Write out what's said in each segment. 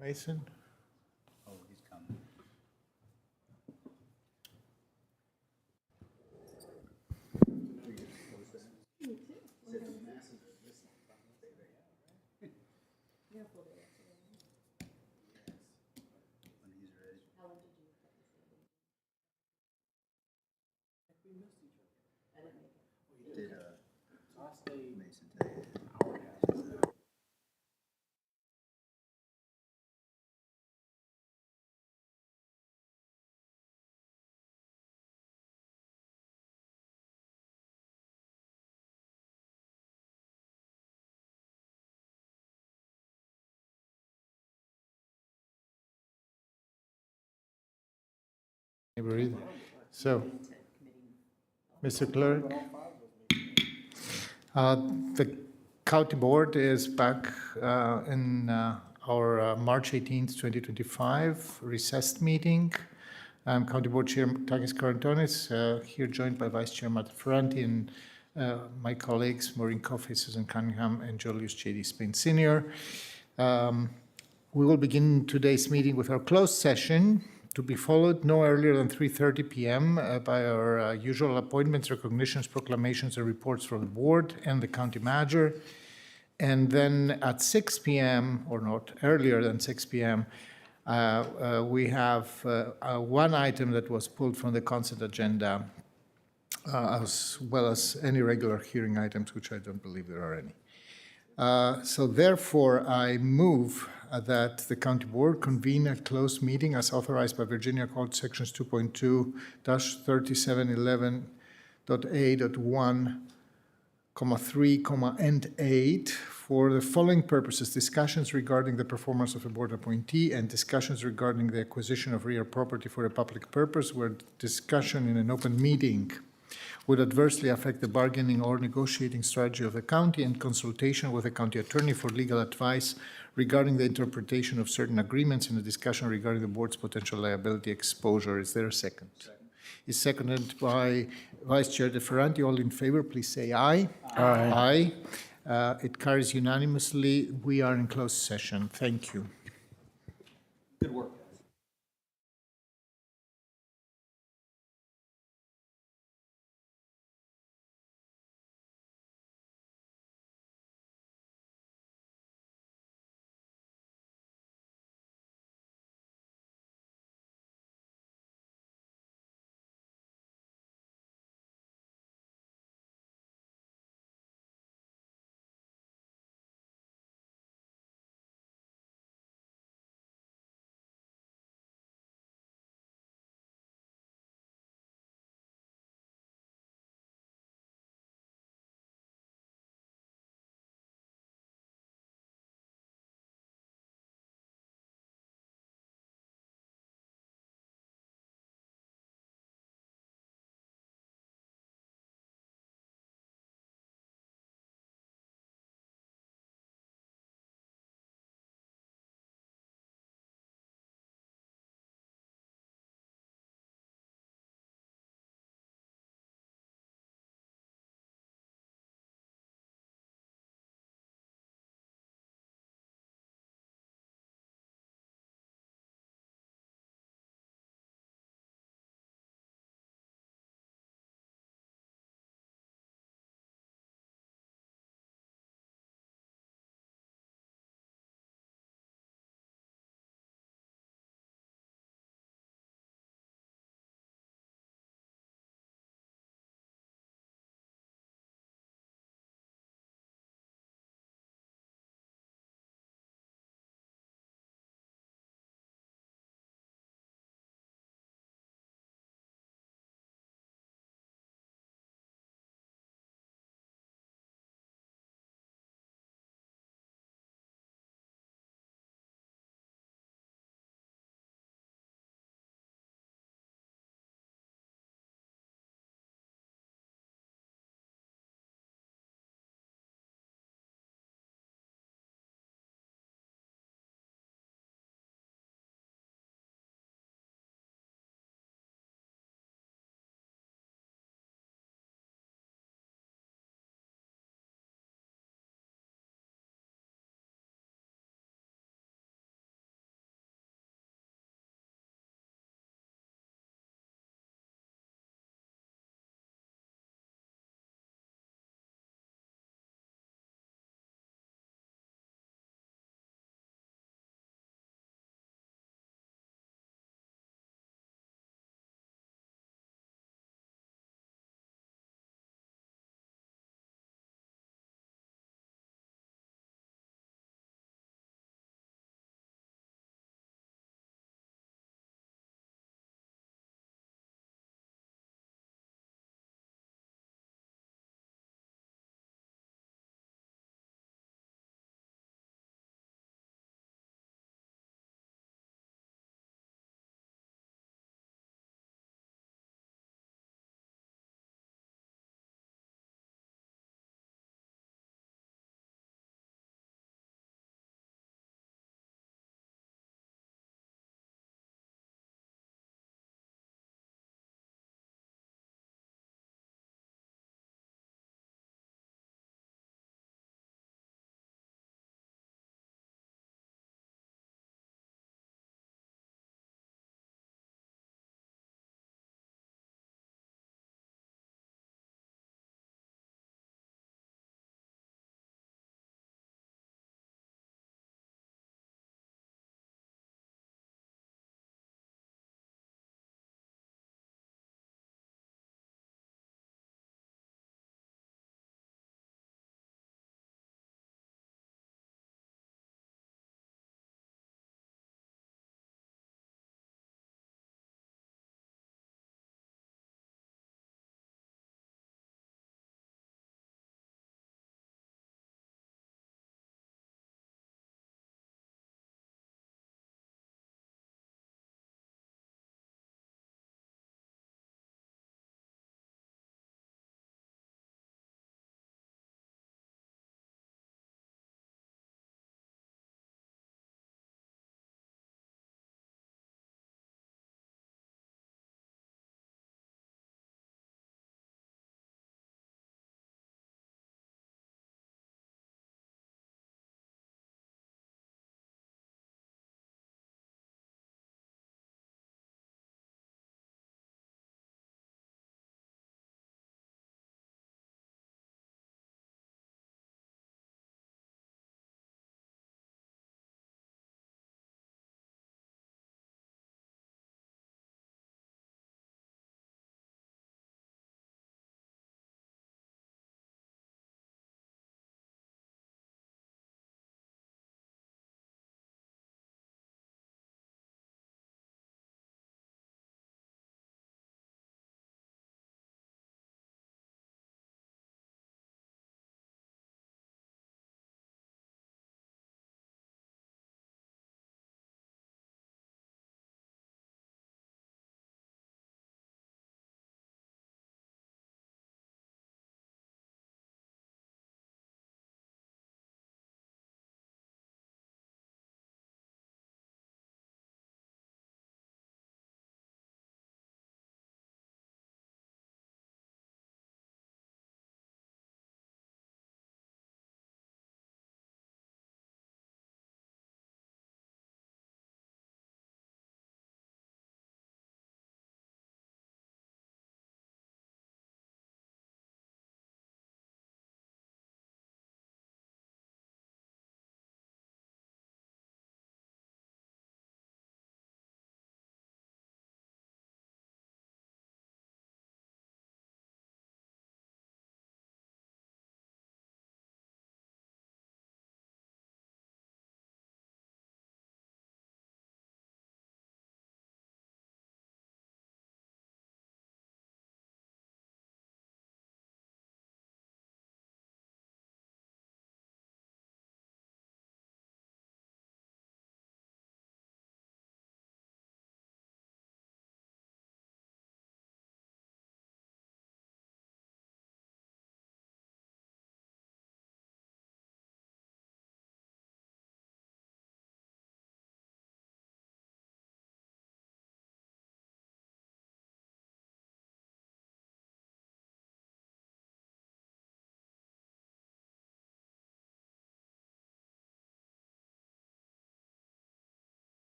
Mason? Oh, he's coming. When he's ready. Did Mason tell you? So, Mr. Clerk, the county board is back in our March 18th, 2025 recessed meeting. I'm County Board Chair Takis Karantonis, here joined by Vice Chair Marta Ferranti and my colleagues Maureen Coffey, Susan Cunningham, and Julius J.D. Spain Sr. We will begin today's meeting with our closed session, to be followed no earlier than 3:30 p.m. By our usual appointments, recognitions, proclamations, and reports from the board and the county manager. And then at 6 p.m., or not earlier than 6 p.m., we have one item that was pulled from the consent agenda, as well as any regular hearing items, which I don't believe there are any. So therefore, I move that the county board convene a closed meeting as authorized by Virginia Code sections 2.2-3711.a.1, 3, and 8 for the following purposes: discussions regarding the performance of a board appointee and discussions regarding the acquisition of real property for a public purpose, where discussion in an open meeting would adversely affect the bargaining or negotiating strategy of the county, and consultation with the county attorney for legal advice regarding the interpretation of certain agreements, and a discussion regarding the board's potential liability exposure. Is there a second? Is seconded by Vice Chair De Ferranti. All in favor, please say aye. Aye. It carries unanimously. We are in closed session. Thank you. Good work.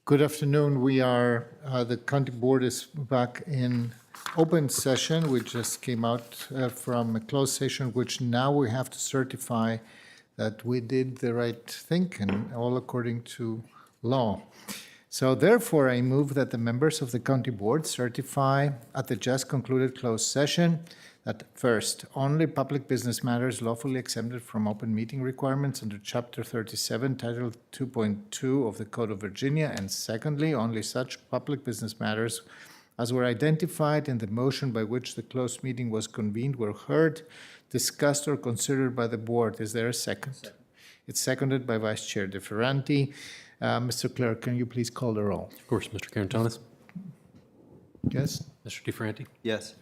Good afternoon. We are, the county board is back in open session. We just came out from a closed session, which now we have to certify that we did the right thing and all according to law. So therefore, I move that the members of the county board certify at the just concluded closed session that first, only public business matters lawfully exempted from open meeting requirements under Chapter 37, Title 2.2 of the Code of Virginia, and secondly, only such public business matters as were identified in the motion by which the closed meeting was convened were heard, discussed, or considered by the board. Is there a second? Second. It's seconded by Vice Chair DeFerranti. Mr. Clerk, can you please call the roll? Of course, Mr. Karantonis. Yes? Mr. DeFerranti. Yes.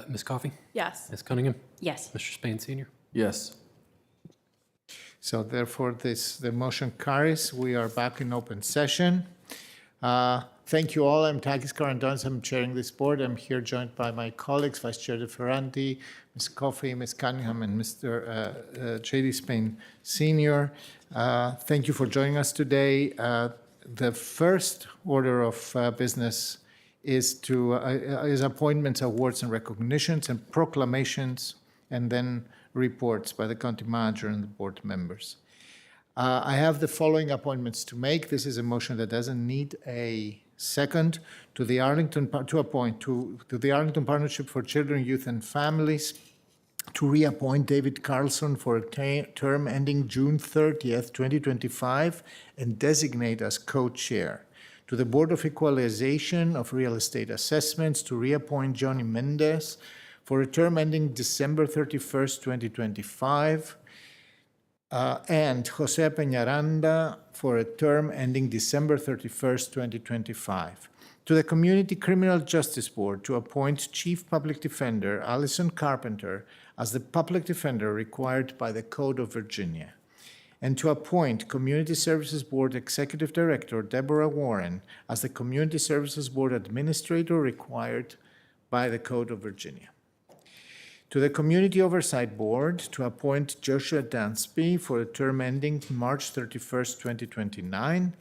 Ms. Coffey. Yes. Ms. Cunningham. Yes. Mr. Spain Sr. Yes. So therefore, the motion carries. We are back in open session. Thank you all. I'm Takis Karantonis. I'm chairing this board. I'm here joined by my colleagues, Vice Chair DeFerranti, Ms. Coffey, Ms. Cunningham, and Mr. J.D. Spain Sr. Thank you for joining us today. The first order of business is appointments, awards, and recognitions, and proclamations, and then reports by the county manager and the board members. I have the following appointments to make. This is a motion that doesn't need a second. To the Arlington Partnership for Children, Youth, and Families, to reappoint David Carlson for a term ending June 30th, 2025, and designate as co-chair. To the Board of Equalization of Real Estate Assessments, to reappoint Johnny Mendez for a term ending December 31st, 2025, and Jose Peñaranda for a term ending December 31st, 2025. To the Community Criminal Justice Board, to appoint Chief Public Defender Allison Carpenter as the public defender required by the Code of Virginia, and to appoint Community Services Board Executive Director Deborah Warren as the Community Services Board Administrator required by the Code of Virginia. To the Community Oversight Board, to appoint Joshua Dansby for a term ending March 31st, 2029,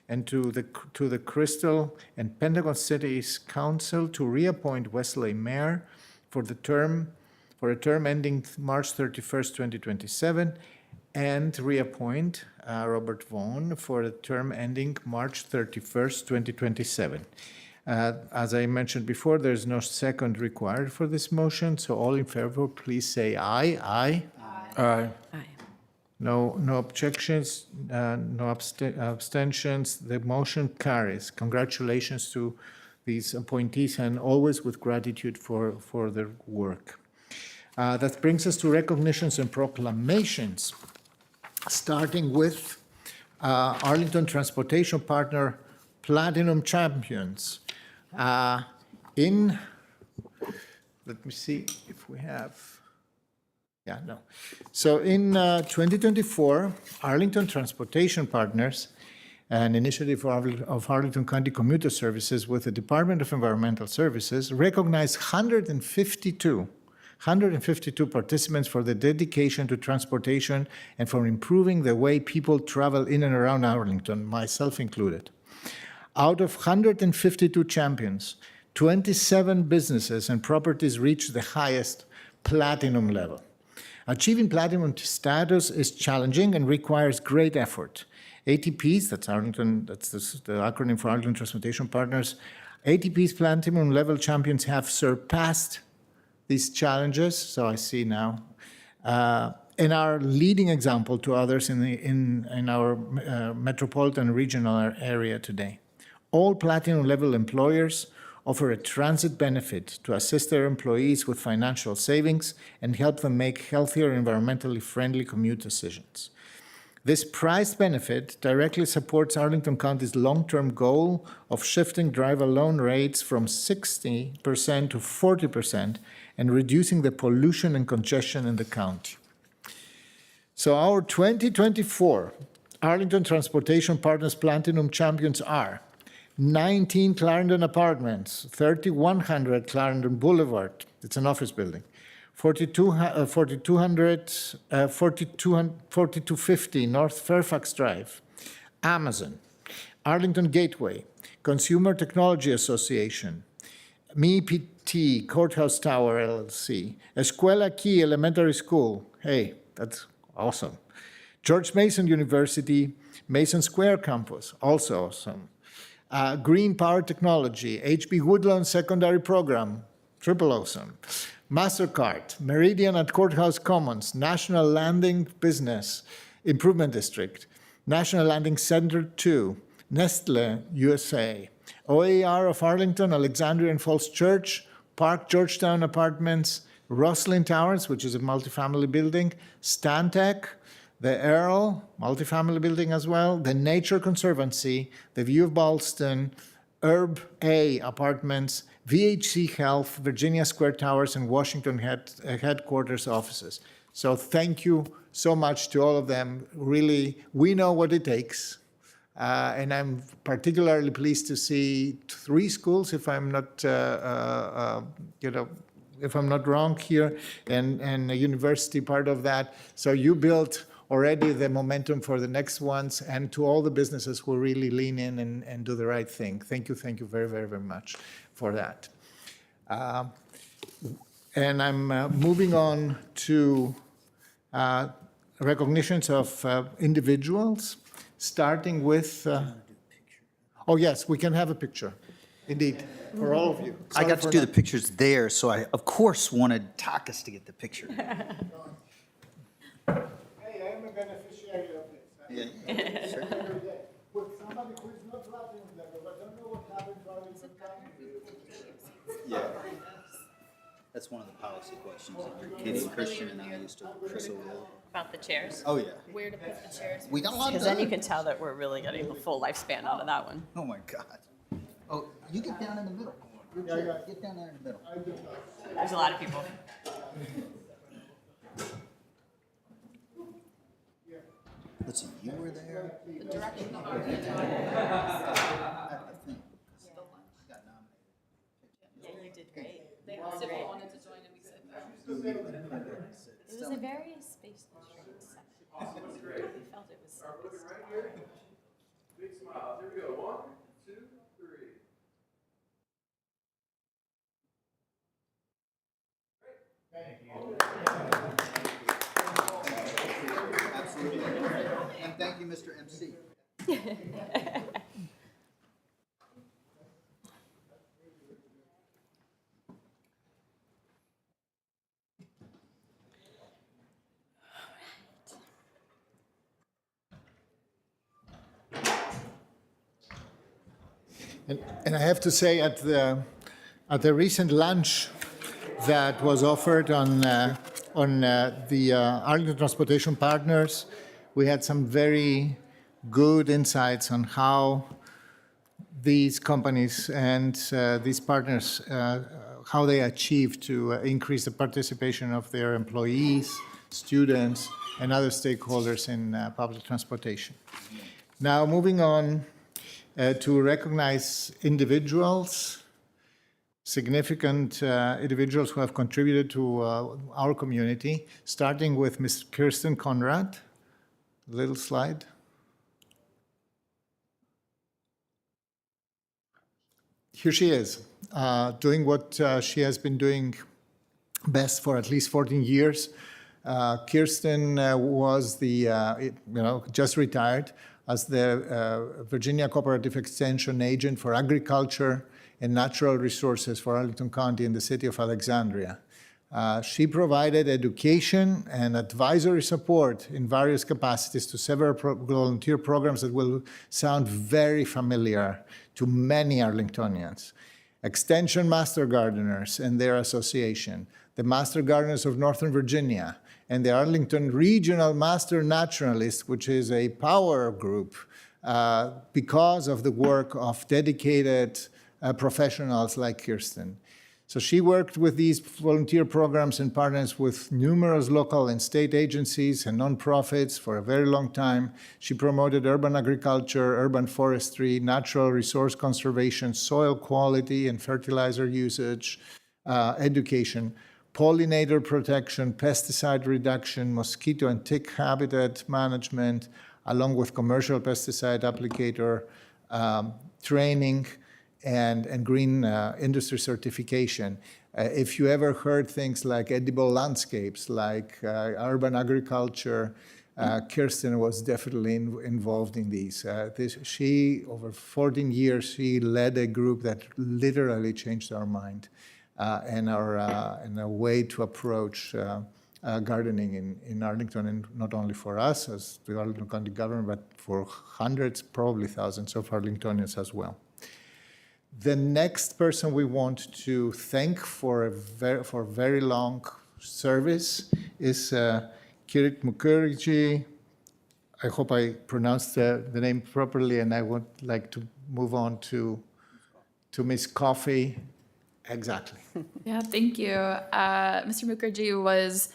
and to the Crystal and Pentagon Cities Council to reappoint Wesley Mayer for a term ending March 31st, 2027, and reappoint Robert Vaughn for a term ending March 31st, 2027. As I mentioned before, there's no second required for this motion, so all in favor, please say aye. Aye. Aye. Aye. No objections, no abstentions. The motion carries. Congratulations to these appointees, and always with gratitude for their work. That brings us to recognitions and proclamations, starting with Arlington Transportation Partner Platinum Champions. Let me see if we have. Yeah, no. So in 2024, Arlington Transportation Partners, an initiative of Arlington County Commuter Services with the Department of Environmental Services, recognized 152 participants for the dedication to transportation and for improving the way people travel in and around Arlington, myself included. Out of 152 champions, 27 businesses and properties reached the highest platinum level. Achieving platinum status is challenging and requires great effort. ATPs, that's the acronym for Arlington Transportation Partners, ATP's platinum level champions have surpassed these challenges, so I see now, and are leading example to others in our metropolitan regional area today. All platinum level employers offer a transit benefit to assist their employees with financial savings and help them make healthier, environmentally friendly commute decisions. This priced benefit directly supports Arlington County's long-term goal of shifting driver loan rates from 60% to 40% and reducing the pollution and congestion in the county. So our 2024 Arlington Transportation Partners Platinum Champions are 19 Clarendon Apartments, 3100 Clarendon Boulevard, it's an office building, 4250 North Fairfax Drive, Amazon, Arlington Gateway, Consumer Technology Association, MePT, Courthouse Tower LLC, Escuela Key Elementary School. Hey, that's awesome. George Mason University, Mason Square Campus, also awesome. Green Power Technology, HB Woodlawn Secondary Program, triple awesome. MasterCard, Meridian at Courthouse Commons, National Landing Business Improvement District, National Landing Center 2, Nestle USA, OAR of Arlington, Alexandria and Falls Church, Park Georgetown Apartments, Roslyn Towers, which is a multifamily building, Stantec, the Earl, multifamily building as well, the Nature Conservancy, the View of Ballston, Herb A Apartments, VHC Health, Virginia Square Towers, and Washington headquarters offices. So thank you so much to all of them. Really, we know what it takes. And I'm particularly pleased to see 3 schools, if I'm not, if I'm not wrong here, and a university part of that. So you built already the momentum for the next ones, and to all the businesses who really lean in and do the right thing. Thank you very, very, very much for that. And I'm moving on to recognitions of individuals, starting with, oh yes, we can have a picture, indeed, for all of you. I got to do the pictures there, so I, of course, wanted Takas to get the picture. Hey, I'm a beneficiary of this. Yeah, sure. With somebody who is not platinum level, but don't know what happened to Arlington County. Yeah. That's one of the policy questions that Katie and Christian and I used to wrestle with. About the chairs? Oh, yeah. Where to put the chairs? We got a lot Because then you done. can tell that we're really getting the full lifespan out of that one. Oh, my God. Oh, you get down in the middle. Your chair. Get down there in the middle. There's a lot of people. Let's see, you were there? The direction of I think. 'Cause I got nominated. Yeah, you did great. They asked if we wanted to join and we said no. It was a very space constrained section. We felt it was spaced. Big smiles. Here we go. 1, 2, 3. Absolutely. And thank you, Mr. MC. And I have to say, at the recent lunch that was offered on the Arlington Transportation Partners, we had some very good insights on how these companies and these partners, how they achieve to increase the participation of their employees, students, and other stakeholders in public transportation. Now, moving on to recognize individuals, significant individuals who have contributed to our community, starting with Ms. Kirsten Conrad. Little slide. Here she is, doing what she has been doing best for at least 14 years. Kirsten was just retired as the Virginia Cooperative Extension Agent for Agriculture and Natural Resources for Arlington County in the city of Alexandria. She provided education and advisory support in various capacities to several volunteer programs that will sound very familiar to many Arlingtonians. Extension Master Gardeners and their association, the Master Gardeners of Northern Virginia, and the Arlington Regional Master Naturalists, which is a power group because of the work of dedicated professionals like Kirsten. So she worked with these volunteer programs and partners with numerous local and state agencies and nonprofits for a very long time. She promoted urban agriculture, urban forestry, natural resource conservation, soil quality and fertilizer usage, education, pollinator protection, pesticide reduction, mosquito and tick habitat management, along with commercial pesticide applicator training, and green industry certification. If you ever heard things like edible landscapes, like urban agriculture, Kirsten was definitely involved in these. She, over 14 years, she led a group that literally changed our mind and our way to approach gardening in Arlington, and not only for us as the Arlington County government, but for hundreds, probably thousands of Arlingtonians as well. The next person we want to thank for a very long service is Kirit Mukherjee. I hope I pronounced the name properly, and I would like to move on to Ms. Coffey. Exactly. Yeah, thank you. Mr. Mukherjee was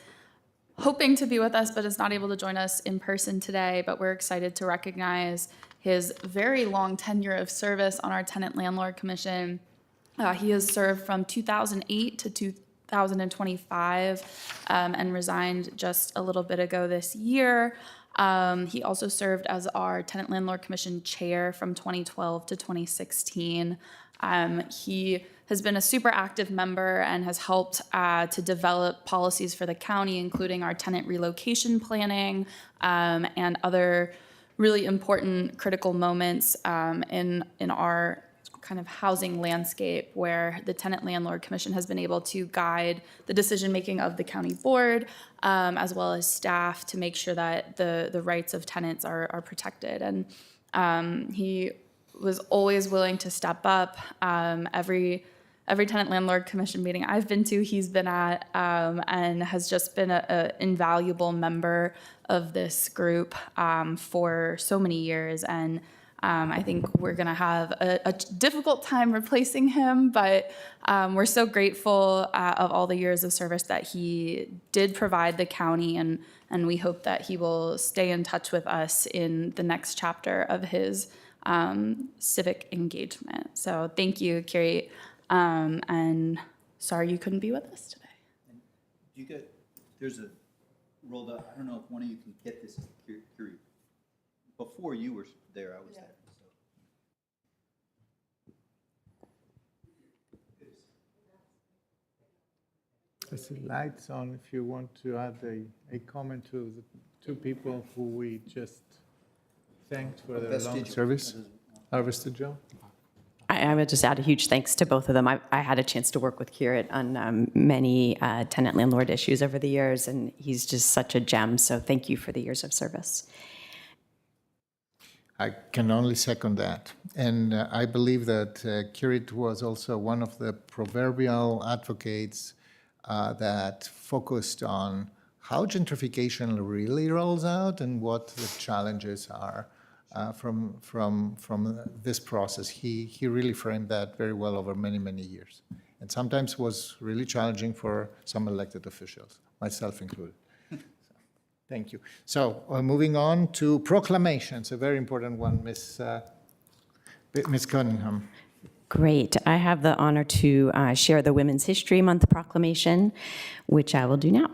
hoping to be with us, but is not able to join us in person today. But we're excited to recognize his very long tenure of service on our Tenant Landlord Commission. He has served from 2008 to 2025 and resigned just a little bit ago this year. He also served as our Tenant Landlord Commission chair from 2012 to 2016. He has been a super active member and has helped to develop policies for the county, including our tenant relocation planning and other really important critical moments in our kind of housing landscape, where the Tenant Landlord Commission has been able to guide the decision-making of the county board, as well as staff, to make sure that the rights of tenants are protected. And he was always willing to step up. Every Tenant Landlord Commission meeting I've been to, he's been at, and has just been an invaluable member of this group for so many years. And I think we're going to have a difficult time replacing him, but we're so grateful of all the years of service that he did provide the county, and we hope that he will stay in touch with us in the next chapter of his civic engagement. So thank you, Kirit, and sorry you couldn't be with us today. You get, there's a rolled up, I don't know if one of you can get this, Kirit. Before you were there, I was there. There's the lights on if you want to add a comment to the two people who we just thanked for their long service. Vestigial. I would just add a huge thanks to both of them. I had a chance to work with Kirit on many tenant landlord issues over the years, and he's just such a gem. So thank you for the years of service. I can only second that. And I believe that Kirit was also one of the proverbial advocates that focused on how gentrification really rolls out and what the challenges are from this process. He really framed that very well over many, many years. And sometimes was really challenging for some elected officials, myself included. Thank you. So moving on to proclamations, a very important one, Ms. Cunningham. Great. I have the honor to share the Women's History Month proclamation, which I will do now.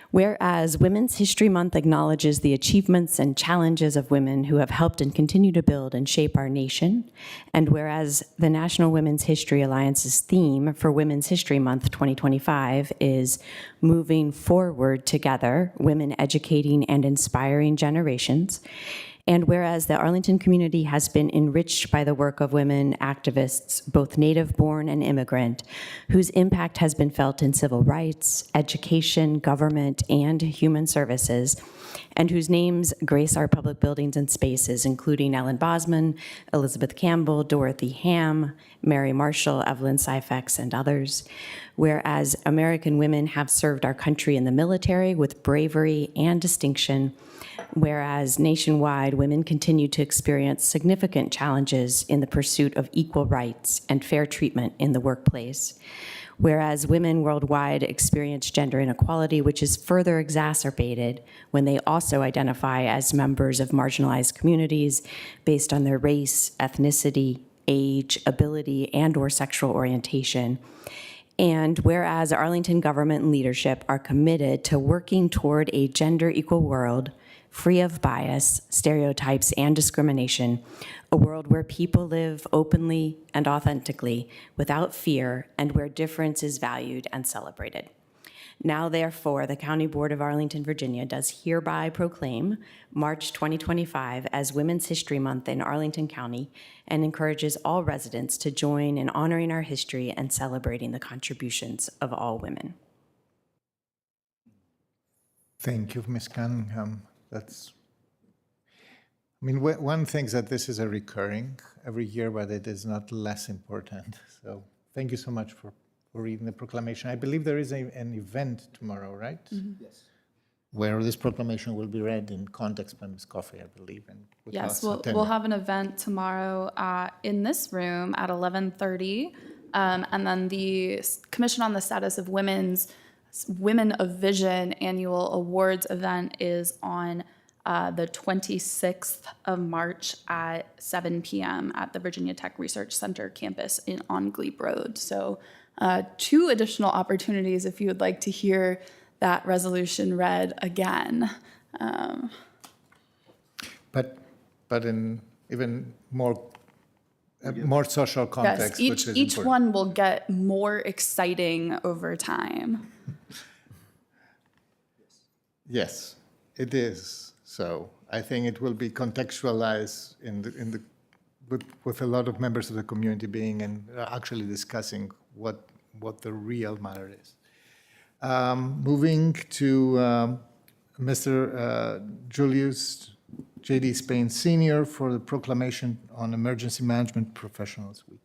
Whereas Women's History Month acknowledges the achievements and challenges of women who have helped and continue to build and shape our nation, and whereas the National Women's History Alliance's theme for Women's History Month 2025 is Moving Forward Together, Women Educating and Inspiring Generations, and whereas the Arlington community has been enriched by the work of women activists, both native-born and immigrant, whose impact has been felt in civil rights, education, government, and human services, and whose names grace our public buildings and spaces, including Ellen Bosman, Elizabeth Campbell, Dorothy Ham, Mary Marshall, Evelyn Syphax, and others. Whereas American women have served our country in the military with bravery and distinction, whereas nationwide, women continue to experience significant challenges in the pursuit of equal rights and fair treatment in the workplace, whereas women worldwide experience gender inequality, which is further exacerbated when they also identify as members of marginalized communities based on their race, ethnicity, age, ability, and/or sexual orientation. And whereas Arlington government and leadership are committed to working toward a gender equal world, free of bias, stereotypes, and discrimination, a world where people live openly and authentically without fear and where difference is valued and celebrated. Now, therefore, the County Board of Arlington, Virginia does hereby proclaim March 2025 as Women's History Month in Arlington County and encourages all residents to join in honoring our history and celebrating the contributions of all women. Thank you, Ms. Cunningham. One thing is that this is a recurring every year, but it is not less important. So thank you so much for reading the proclamation. I believe there is an event tomorrow, right? Yes. Where this proclamation will be read in context by Ms. Coffey, I believe. And with Yes, us we'll attending. have an event tomorrow in this room at 11:30. And then the Commission on the Status of Women of Vision annual awards event is on the 26th of March at 7 p.m. at the Virginia Tech Research Center campus on Glebe Road. So 2 additional opportunities if you would like to hear that resolution read again. But in even more social context, Yes, which is each important. one will get more exciting over time. Yes, it is. So I think it will be contextualized with a lot of members of the community being and actually discussing what the real matter is. Moving to Mr. Julius J.D. Spain Sr. for the proclamation on Emergency Management Professionals Week.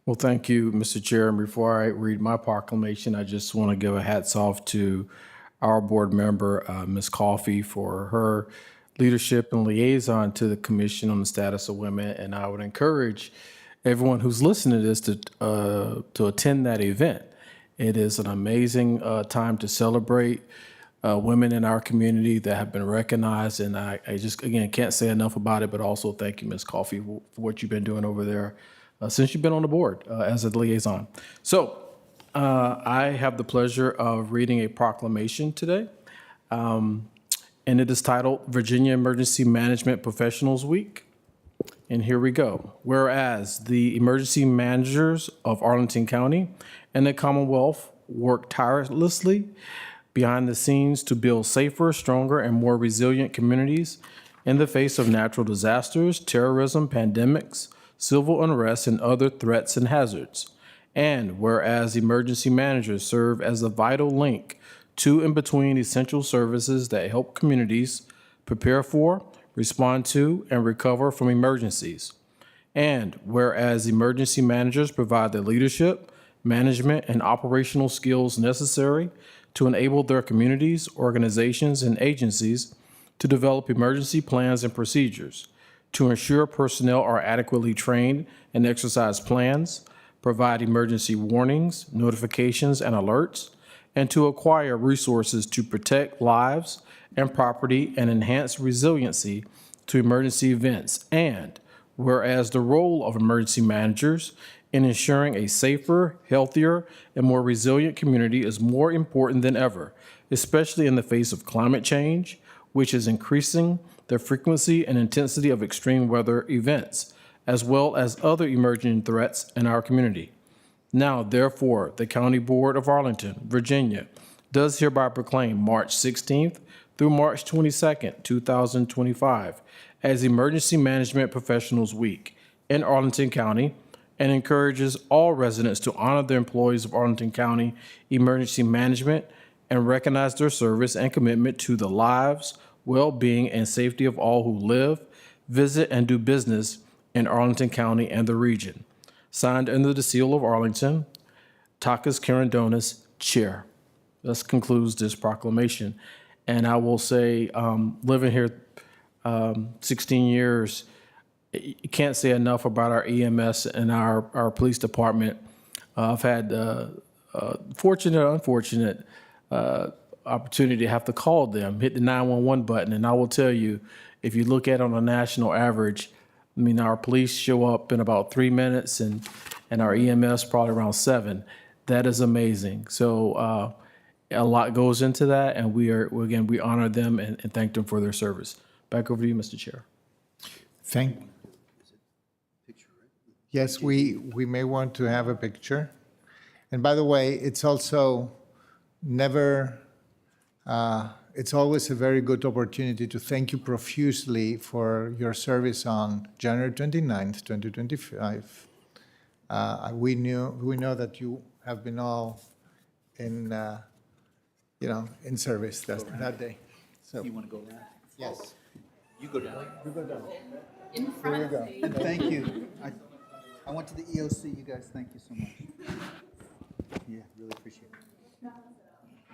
Well, thank you, Mr. Chair. And before I read my proclamation, I just want to give a hats off to our board member, Ms. Coffey, for her leadership and liaison to the Commission on the Status of Women. And I would encourage everyone who's listening to this to attend that event. It is an amazing time to celebrate women in our community that have been recognized. And I just, again, can't say enough about it, but also thank you, Ms. Coffey, for what you've been doing over there since you've been on the board as a liaison. So I have the pleasure of reading a proclamation today. And it is titled Virginia Emergency Management Professionals Week. And here we go. Whereas the emergency managers of Arlington County and the Commonwealth work tirelessly behind the scenes to build safer, stronger, and more resilient communities in the face of natural disasters, terrorism, pandemics, civil unrest, and other threats and hazards. And whereas emergency managers serve as a vital link to and between essential services that help communities prepare for, respond to, and recover from emergencies. And whereas emergency managers provide the leadership, management, and operational skills necessary to enable their communities, organizations, and agencies to develop emergency plans and procedures, to ensure personnel are adequately trained and exercise plans, provide emergency warnings, notifications, and alerts, and to acquire resources to protect lives and property and enhance resiliency to emergency events. And whereas the role of emergency managers in ensuring a safer, healthier, and more resilient community is more important than ever, especially in the face of climate change, which is increasing the frequency and intensity of extreme weather events, as well as other emerging threats in our community. Now, therefore, the County Board of Arlington, Virginia, does hereby proclaim March 16th through March 22nd, 2025, as Emergency Management Professionals Week in Arlington County, and encourages all residents to honor the employees of Arlington County Emergency Management and recognize their service and commitment to the lives, well-being, and safety of all who live, visit, and do business in Arlington County and the region. Signed under the seal of Arlington, Takis Karandonis, Chair. This concludes this proclamation. And I will say, living here 16 years, you can't say enough about our EMS and our police department. I've had fortunate or unfortunate opportunity to have to call them, hit the 911 button, and I will tell you, if you look at on a national average, I mean, our police show up in about 3 minutes, and our EMS probably around 7. That is amazing. So a lot goes into that, and we honor them and thank them for their service. Back over to you, Mr. Chair. Thank, yes, we may want to have a picture. And by the way, it's also never, it's always a very good opportunity to thank you profusely for your service on January 29th, 2025. We know that you have been all in, in service that day. So, You want to go around? yes. You go down. You go down. In front. Here you go. Thank you. I went to the EOC, you guys, thank you so much. Yeah, really appreciate it.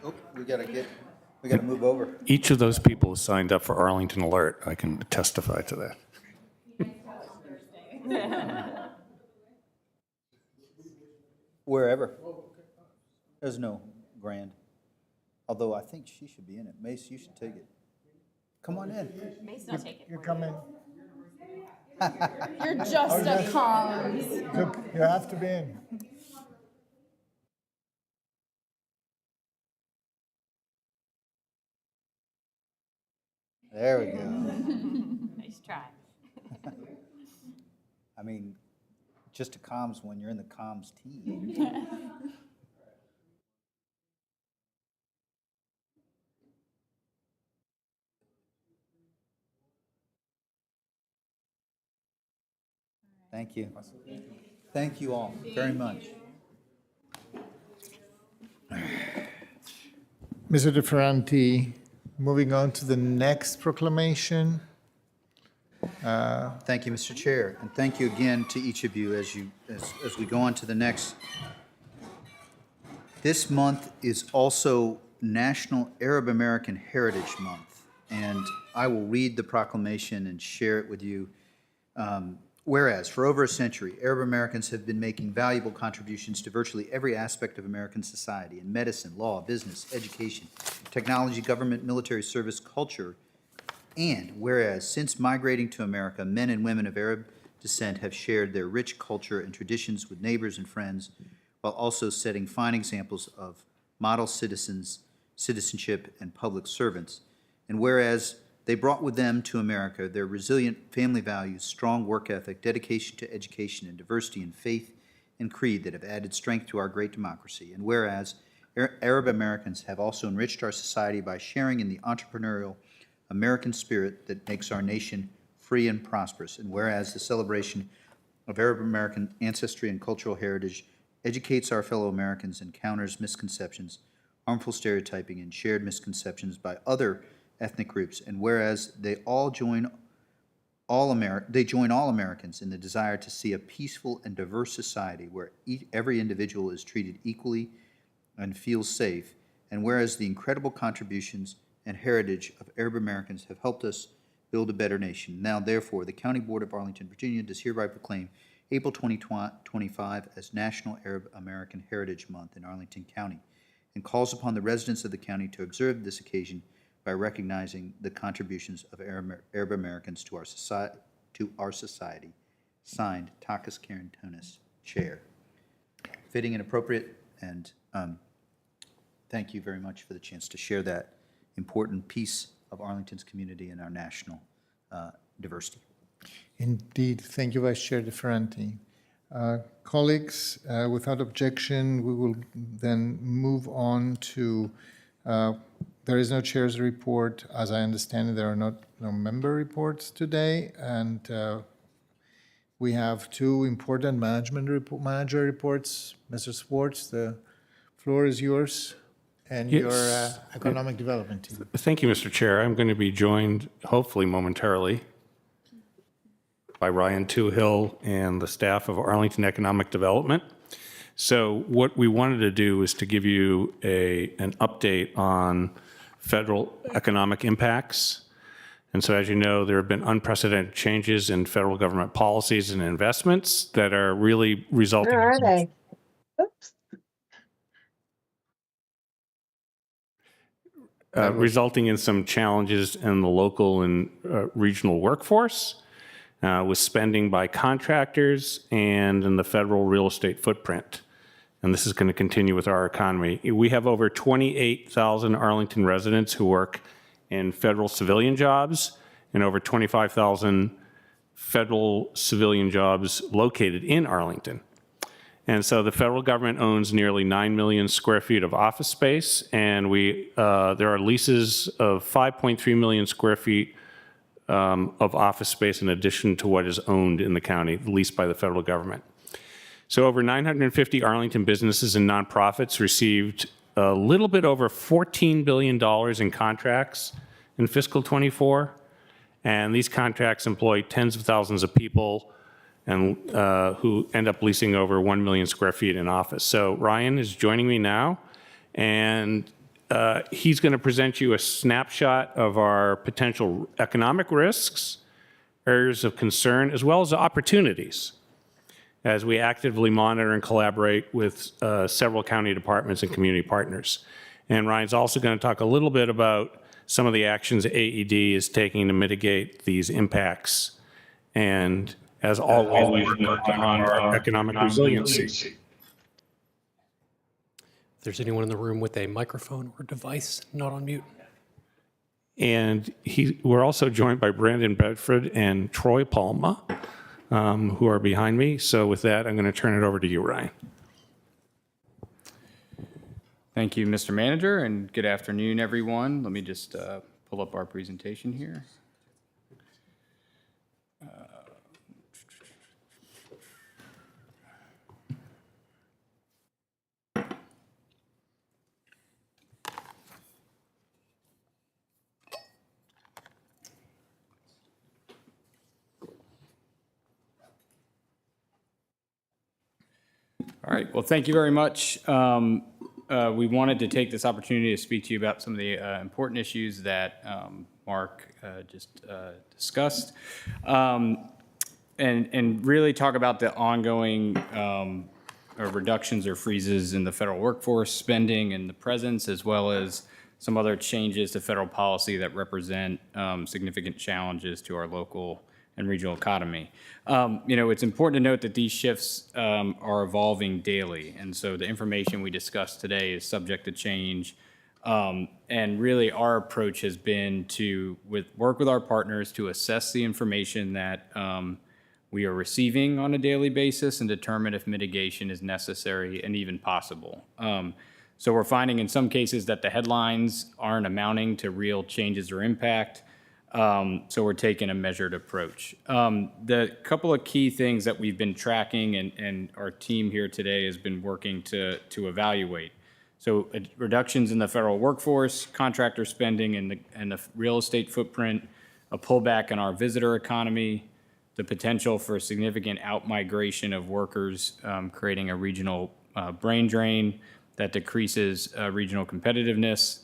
Oh, we gotta move over. Each of those people is signed up for Arlington Alert. I can testify to that. Wherever. There's no grand. Although I think she should be in it. Mace, you should take it. Come on in. You come in. You're just a comms. You have to be in. There we go. Nice try. I mean, just a comms when you're in the comms team. Thank you. Thank you all very much. Mr. DeFerranti, moving on to the next proclamation. Thank you, Mr. Chair, and thank you again to each of you as we go on to the next. This month is also National Arab American Heritage Month, and I will read the proclamation and share it with you. Whereas, for over a century, Arab Americans have been making valuable contributions to virtually every aspect of American society in medicine, law, business, education, technology, government, military service, culture. And whereas, since migrating to America, men and women of Arab descent have shared their rich culture and traditions with neighbors and friends, while also setting fine examples of model citizenship, and public servants. And whereas, they brought with them to America their resilient family values, strong work ethic, dedication to education, and diversity in faith and creed that have added strength to our great democracy. And whereas Arab Americans have also enriched our society by sharing in the entrepreneurial American spirit that makes our nation free and prosperous. And whereas the celebration of Arab American ancestry and cultural heritage educates our fellow Americans and counters misconceptions, harmful stereotyping, and shared misconceptions by other ethnic groups, and whereas they join all Americans in the desire to see a peaceful and diverse society where every individual is treated equally and feels safe, and whereas the incredible contributions and heritage of Arab Americans have helped us build a better nation. Now, therefore, the County Board of Arlington, Virginia does hereby proclaim April 2025 as National Arab American Heritage Month in Arlington County, and calls upon the residents of the county to observe this occasion by recognizing the contributions of Arab Americans to our society. Signed, Takis Karantonis, Chair. Fitting and appropriate, and thank you very much for the chance to share that important piece of Arlington's community and our national diversity. Indeed. Thank you, Vice Chair DeFerranti. Colleagues, without objection, we will then move on to there is no chair's report. As I understand it, there are no member reports today, and we have two important manager reports. Mr. Swartz, the floor is yours, and Yes. your economic development team. Thank you, Mr. Chair. I'm going to be joined, hopefully momentarily, by Ryan Toohill and the staff of Arlington Economic Development. So what we wanted to do is to give you an update on federal economic impacts. And so, as you know, there have been unprecedented changes in federal government policies and investments that are really resulting. Where are they? Oops. Resulting in some challenges in the local and regional workforce, with spending by contractors, and in the federal real estate footprint. And this is going to continue with our economy. We have over 28,000 Arlington residents who work in federal civilian jobs and over 25,000 federal civilian jobs located in Arlington. And so the federal government owns nearly 9 million square feet of office space, and there are leases of 5.3 million square feet of office space in addition to what is owned in the county, leased by the federal government. So over 950 Arlington businesses and nonprofits received a little bit over $14 billion in contracts in fiscal '24, and these contracts employ tens of thousands of people and who end up leasing over 1 million square feet in office. So Ryan is joining me now, and he's going to present you a snapshot of our potential economic risks, areas of concern, as well as opportunities as we actively monitor and collaborate with several county departments and community partners. And Ryan's also going to talk a little bit about some of the actions AED is taking to mitigate these impacts. And as always, we work on our economic resiliency. If there's anyone in the room with a microphone or device not on mute. And we're also joined by Brandon Bedford and Troy Palma, who are behind me. So with that, I'm going to turn it over to you, Ryan. Thank you, Mr. Manager, and good afternoon, everyone. Let me just pull up our presentation here. All right, well, thank you very much. We wanted to take this opportunity to speak to you about some of the important issues that Mark just discussed, and really talk about the ongoing reductions or freezes in the federal workforce spending and the presence, as well as some other changes to federal policy that represent significant challenges to our local and regional economy. It's important to note that these shifts are evolving daily, and so the information we discussed today is subject to change. And really, our approach has been to work with our partners to assess the information that we are receiving on a daily basis and determine if mitigation is necessary and even possible. So we're finding in some cases that the headlines aren't amounting to real changes or impact. So we're taking a measured approach. The couple of key things that we've been tracking and our team here today has been working to evaluate. So reductions in the federal workforce, contractor spending, and the real estate footprint, a pullback in our visitor economy, the potential for significant outmigration of workers, creating a regional brain drain that decreases regional competitiveness,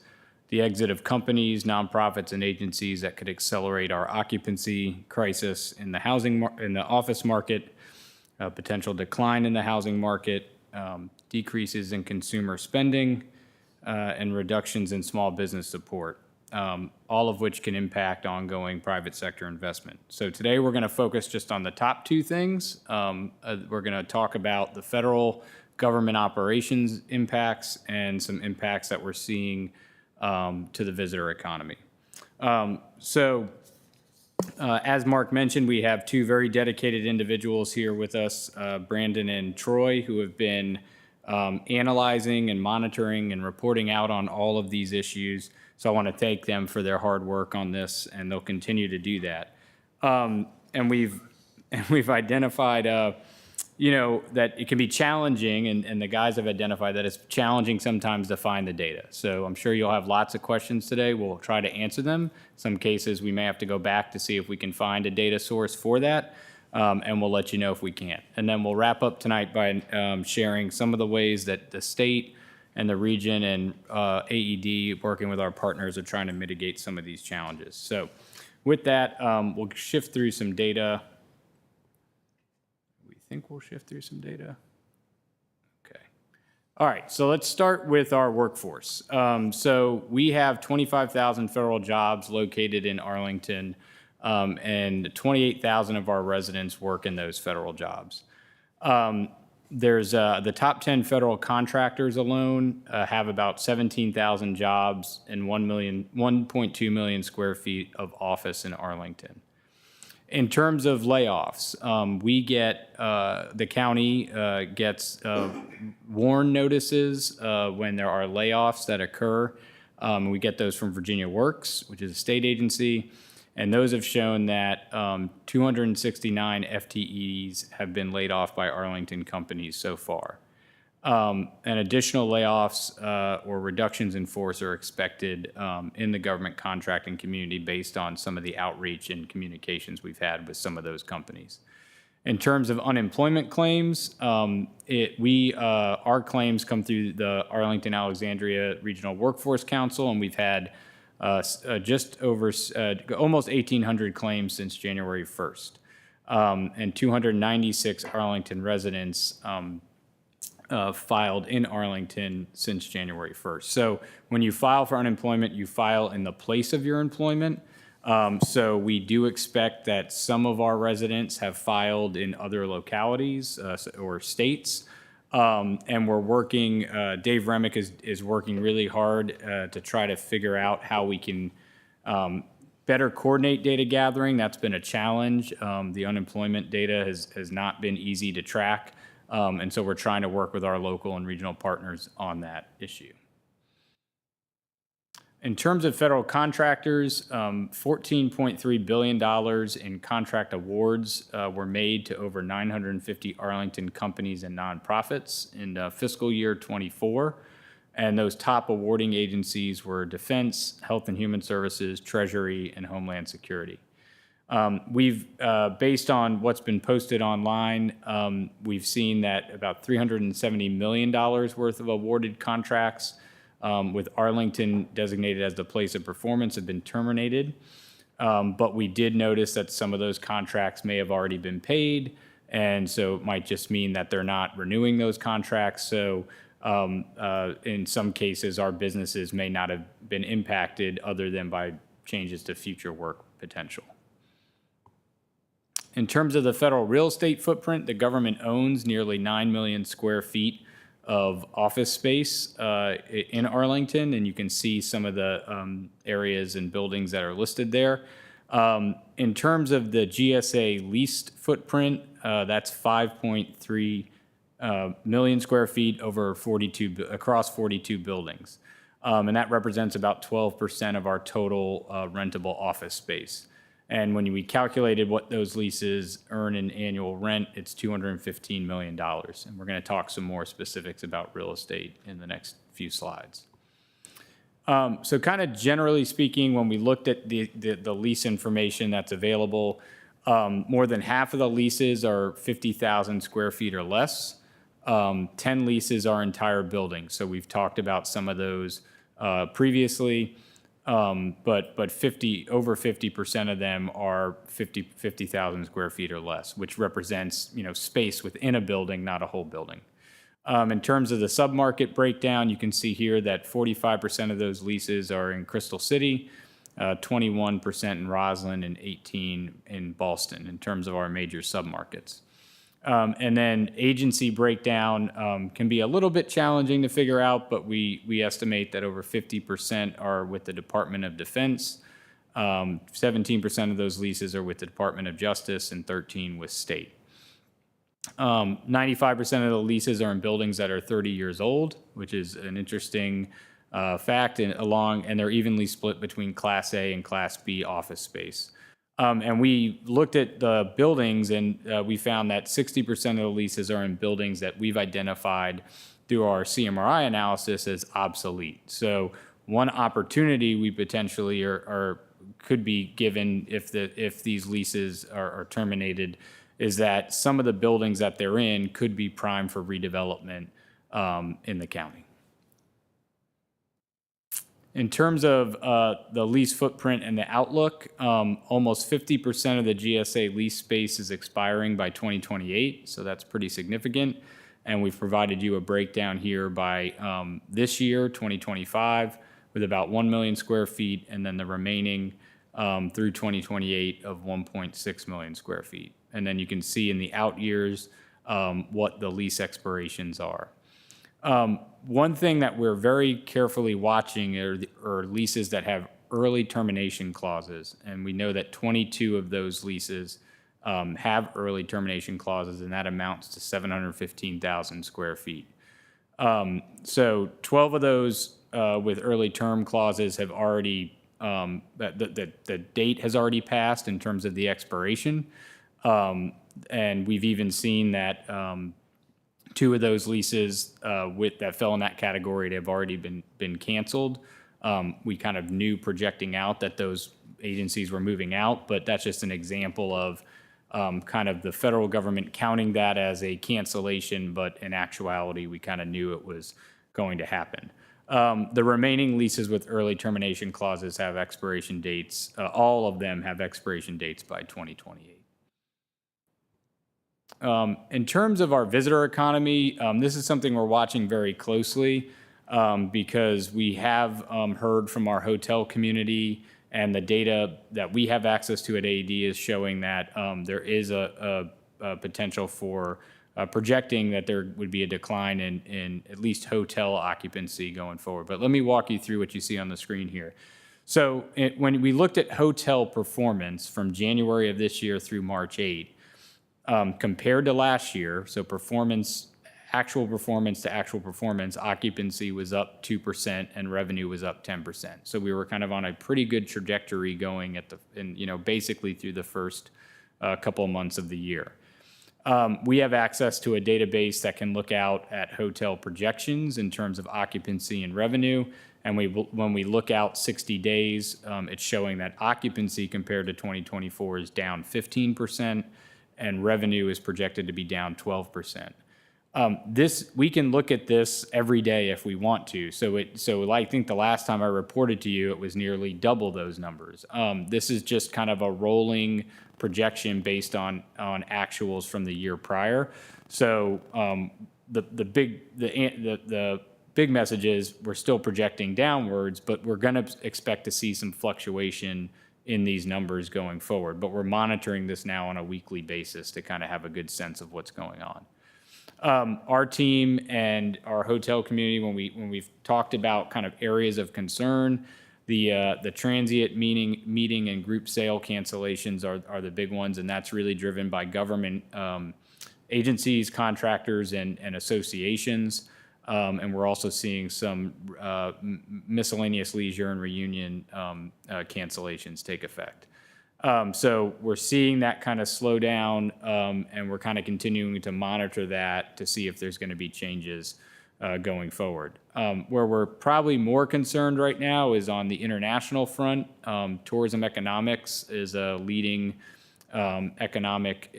the exit of companies, nonprofits, and agencies that could accelerate our occupancy crisis in the office market, potential decline in the housing market, decreases in consumer spending, and reductions in small business support, all of which can impact ongoing private sector investment. So today we're going to focus just on the top two things. We're going to talk about the federal government operations impacts and some impacts that we're seeing to the visitor economy. As Mark mentioned, we have two very dedicated individuals here with us, Brandon and Troy, who have been analyzing and monitoring and reporting out on all of these issues. So I want to thank them for their hard work on this, and they'll continue to do that. And we've identified that it can be challenging, and the guys have identified that it's challenging sometimes to find the data. So I'm sure you'll have lots of questions today. We'll try to answer them. Some cases we may have to go back to see if we can find a data source for that, and we'll let you know if we can't. And then we'll wrap up tonight by sharing some of the ways that the state and the region and AED, working with our partners, are trying to mitigate some of these challenges. So with that, we'll shift through some data. We'll shift through some data. Okay. All right, so let's start with our workforce. So we have 25,000 federal jobs located in Arlington, and 28,000 of our residents work in those federal jobs. There's the top 10 federal contractors alone have about 17,000 jobs and 1.2 million square feet of office in Arlington. In terms of layoffs, the county gets warn notices when there are layoffs that occur. We get those from Virginia Works, which is a state agency, and those have shown that 269 FTEs have been laid off by Arlington companies so far. And additional layoffs or reductions in force are expected in the government contracting community based on some of the outreach and communications we've had with some of those companies. In terms of unemployment claims, our claims come through the Arlington-Alexandria Regional Workforce Council, and we've had just over almost 1,800 claims since January 1st, and 296 Arlington residents filed in Arlington since January 1st. So when you file for unemployment, you file in the place of your employment. So we do expect that some of our residents have filed in other localities or states. And we're working, Dave Remick is working really hard to try to figure out how we can better coordinate data gathering. That's been a challenge. The unemployment data has not been easy to track. And so we're trying to work with our local and regional partners on that issue. In terms of federal contractors, $14.3 billion in contract awards were made to over 950 Arlington companies and nonprofits in fiscal year 24. And those top awarding agencies were Defense, Health and Human Services, Treasury, and Homeland Security. Based on what's been posted online, we've seen that about $370 million worth of awarded contracts with Arlington designated as the place of performance have been terminated. But we did notice that some of those contracts may have already been paid, and so it might just mean that they're not renewing those contracts. So in some cases, our businesses may not have been impacted other than by changes to future work potential. In terms of the federal real estate footprint, the government owns nearly 9 million square feet of office space in Arlington, and you can see some of the areas and buildings that are listed there. In terms of the GSA leased footprint, that's 5.3 million square feet over across 42 buildings. And that represents about 12% of our total rentable office space. And when we calculated what those leases earn in annual rent, it's $215 million. And we're going to talk some more specifics about real estate in the next few slides. So kind of generally speaking, when we looked at the lease information that's available, more than half of the leases are 50,000 square feet or less. 10 leases are entire buildings. So we've talked about some of those previously. But over 50% of them are 50,000 square feet or less, which represents, space within a building, not a whole building. In terms of the submarket breakdown, you can see here that 45% of those leases are in Crystal City, 21% in Roslyn, and 18% in Ballston in terms of our major submarkets. And then agency breakdown can be a little bit challenging to figure out, but we estimate that over 50% are with the Department of Defense, 17% of those leases are with the Department of Justice, and 13% with state. 95% of the leases are in buildings that are 30 years old, which is an interesting fact, and they're evenly split between Class A and Class B office space. And we looked at the buildings, and we found that 60% of the leases are in buildings that we've identified through our CMRI analysis as obsolete. So one opportunity we potentially could be given if these leases are terminated is that some of the buildings that they're in could be primed for redevelopment in the county. In terms of the lease footprint and the outlook, almost 50% of the GSA lease space is expiring by 2028, so that's pretty significant. And we've provided you a breakdown here by this year, 2025, with about 1 million square feet, and then the remaining through 2028 of 1.6 million square feet. And then you can see in the out years, what the lease expirations are. One thing that we're very carefully watching are leases that have early termination clauses, and we know that 22 of those leases have early termination clauses, and that amounts to 715,000 square feet. So 12 of those with early term clauses have already, the date has already passed in terms of the expiration. And we've even seen that 2 of those leases that fell in that category have already been canceled. We kind of knew projecting out that those agencies were moving out, but that's just an example of kind of the federal government counting that as a cancellation, but in actuality, we kind of knew it was going to happen. The remaining leases with early termination clauses have expiration dates. All of them have expiration dates by 2028. In terms of our visitor economy, this is something we're watching very closely because we have heard from our hotel community, and the data that we have access to at AED is showing that there is a potential for projecting that there would be a decline in at least hotel occupancy going forward. But let me walk you through what you see on the screen here. So when we looked at hotel performance from January of this year through March 8, compared to last year, so actual performance to actual performance, occupancy was up 2% and revenue was up 10%. So we were kind of on a pretty good trajectory going basically through the first couple of months of the year. We have access to a database that can look out at hotel projections in terms of occupancy and revenue. And when we look out 60 days, it's showing that occupancy compared to 2024 is down 15%, and revenue is projected to be down 12%. We can look at this every day if we want to. So I think the last time I reported to you, it was nearly double those numbers. This is just kind of a rolling projection based on actuals from the year prior. So the big message is we're still projecting downwards, but we're going to expect to see some fluctuation in these numbers going forward. But we're monitoring this now on a weekly basis to kind of have a good sense of what's going on. Our team and our hotel community, when we've talked about kind of areas of concern, the transient meeting and group sale cancellations are the big ones, and that's really driven by government agencies, contractors, and associations. And we're also seeing some miscellaneous leisure and reunion cancellations take effect. So we're seeing that kind of slow down, and we're kind of continuing to monitor that to see if there's going to be changes going forward. Where we're probably more concerned right now is on the international front. Tourism Economics is a leading economic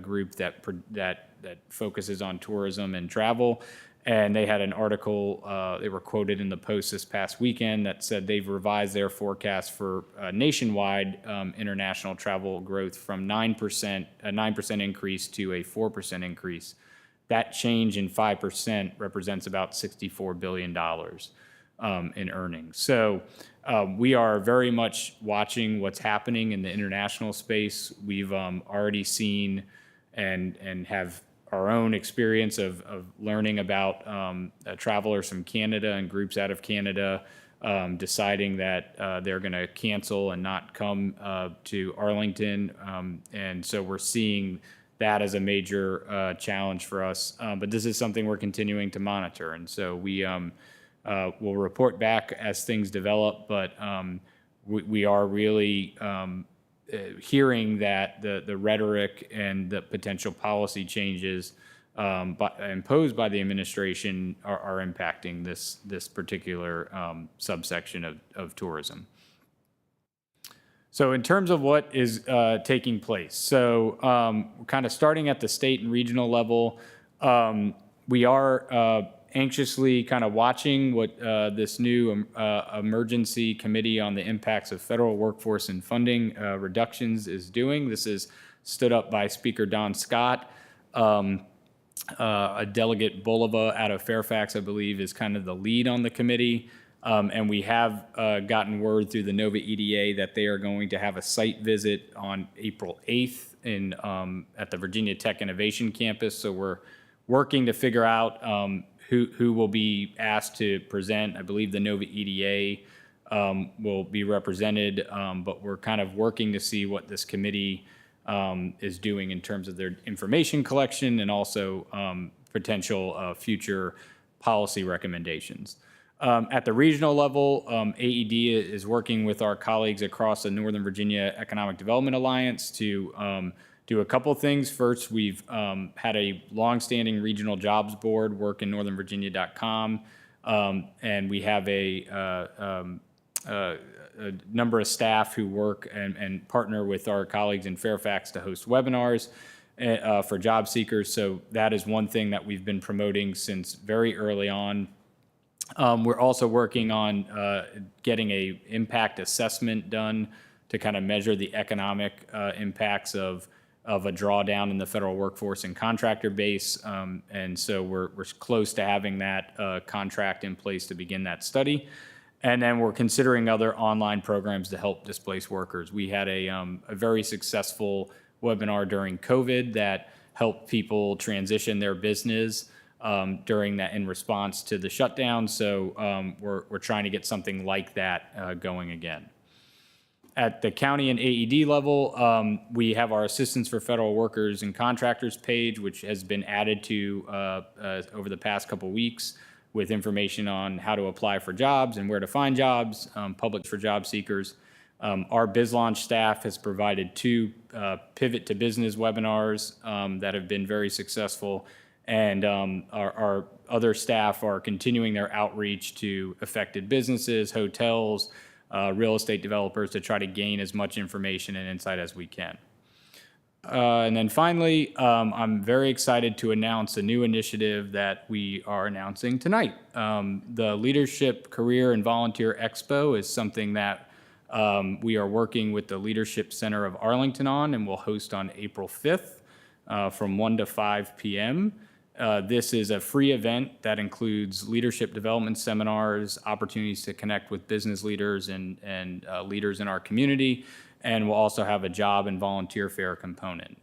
group that focuses on tourism and travel. And they had an article, they were quoted in the Post this past weekend that said they've revised their forecast for nationwide international travel growth from a 9% increase to a 4% increase. That change in 5% represents about $64 billion in earnings. So we are very much watching what's happening in the international space. We've already seen and have our own experience of learning about travelers from Canada and groups out of Canada deciding that they're going to cancel and not come to Arlington. And so we're seeing that as a major challenge for us. But this is something we're continuing to monitor. And so we will report back as things develop, but we are really hearing that the rhetoric and the potential policy changes imposed by the administration are impacting this particular subsection of tourism. So in terms of what is taking place, so kind of starting at the state and regional level, we are anxiously kind of watching what this new emergency committee on the impacts of federal workforce and funding reductions is doing. This is stood up by Speaker Don Scott. A Delegate Bulova out of Fairfax, I believe, is kind of the lead on the committee. And we have gotten word through the NOVA EDA that they are going to have a site visit on April 8th at the Virginia Tech Innovation Campus. So we're working to figure out who will be asked to present. I believe the Nova EDA will be represented, but we're kind of working to see what this committee is doing in terms of their information collection and also potential future policy recommendations. At the regional level, AED is working with our colleagues across the Northern Virginia Economic Development Alliance to do a couple of things. First, we've had a longstanding regional jobs board work in northernvirginia.com, and we have a number of staff who work and partner with our colleagues in Fairfax to host webinars for job seekers. So that is one thing that we've been promoting since very early on. We're also working on getting a impact assessment done to kind of measure the economic impacts of a drawdown in the federal workforce and contractor base. And so we're close to having that contract in place to begin that study. And then we're considering other online programs to help displaced workers. We had a very successful webinar during COVID that helped people transition their business during that in response to the shutdown. So we're trying to get something like that going again. At the county and AED level, we have our Assistance for Federal Workers and Contractors page, which has been added to over the past couple weeks with information on how to apply for jobs and where to find jobs, public for job seekers. Our BizLaunch staff has provided 2 pivot to business webinars that have been very successful. And our other staff are continuing their outreach to affected businesses, hotels, real estate developers to try to gain as much information and insight as we can. And then finally, I'm very excited to announce a new initiative that we are announcing tonight. The Leadership, Career, and Volunteer Expo is something that we are working with the Leadership Center of Arlington on, and we'll host on April 5th from 1 to 5 p.m. This is a free event that includes leadership development seminars, opportunities to connect with business leaders and leaders in our community, and we'll also have a job and volunteer fair component.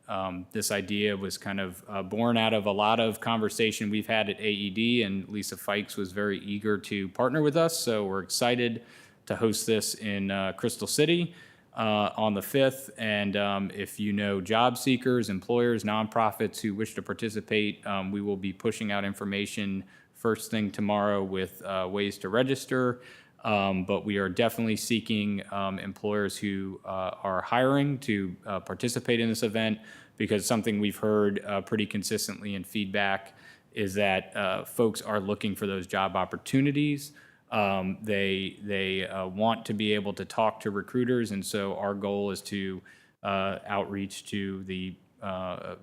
This idea was kind of born out of a lot of conversation we've had at AED, and Lisa Fikes was very eager to partner with us, so we're excited to host this in Crystal City on the 5th. And if you know job seekers, employers, nonprofits who wish to participate, we will be pushing out information first thing tomorrow with ways to register. But we are definitely seeking employers who are hiring to participate in this event, because something we've heard pretty consistently in feedback is that folks are looking for those job opportunities. They want to be able to talk to recruiters, and so our goal is to outreach to the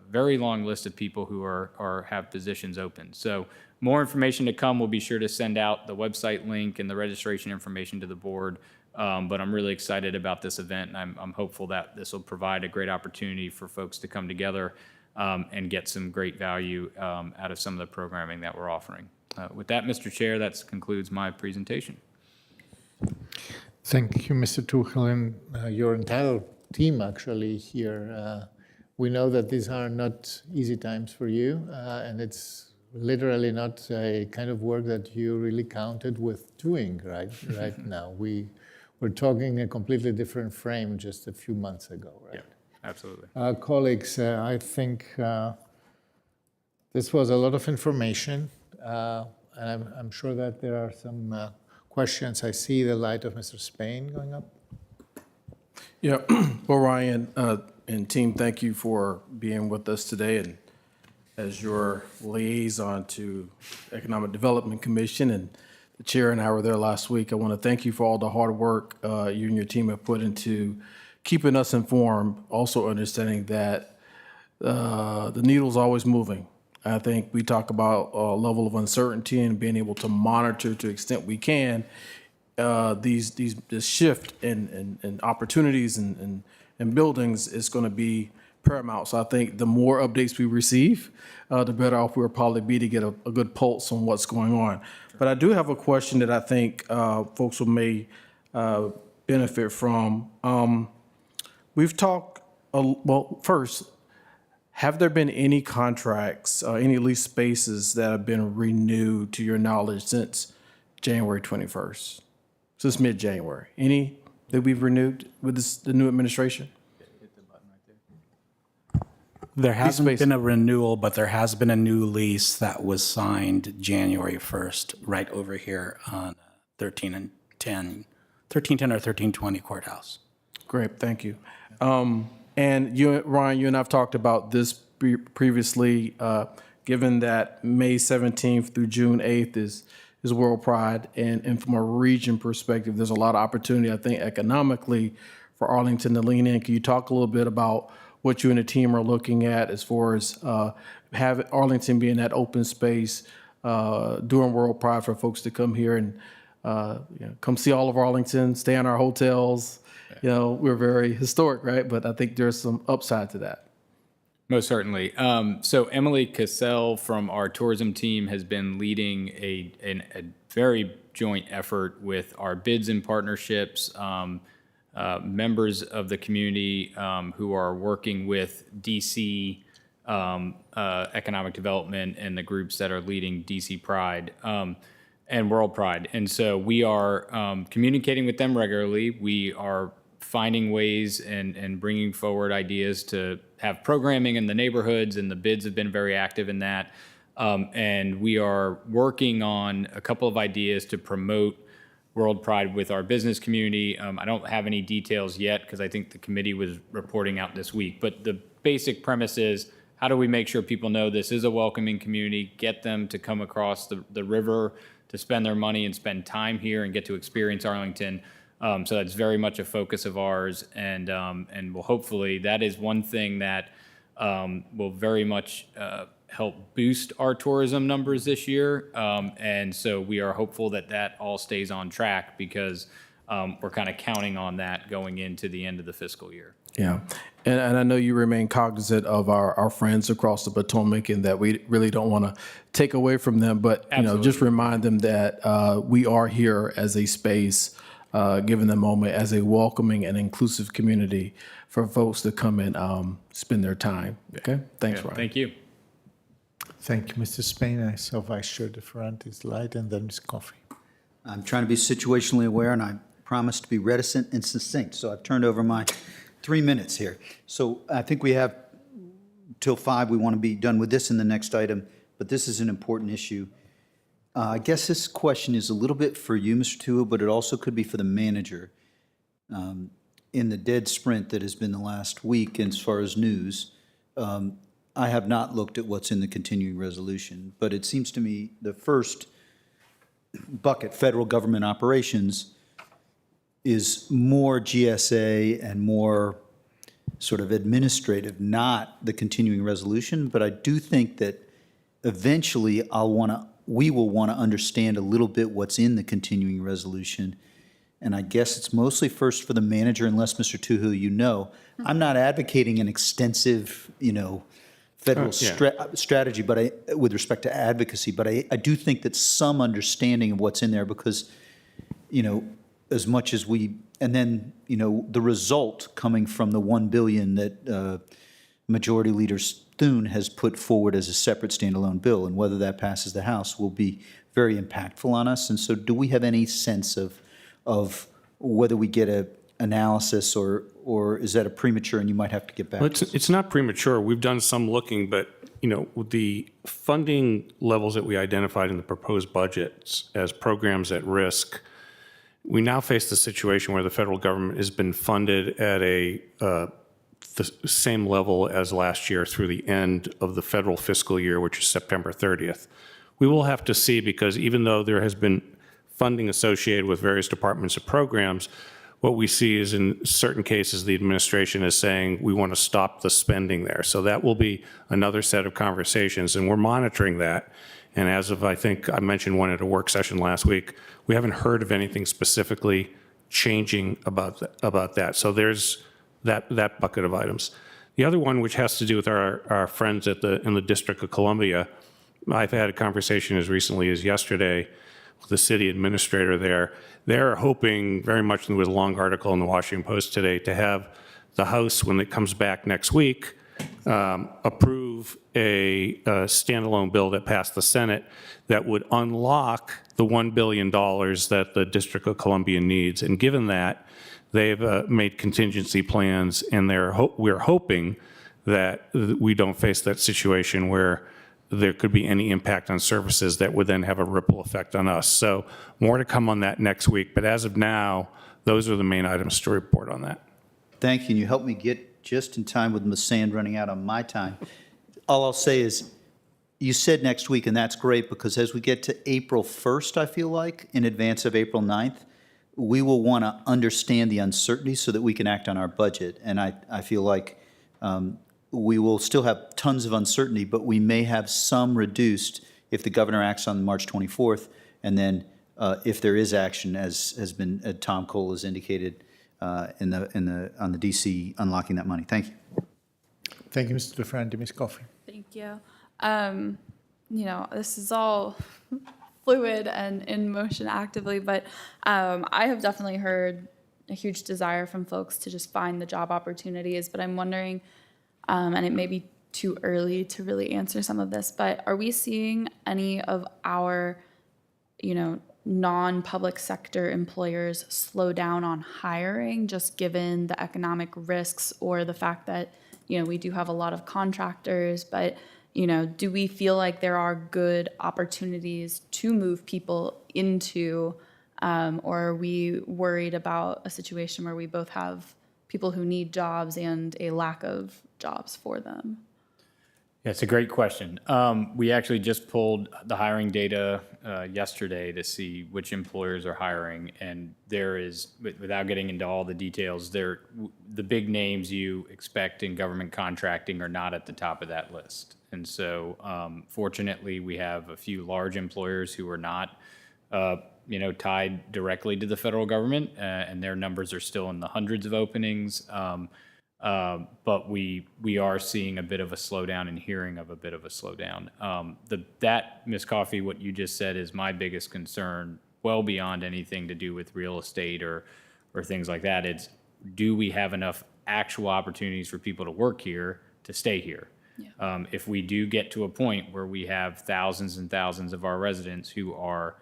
very long list of people who have positions open. So more information to come. We'll be sure to send out the website link and the registration information to the board. But I'm really excited about this event, and I'm hopeful that this will provide a great opportunity for folks to come together and get some great value out of some of the programming that we're offering. With that, Mr. Chair, that concludes my presentation. Thank you, Mr. Tuchel, and your entire team actually here. We know that these are not easy times for you, and it's literally not a kind of work that you really counted with doing right now. We're talking a completely different frame just a few months ago, right? Yeah, absolutely. Colleagues, I think this was a lot of information, and I'm sure that there are some questions. I see the light of Mr. Spain going up. Yeah, well, Ryan and team, thank you for being with us today. And as your liaison to Economic Development Commission, and the chair and I were there last week, I want to thank you for all the hard work you and your team have put into keeping us informed, also understanding that the needle's always moving. I think we talk about a level of uncertainty and being able to monitor to the extent we can this shift in opportunities and buildings is going to be paramount. So I think the more updates we receive, the better off we'll probably be to get a good pulse on what's going on. But I do have a question that I think folks may benefit from. We've talked Well, first, have there been any contracts, any lease spaces that have been renewed to your knowledge since January 21st? Since mid-January? Any that we've renewed with the new administration? There hasn't spaces. been a renewal, but there has been a new lease that was signed January 1st, right over here on 1310 or 1320 Courthouse. Great, thank you. And you, Ryan, you and I've talked about this previously, given that May 17th through June 8th is World Pride, and from a region perspective, there's a lot of opportunity, I think, economically for Arlington to lean in. Can you talk a little bit about what you and the team are looking at as far as have Arlington being that open space during World Pride for folks to come here and come see all of Arlington, stay in our hotels? We're very historic, right? But I think there's some upside to that. Most certainly. So Emily Cassell from our tourism team has been leading a very joint effort with our bids and partnerships, members of the community who are working with DC economic development and the groups that are leading DC Pride and World Pride. And so we are communicating with them regularly. We are finding ways and bringing forward ideas to have programming in the neighborhoods, and the bids have been very active in that. And we are working on a couple of ideas to promote World Pride with our business community. I don't have any details yet because I think the committee was reporting out this week. But the basic premise is, how do we make sure people know this is a welcoming community, get them to come across the river to spend their money and spend time here and get to experience Arlington. So that's very much a focus of ours, and will hopefully, that is one thing that will very much help boost our tourism numbers this year. And so we are hopeful that that all stays on track, because we're kind of counting on that going into the end of the fiscal year. Yeah, and I know you remain cognizant of our friends across the Potomac, and that we really don't want to take away from them, but just remind them that we are here as a space, given the moment, as a welcoming and inclusive community for folks to come and spend their time. Okay, thanks, Ryan. Thank you. Thank you, Mr. Spain. I saw Vice Chair DeFerrant is light, and then Ms. Coffey. I'm trying to be situationally aware, and I promise to be reticent and succinct, so I've turned over my 3 minutes here. So I think we have till 5. We want to be done with this in the next item, but this is an important issue. I guess this question is a little bit for you, Mr. Tua, but it also could be for the manager. In the dead sprint that has been the last week as far as news, I have not looked at what's in the continuing resolution, but it seems to me the first bucket, federal government operations, is more GSA and more sort of administrative, not the continuing resolution. But I do think that eventually we will want to understand a little bit what's in the continuing resolution. And I guess it's mostly first for the manager, unless Mr. Tuhu, I'm not advocating an extensive, federal strategy, but with respect to advocacy, but I do think that some understanding of what's in there, because, as much as and then, the result coming from the $1 billion that Majority Leader Thune has put forward as a separate standalone bill, and whether that passes the House will be very impactful on us. And so do we have any sense of whether we get an analysis, or is that a premature and you might have to get back to us? It's not premature. We've done some looking, but with the funding levels that we identified in the proposed budgets as programs at risk, we now face the situation where the federal government has been funded at the same level as last year through the end of the federal fiscal year, which is September 30th. We will have to see, because even though there has been funding associated with various departments of programs, what we see is in certain cases, the administration is saying we want to stop the spending there. So that will be another set of conversations, and we're monitoring that. And as of, I think I mentioned one at a work session last week, we haven't heard of anything specifically changing about that. So there's that bucket of items. The other one, which has to do with our friends in the District of Columbia, I've had a conversation as recently as yesterday with the city administrator there. They're hoping very much, there was a long article in the Washington Post today, to have the House, when it comes back next week, approve a standalone bill that passed the Senate that would unlock the $1 billion that the District of Columbia needs. And given that, they've made contingency plans, and we're hoping that we don't face that situation where there could be any impact on services that would then have a ripple effect on us. So more to come on that next week. But as of now, those are the main items to report on that. Thank you, and you helped me get just in time with the sand running out on my time. All I'll say is, you said next week, and that's great, because as we get to April 1st, I feel like, in advance of April 9th, we will want to understand the uncertainty so that we can act on our budget. And I feel like we will still have tons of uncertainty, but we may have some reduced if the governor acts on March 24th, and then if there is action, as has been, Tom Cole has indicated, on the DC unlocking that money. Thank you. Thank you, Mr. DeFranco. Ms. Coffey. Thank you. This is all fluid and in motion actively, but I have definitely heard a huge desire from folks to just find the job opportunities, but I'm wondering, and it may be too early to really answer some of this, but are we seeing any of our, non-public sector employers slow down on hiring, just given the economic risks or the fact that, we do have a lot of contractors, but, do we feel like there are good opportunities to move people into, or are we worried about a situation where we both have people who need jobs and a lack of jobs for them? Yeah, it's a great question. We actually just pulled the hiring data yesterday to see which employers are hiring, and there is, without getting into all the details, the big names you expect in government contracting are not at the top of that list. And so, fortunately, we have a few large employers who are not, tied directly to the federal government, and their numbers are still in the hundreds of openings. But we are seeing a bit of a slowdown and hearing of a bit of a slowdown. That, Ms. Coffey, what you just said is my biggest concern, well beyond anything to do with real estate or things like that. It's, do we have enough actual opportunities for people to work here to stay here? Yeah. If we do get to a point where we have thousands and thousands of our residents who are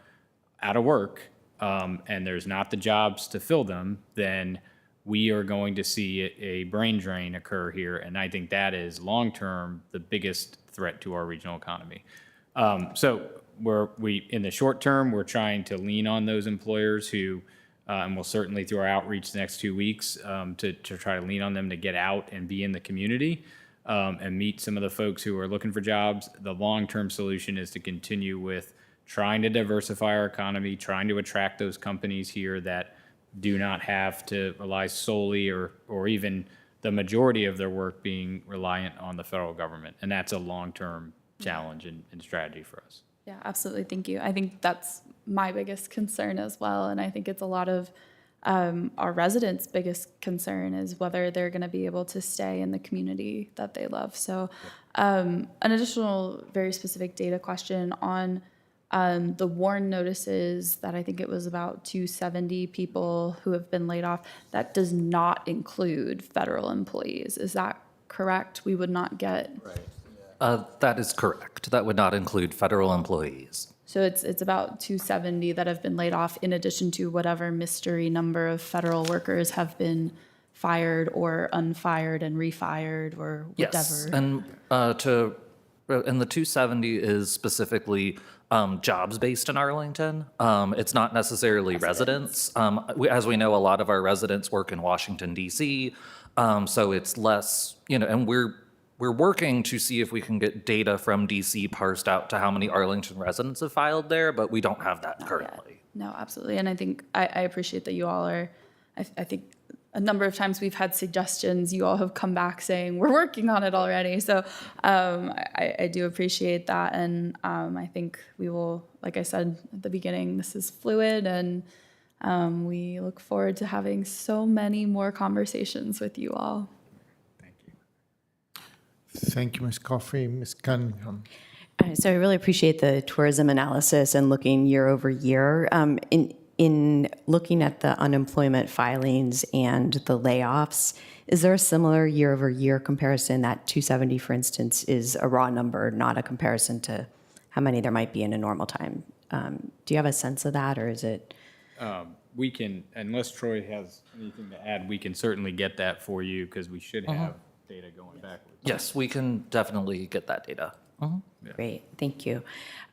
out of work, and there's not the jobs to fill them, then we are going to see a brain drain occur here, and I think that is long-term the biggest threat to our regional economy. So in the short term, we're trying to lean on those employers who, and we'll certainly through our outreach the next 2 weeks to try to lean on them to get out and be in the community and meet some of the folks who are looking for jobs. The long-term solution is to continue with trying to diversify our economy, trying to attract those companies here that do not have to rely solely or even the majority of their work being reliant on the federal government. And that's a long-term challenge and strategy for us. Yeah, absolutely. Thank you. I think that's my biggest concern as well. And I think it's a lot of our residents' biggest concern is whether they're going to be able to stay in the community that they love. So an additional very specific data question on the WARN notices that I think it was about 270 people who have been laid off. That does not include federal employees. Is that correct? We would not get... Right. That is correct. That would not include federal employees. So it's about 270 that have been laid off in addition to whatever mystery number of federal workers have been fired or unfired and refired or whatever. Yes, and the 270 is specifically jobs based in Arlington. It's not necessarily residents. As we know, a lot of our residents work in Washington, D.C., so it's less, and we're working to see if we can get data from DC parsed out to how many Arlington residents have filed there, but we don't have that currently. No, absolutely. And I think I appreciate that you all are, I think a number of times we've had suggestions, you all have come back saying, we're working on it already. So I do appreciate that. And I think we will, like I said at the beginning, this is fluid and we look forward to having so many more conversations with you all. Thank you, Ms. Coffey. Ms. Cunningham. So I really appreciate the tourism analysis and looking year over year. in looking at the unemployment filings and the layoffs, is there a similar year-over-year comparison? That 270, for instance, is a raw number, not a comparison to how many there might be in a normal time. Do you have a sense of that, or is it? We can, unless Troy has anything to add, we can certainly get that for you because we should have data going backwards. Yes, we can definitely get that data. Great, thank you.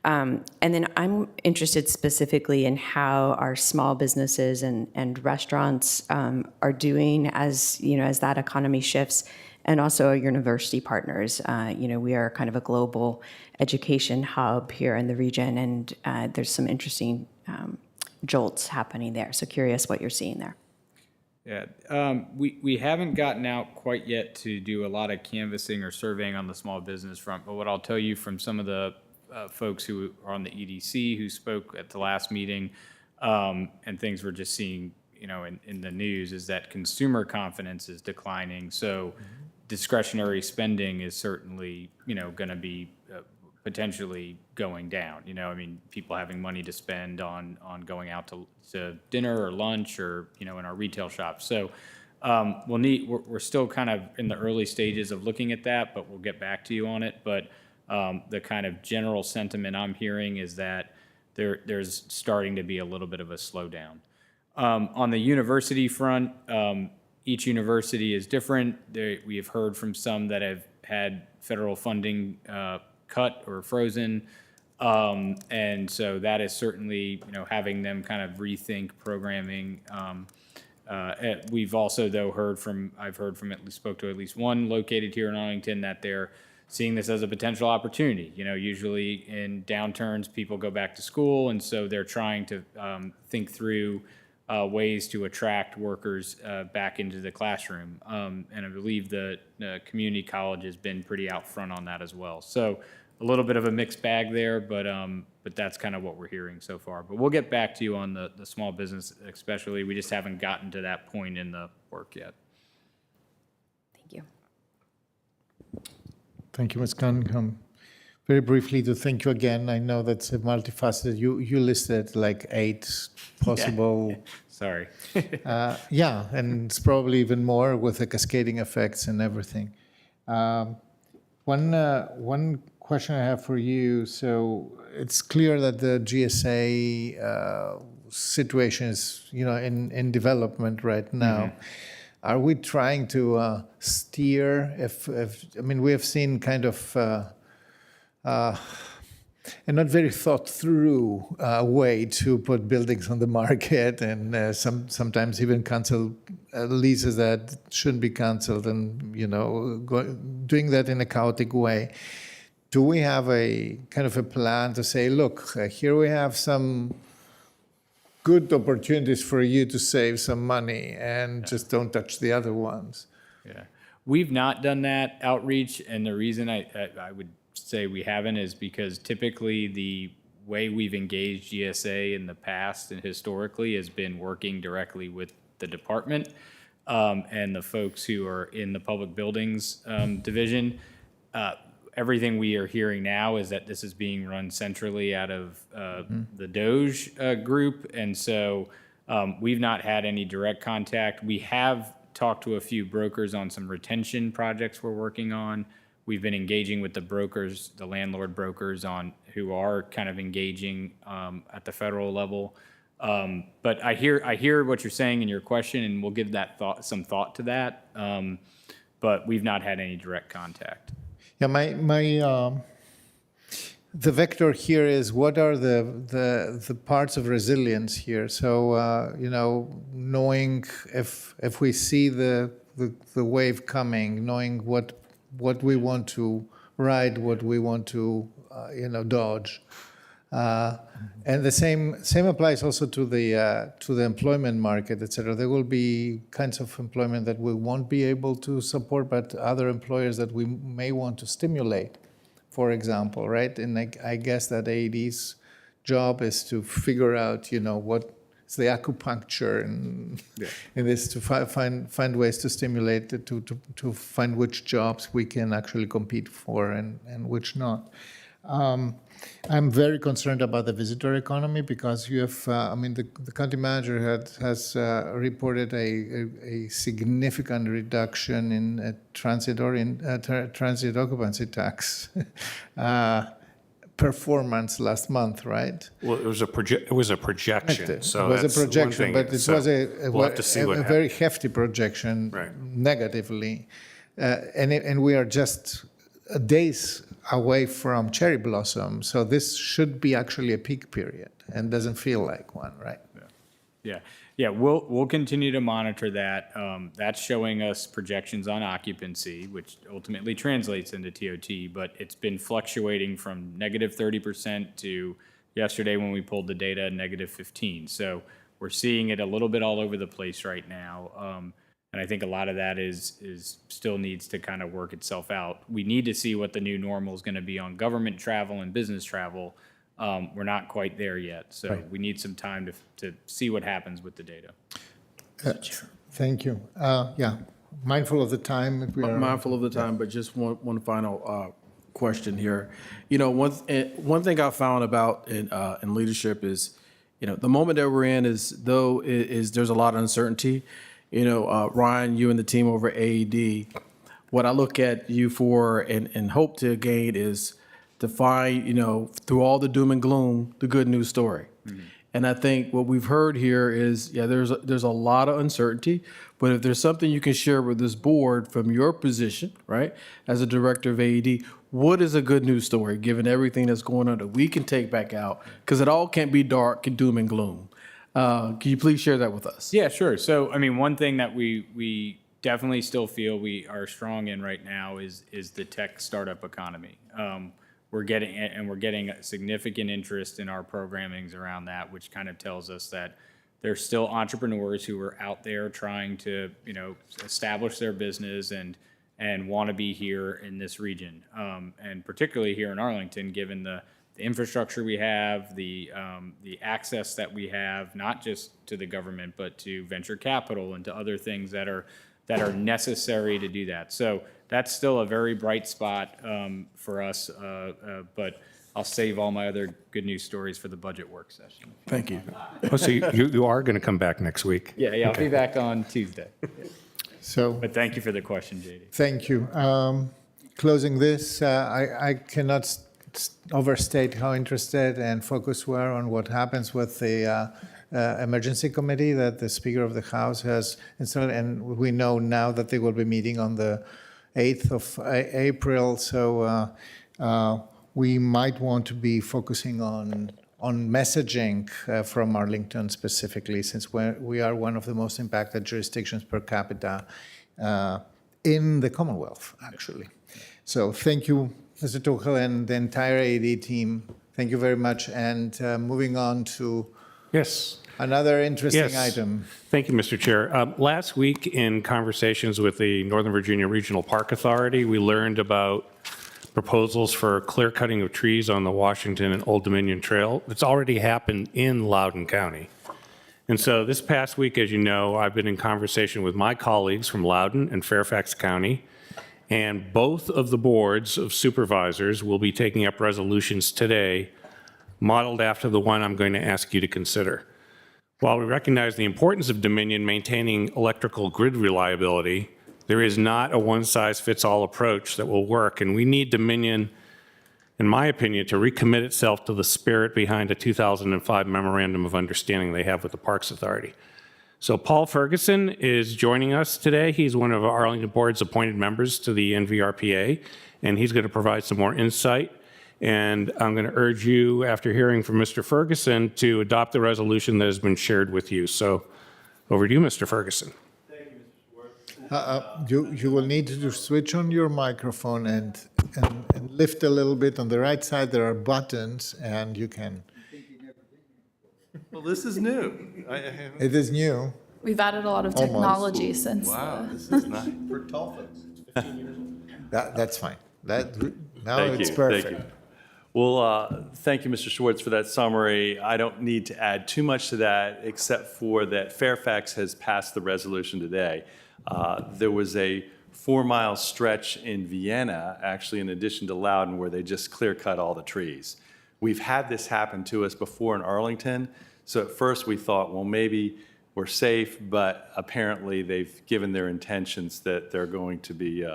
And then I'm interested specifically in how our small businesses and restaurants are doing as, as that economy shifts, and also our university partners. We are kind of a global education hub here in the region, and there's some interesting jolts happening there. So curious what you're seeing there. Yeah, we haven't gotten out quite yet to do a lot of canvassing or surveying on the small business front, but what I'll tell you from some of the folks who are on the EDC who spoke at the last meeting, and things we're just seeing, in the news, is that consumer confidence is declining. So discretionary spending is certainly, going to be potentially going down. People having money to spend on going out to dinner or lunch or, in our retail shops. So we're still kind of in the early stages of looking at that, but we'll get back to you on it. But the kind of general sentiment I'm hearing is that there's starting to be a little bit of a slowdown. On the university front, each university is different. We have heard from some that have had federal funding cut or frozen. And so that is certainly, having them kind of rethink programming. We've also, though, spoke to at least one located here in Arlington, that they're seeing this as a potential opportunity. Usually in downturns, people go back to school, and so they're trying to think through ways to attract workers back into the classroom. And I believe the community college has been pretty out front on that as well. So a little bit of a mixed bag there, but that's kind of what we're hearing so far. But we'll get back to you on the small business especially. We just haven't gotten to that point in the work yet. Thank you. Thank you, Ms. Cunningham. Very briefly, to thank you again. I know that's a multifaceted. You listed like 8 possible. Yeah. Sorry. Yeah, and it's probably even more with the cascading effects and everything. One question I have for you. So it's clear that the GSA situation is, in development right now. Mm-hmm. Are we trying to steer? We have seen kind of a not very thought through way to put buildings on the market, and sometimes even cancel leases that shouldn't be canceled, and doing that in a chaotic way. Do we have a kind of a plan to say, look, here we have some good opportunities for you to save some money, and just don't touch the other ones? Yeah, we've not done that outreach, and the reason I would say we haven't is because typically the way we've engaged GSA in the past and historically has been working directly with the department and the folks who are in the public buildings division. Everything we are hearing now is that this is being run centrally out of the Doge group, and so we've not had any direct contact. We have talked to a few brokers on some retention projects we're working on. We've been engaging with the brokers, the landlord brokers, who are kind of engaging at the federal level. But I hear what you're saying in your question, and we'll give that some thought to that. But we've not had any direct contact. Yeah, the vector here is what are the parts of resilience here. So knowing if we see the wave coming, knowing what we want to ride, what we want to dodge, and the same applies also to the employment market, etc. There will be kinds of employment that we won't be able to support, but other employers that we may want to stimulate, for example, right? And I guess that AED's job is to figure out, what is the acupuncture and this, to find ways to stimulate to find which jobs we can actually compete for and which not. I'm very concerned about the visitor economy because you have, the county manager has reported a significant reduction in transit occupancy tax performance last month, right? Well, it was a projection, so it was that's a one projection, thing. but it So was we'll have to see what a happens. very hefty projection Right. negatively. And we are just days away from cherry blossom, so this should be actually a peak period and doesn't feel like one, right? Yeah, we'll continue to monitor that. That's showing us projections on occupancy, which ultimately translates into TOT, but it's been fluctuating from negative 30% to yesterday when we pulled the data, negative 15. So we're seeing it a little bit all over the place right now. And I think a lot of that is still needs to kind of work itself out. We need to see what the new normal is going to be on government travel and business travel. We're not quite there yet, so we need some time to see what happens with the data. Thank you. Yeah, mindful of the time. We are Mindful of the time, but just one final question here. You know, one thing I found about in leadership is, you know, the moment that we're in is there's a lot of uncertainty. You know, Ryan, you and the team over at AED, what I look at you for and hope to gain is to find, you know, through all the doom and gloom, the good news story. Mm-hmm. And I think what we've heard here is, yeah, there's a lot of uncertainty, but if there's something you can share with this board from your position, right, as a director of AED, what is a good news story, given everything that's going on that we can take back out? Because it all can't be dark and doom and gloom. Can you please share that with us? Yeah, sure. So, I mean, one thing that we definitely still feel we are strong in right now is the tech startup economy. We're getting significant interest in our programmings around that, which kind of tells us that there's still entrepreneurs who are out there trying to, you know, establish their business and want to be here in this region, and particularly here in Arlington, given the infrastructure we have, the access that we have, not just to the government, but to venture capital and to other things that are necessary to do that. So that's still a very bright spot for us, but I'll save all my other good news stories for the budget work session. Thank you. Oh, so you are going to come back next week? Yeah, I'll be back on Tuesday. So, But thank you for the question, JD. thank you. Closing this, I cannot overstate how interested and focused we are on what happens with the emergency committee that the Speaker of the House has installed, and we know now that they will be meeting on the 8th of April. So we might want to be focusing on messaging from Arlington specifically, since we are one of the most impacted jurisdictions per capita in the Commonwealth, actually. So thank you, Mr. Tuchel, and the entire AED team. Thank you very much. And moving on to another interesting item. Thank you, Mr. Chair. Last week, in conversations with the Northern Virginia Regional Park Authority, we learned about proposals for clear cutting of trees on the Washington and Old Dominion Trail. It's already happened in Loudoun County. And so this past week, as you know, I've been in conversation with my colleagues from Loudoun and Fairfax County, and both of the boards of supervisors will be taking up resolutions today modeled after the one I'm going to ask you to consider. While we recognize the importance of Dominion maintaining electrical grid reliability, there is not a one-size-fits-all approach that will work, and we need Dominion, in my opinion, to recommit itself to the spirit behind a 2005 Memorandum of Understanding they have with the Parks Authority. So Paul Ferguson is joining us today. He's one of Arlington Board's appointed members to the NVRPA, and he's going to provide some more insight. And I'm going to urge you, after hearing from Mr. Ferguson, to adopt the resolution that has been shared with you. So over to you, Mr. Ferguson. Thank you, Mr. Schwartz. You will need to switch on your microphone and lift a little bit. On the right side, there are buttons, and you can. Well, this is new. It is new. We've added a lot of technology since. Wow, this is nice. For tall folks. That's fine. Now Thank it's you. perfect. Thank you. Well, thank you, Mr. Schwartz, for that summary. I don't need to add too much to that, except for that Fairfax has passed the resolution today. There was a 4-mile stretch in Vienna, actually in addition to Loudon, where they just clear cut all the trees. We've had this happen to us before in Arlington. So at first we thought, well, maybe we're safe, but apparently they've given their intentions that they're going to be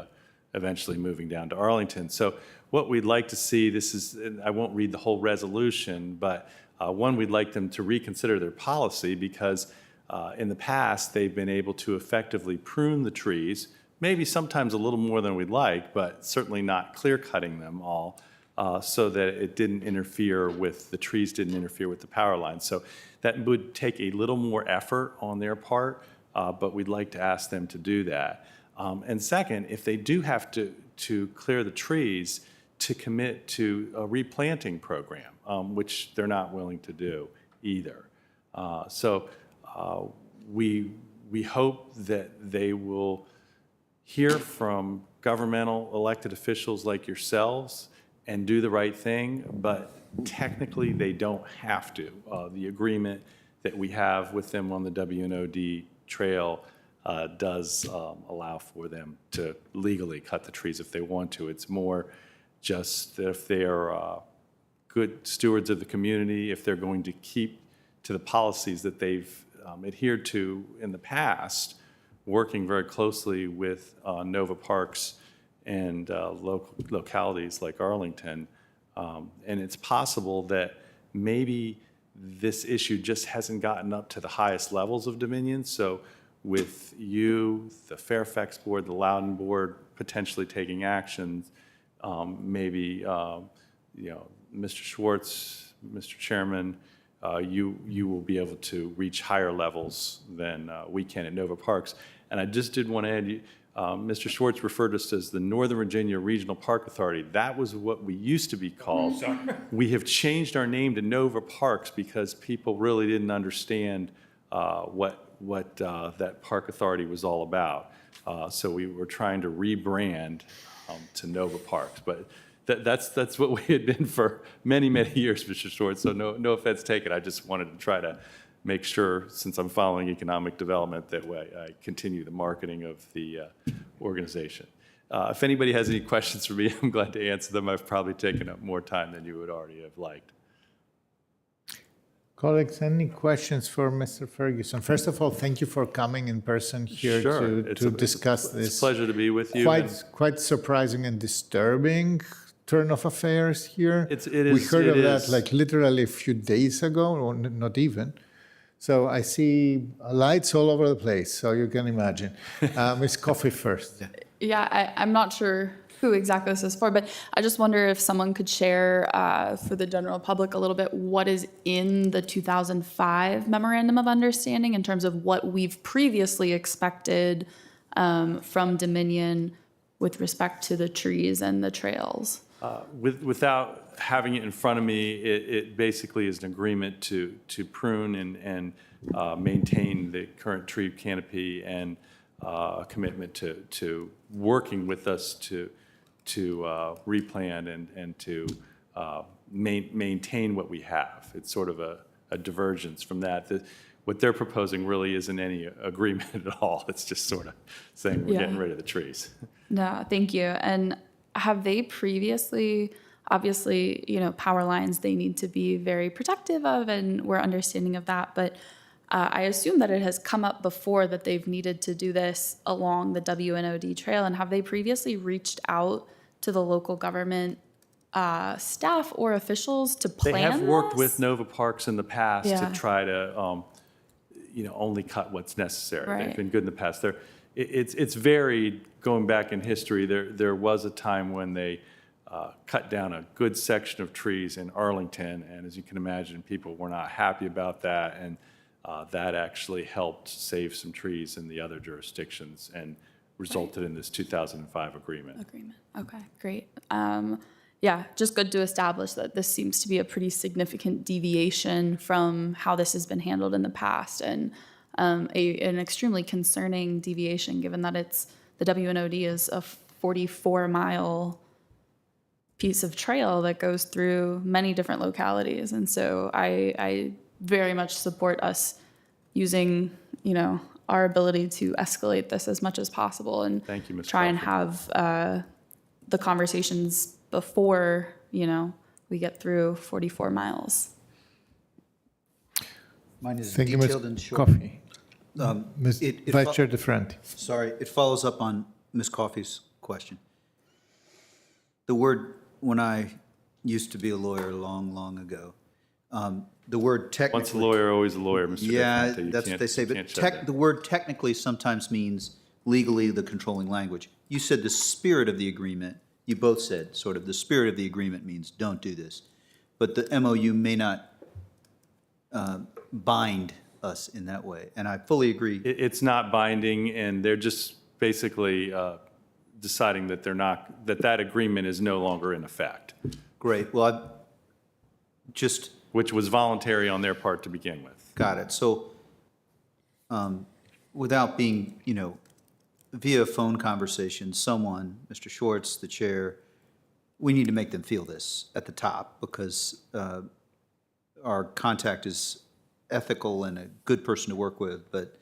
eventually moving down to Arlington. So what we'd like to see, this is, I won't read the whole resolution, but one, we'd like them to reconsider their policy because in the past, they've been able to effectively prune the trees, maybe sometimes a little more than we'd like, but certainly not clear cutting them all so that it didn't interfere with, the trees didn't interfere with the power lines. So that would take a little more effort on their part, but we'd like to ask them to do that. And second, if they do have to clear the trees, to commit to a replanting program, which they're not willing to do either. So we hope that they will hear from governmental elected officials like yourselves and do the right thing, but technically they don't have to. The agreement that we have with them on the WNOD trail does allow for them to legally cut the trees if they want to. It's more just that if they are good stewards of the community, if they're going to keep to the policies that they've adhered to in the past, working very closely with Nova Parks and localities like Arlington. And it's possible that maybe this issue just hasn't gotten up to the highest levels of Dominion. So with you, the Fairfax board, the Loudon board, potentially taking actions, maybe Mr. Schwartz, Mr. Chairman, you will be able to reach higher levels than we can at Nova Parks. And I just did want to add, Mr. Schwartz referred to us as the Northern Virginia Regional Park Authority. That was what we used to be called. We have changed our name to Nova Parks because people really didn't understand what that park authority was all about. So we were trying to rebrand to Nova Parks. But that's what we had been for many, many years, Mr. Schwartz. So no offense taken. I just wanted to try to make sure, since I'm following economic development, that way I continue the marketing of the organization. If anybody has any questions for me, I'm glad to answer them. I've probably taken up more time than you would already have liked. Colleagues, any questions for Mr. Ferguson? First of all, thank you for coming in person here to discuss this. It's a pleasure to be with you. Quite surprising and disturbing turn of affairs here. We heard of that like literally a few days ago, or not even. So I see lights all over the place, so you can imagine. Ms. Coffey first. Yeah, I'm not sure who exactly this is for, but I just wonder if someone could share for the general public a little bit what is in the 2005 Memorandum of Understanding in terms of what we've previously expected from Dominion with respect to the trees and the trails. Without having it in front of me, it basically is an agreement to prune and maintain the current tree canopy and a commitment to working with us to replant and to maintain what we have. It's sort of a divergence from that. What they're proposing really isn't any agreement at all. It's just sort of saying we're getting rid of the trees. No, thank you. And have they previously, obviously, power lines, they need to be very protective of, and we're understanding of that, but I assume that it has come up before that they've needed to do this along the WNOD trail, and have they previously reached out to the local government staff or officials to plan They have worked this? with Nova Parks in the past to try to, only cut what's necessary. Right. They've been good in the past. It's varied going back in history. There was a time when they cut down a good section of trees in Arlington, and as you can imagine, people were not happy about that, and that actually helped save some trees in the other jurisdictions and resulted in this 2005 agreement. Okay, great. Yeah, just good to establish that this seems to be a pretty significant deviation from how this has been handled in the past, and an extremely concerning deviation given that the WNOD is a 44-mile piece of trail that goes through many different localities. And so I very much support us using, our ability to escalate this as much as possible and Thank you, Ms. try and Crawford. have the conversations before, we get through 44 miles. Mine is Thank you, Ms. detailed and short. Coffey. Ms. it Vice fo- Chair DeFranti. Sorry, it follows up on Ms. Coffey's question. The word, when I used to be a lawyer long, long ago, the word technically. Once a lawyer, always a lawyer, Mr. Yeah, DeFranco. You that's what can't- they say, you but can't shut that. the word technically sometimes means legally the controlling language. You said the spirit of the agreement, you both said, sort of, the spirit of the agreement means don't do this. But the MOU may not bind us in that way, and I fully agree. It's not binding, and they're just basically deciding that they're not, that agreement is no longer in effect, Great, well, I just which was voluntary on their part to begin with. got it. So without being, via phone conversation, someone, Mr. Schwartz, the chair, we need to make them feel this at the top because our contact is ethical and a good person to work with, but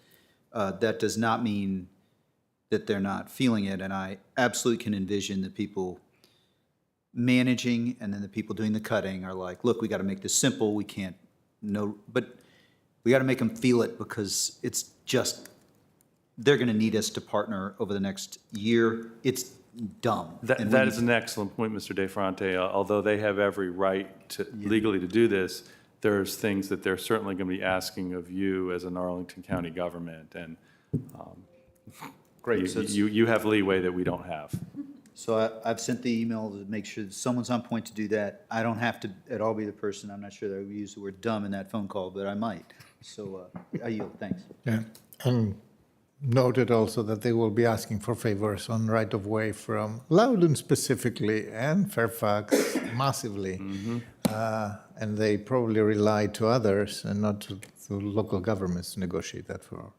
that does not mean that they're not feeling it. And I absolutely can envision the people managing and then the people doing the cutting are like, look, we got to make this simple. We can't, but we got to make them feel it because it's just, they're going to need us to partner over the next year. It's dumb. And That is an excellent point, Mr. DeFronte. Although they have every right to legally to do this, there's things that they're certainly going to be asking of you as an Arlington County government, and Great. So it's- you have leeway that we don't have. So I've sent the email to make sure that someone's on point to do that. I don't have to at all be the person. I'm not sure that I would use the word dumb in that phone call, but I might. So I yield. Thanks. Yeah, and noted also that they will be asking for favors on right-of-way from Loudoun specifically and Fairfax massively. And they probably rely to others and not to local governments to negotiate that for.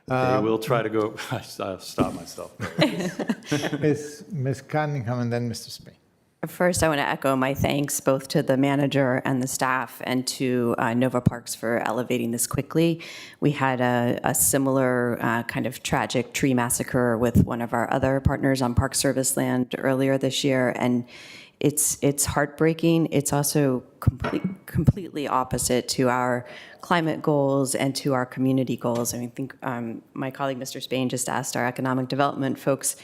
They will try to go, I'll stop myself. Ms. Cunningham and then Mr. Spain. First, I want to echo my thanks both to the manager and the staff and to Nova Parks for elevating this quickly. We had a similar kind of tragic tree massacre with one of our other partners on Park Service land earlier this year, and it's heartbreaking. It's also completely opposite to our climate goals and to our community goals. I think my colleague, Mr. Spain, just asked our economic development folks,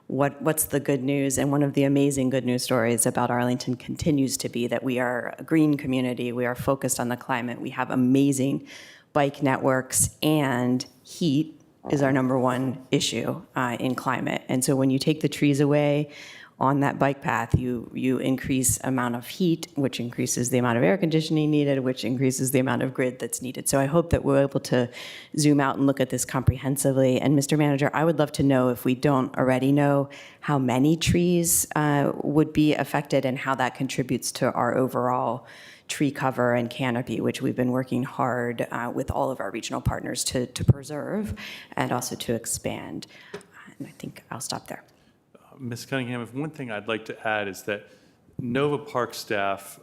what's the good news? And one of the amazing good news stories about Arlington continues to be that we are a green community. We are focused on the climate. We have amazing bike networks, and heat is our number one issue in climate. And so when you take the trees away on that bike path, you increase amount of heat, which increases the amount of air conditioning needed, which increases the amount of grid that's needed. So I hope that we're able to zoom out and look at this comprehensively. And Mr. Manager, I would love to know, if we don't already know, how many trees would be affected and how that contributes to our overall tree cover and canopy, which we've been working hard with all of our regional partners to preserve and also to expand. And I think I'll stop there. Ms. Cunningham, if one thing I'd like to add is that Nova Park staff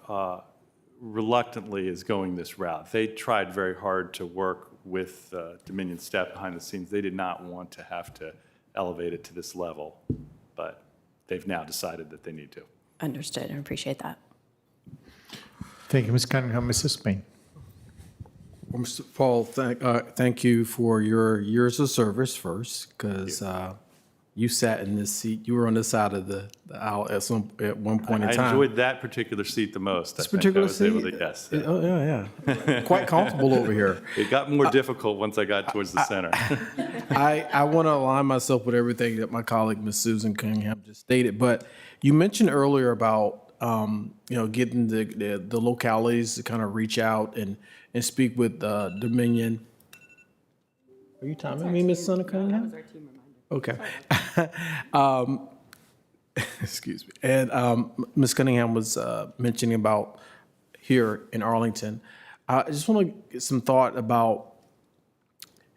reluctantly is going this route. They tried very hard to work with Dominion staff behind the scenes. They did not want to have to elevate it to this level, but they've now decided that they need to. Understood, and appreciate that. Thank you, Ms. Cunningham. Mr. Spain. Well, Mr. Paul, thank you for your years of service first, because you sat in this seat. You were on this side of the aisle at one point in time. I enjoyed that particular seat the most. This I think particular I was able seat? to, yes. Oh, yeah. Quite comfortable over here. It got more difficult once I got towards the center. I want to align myself with everything that my colleague, Ms. Susan Cunningham, just stated. But you mentioned earlier about getting the localities to kind of reach out and speak with Dominion. Are you timing me, Ms. Cunningham? Okay. Excuse me. And Ms. Cunningham was mentioning about here in Arlington. I just want to get some thought about,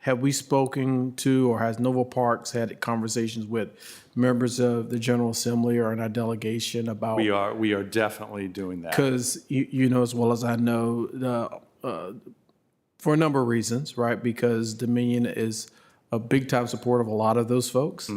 have we spoken to, or has Nova Parks had conversations with members of the General Assembly or in our delegation about? We are definitely doing that. Because you know as well as I know, for a number of reasons, right? Because Dominion is a big time supporter of a lot of those folks,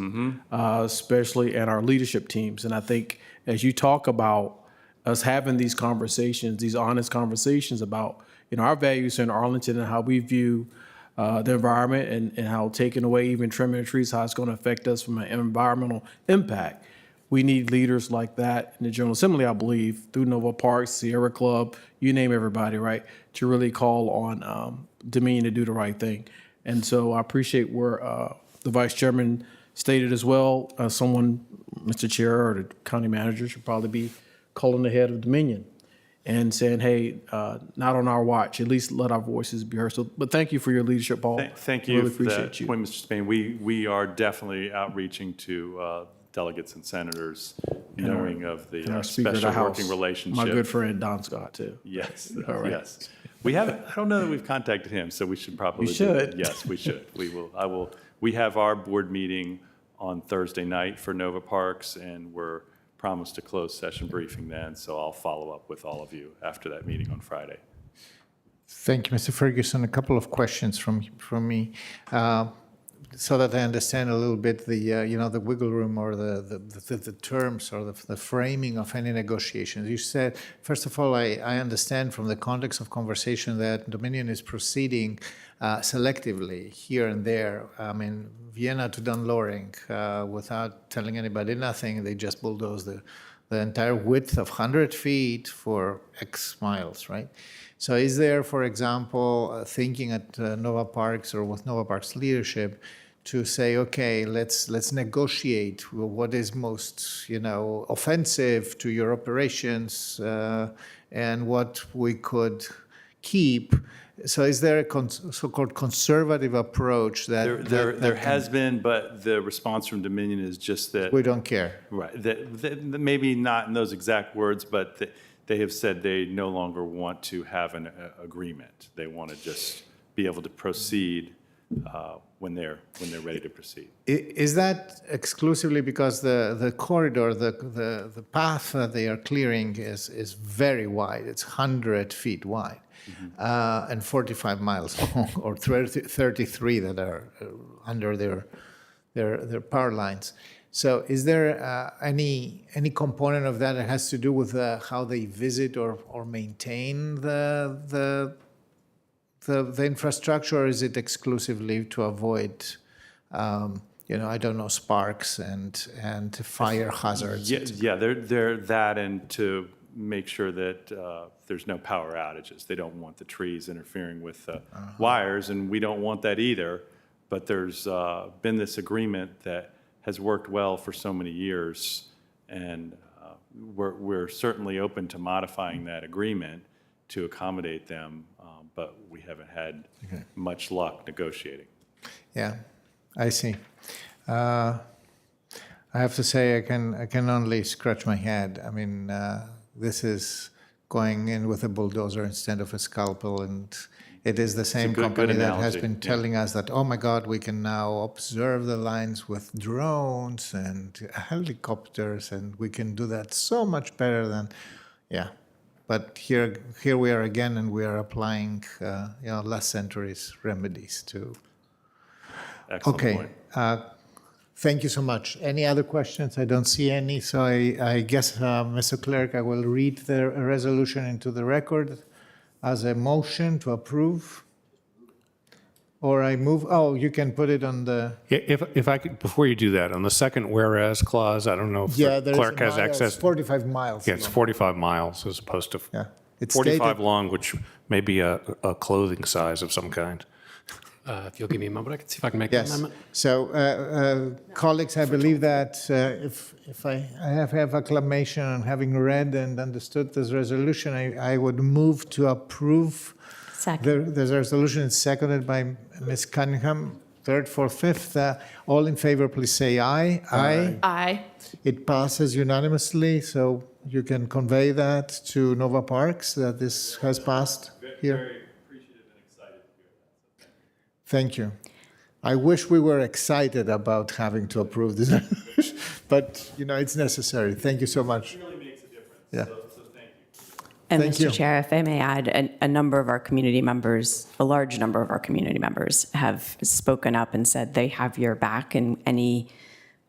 especially at our leadership teams. And I think as you talk about us having these conversations, these honest conversations about, our values in Arlington and how we view the environment and how taking away even trimming the trees, how it's going to affect us from an environmental impact. We need leaders like that in the General Assembly, I believe, through Nova Parks, Sierra Club, you name everybody, right, to really call on Dominion to do the right thing. And so I appreciate where the Vice Chairman stated as well, someone, Mr. Chair or the county manager should probably be calling the head of Dominion and saying, hey, not on our watch, at least let our voices be heard. So, but thank you for your leadership, Paul. Thank you Really for that appreciate you. point, Mr. Spain. We are definitely outreaching to delegates and senators, knowing of the And our Speaker of the special House, working relationship. my good friend Don Scott, too. Yes, All right. yes. We haven't, I don't know that we've contacted him, so we should probably. We should. do that. Yes, we should. We have our board meeting on Thursday night for Nova Parks, and we're promised a closed session briefing then, so I'll follow up with all of you after that meeting on Friday. Thank you, Mr. Ferguson. A couple of questions from me, so that I understand a little bit the wiggle room or the terms or the framing of any negotiations. You said, first of all, I understand from the context of conversation that Dominion is proceeding selectively here and there. I mean, Vienna to Dunloring, without telling anybody nothing, they just bulldoze the entire width of 100 feet for X miles, right? So is there, for example, thinking at Nova Parks or with Nova Parks leadership to say, okay, let's negotiate what is most, offensive to your operations and what we could keep. So is there a so-called conservative approach that There has been, but the response from Dominion is just that. we don't care? Right, that maybe not in those exact words, but they have said they no longer want to have an agreement. They want to just be able to proceed when they're ready to proceed. Is that exclusively because the corridor, the path that they are clearing is very wide? It's 100 feet wide, and 45 miles long, or 33 that are under their power lines. So is there any component of that has to do with how they visit or maintain the infrastructure, or is it exclusively to avoid, I don't know, sparks and fire hazards? Yeah, they're that, and to make sure that there's no power outages. They don't want the trees interfering with wires, and we don't want that either. But there's been this agreement that has worked well for so many years, and we're certainly open to modifying that agreement to accommodate them, but we haven't had much luck negotiating. Yeah, I see. I have to say, I can only scratch my head. I mean, this is going in with a bulldozer instead of a scalpel, and it is the same company that has been telling us that, oh my God, we can now observe the lines with drones and helicopters, and we can do that so much better than, But here we are again, and we are applying, last century's remedies to. Excellent point. Thank you so much. Any other questions? I don't see any. So I guess, Mr. Clerk, I will read the resolution into the record as a motion to approve. Or I move, you can put it on the. If I could, before you do that, on the second whereas clause, I don't know if the clerk has access. 45 miles. Yeah, it's 45 miles as opposed to It's 45 stated- long, which may be a clothing size of some kind. If you'll give me a moment, I can see if I can make an Yes. amendment. So, colleagues, I believe that if I have acclamation on having read and understood this resolution, I would move to approve. Second. The resolution is seconded by Ms. Cunningham, third, fourth, fifth. All in favor, please say aye. Aye. Aye. It passes unanimously, so you can convey that to Nova Parks that this has passed here. Very appreciative and excited to hear that. Thank you. I wish we were excited about having to approve this, but it's necessary. Thank you so much. It really makes a difference. Yeah. So thank you. And Thank you. Mr. Chair, if I may add, a number of our community members, a large number of our community members have spoken up and said they have your back in any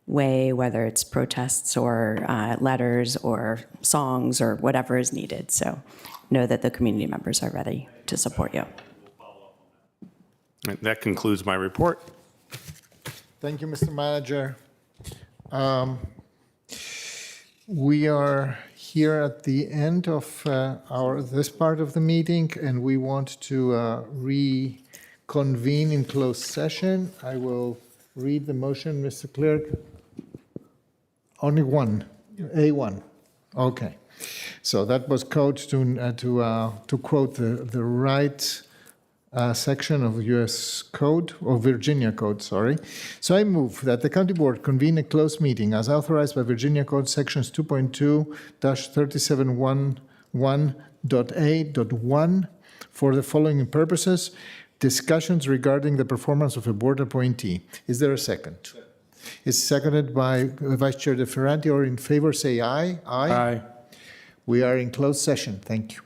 way, whether it's protests or letters or songs or whatever is needed. So know that the community members are ready to support you. And that concludes my report. Thank you, Mr. Manager. We are here at the end of this part of the meeting, and we want to reconvene in closed session. I will read the motion, Mr. Clerk. Only one, A1. Okay. So that was code to quote the right section of U.S. Code, or Virginia Code, sorry. So I move that the County Board convene a closed meeting as authorized by Virginia Code Sections 2.2-3711.a.1 for the following purposes: discussions regarding the performance of a board appointee. Is there a second? It's seconded by Vice Chair DeFerranti. Or in favor, say aye. Aye. We are in closed session. Thank you.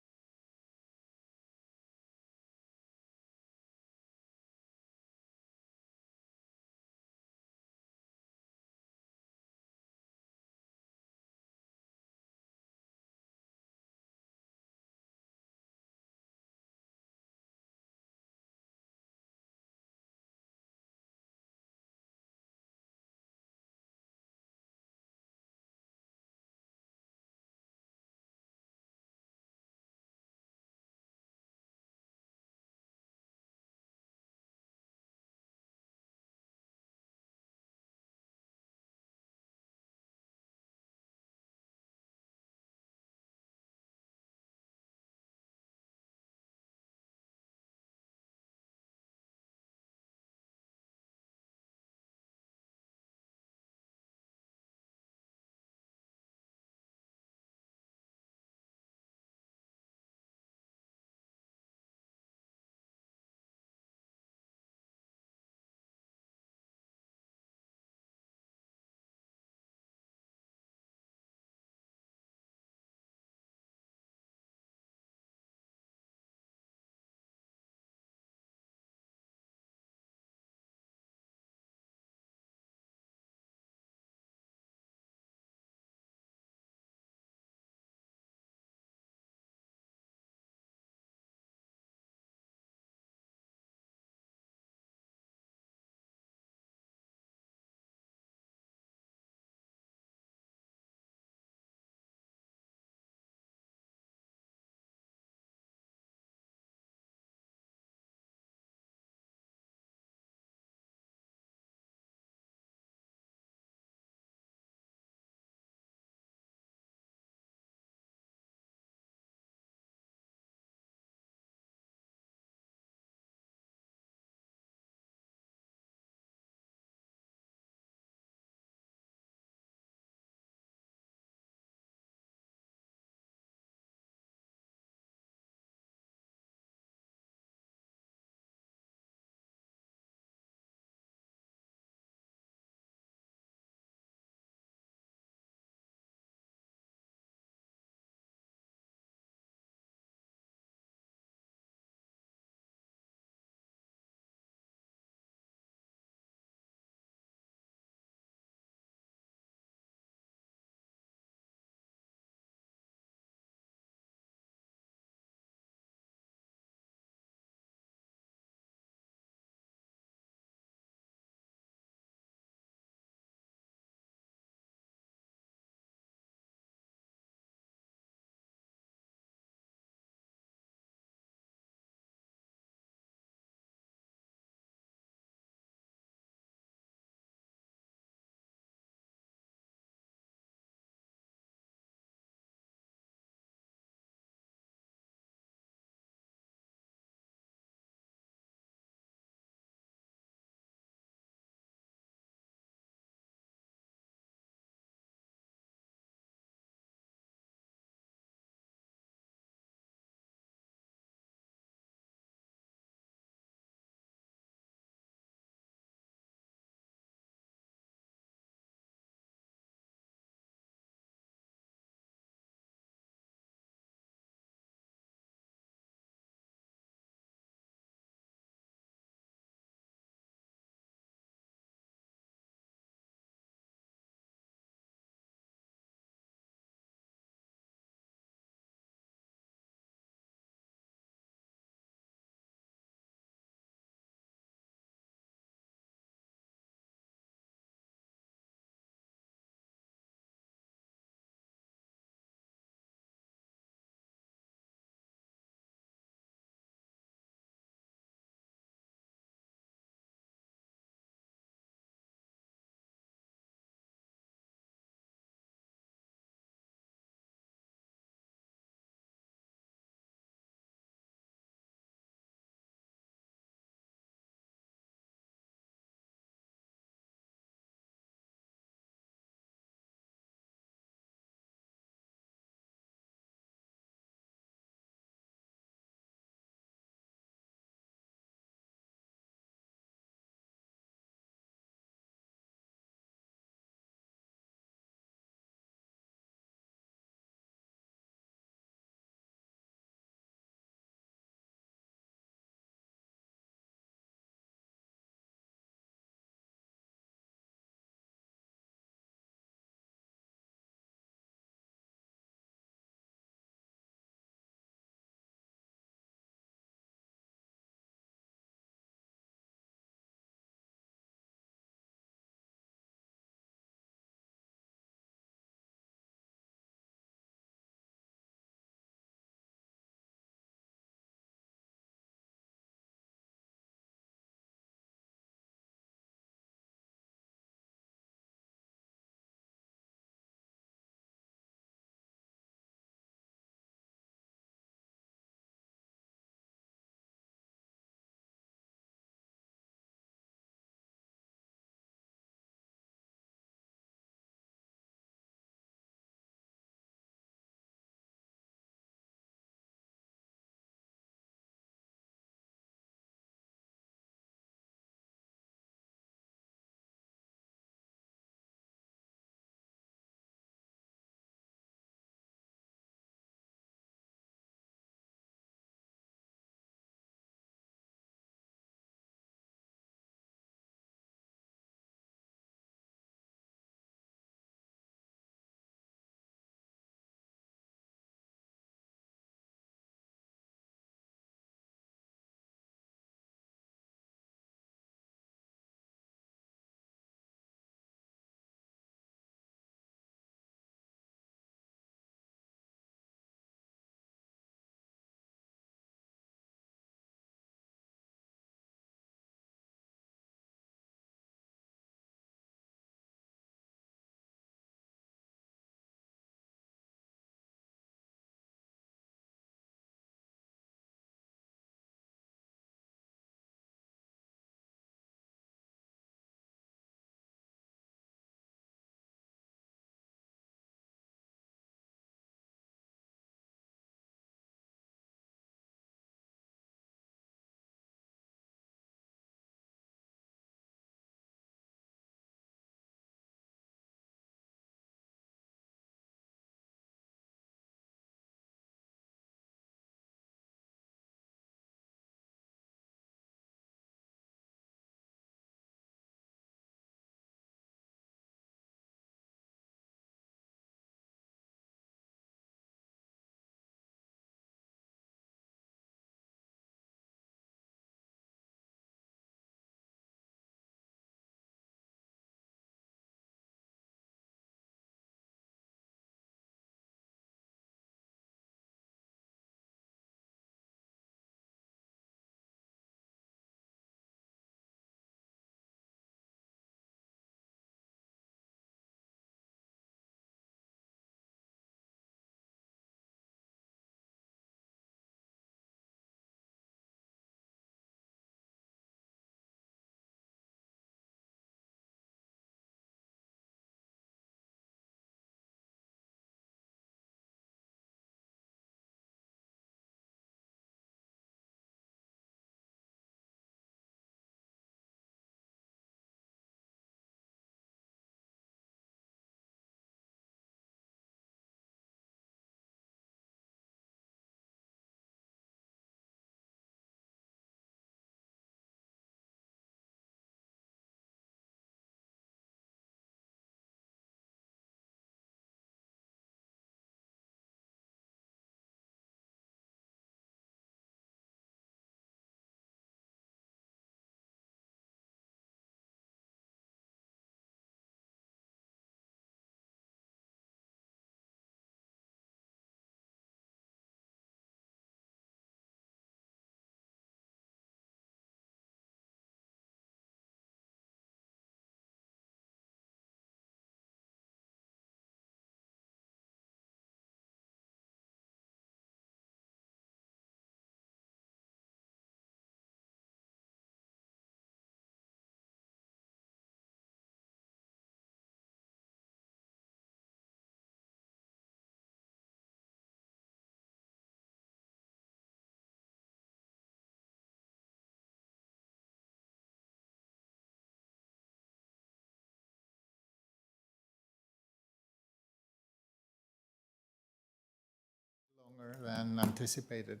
longer than anticipated.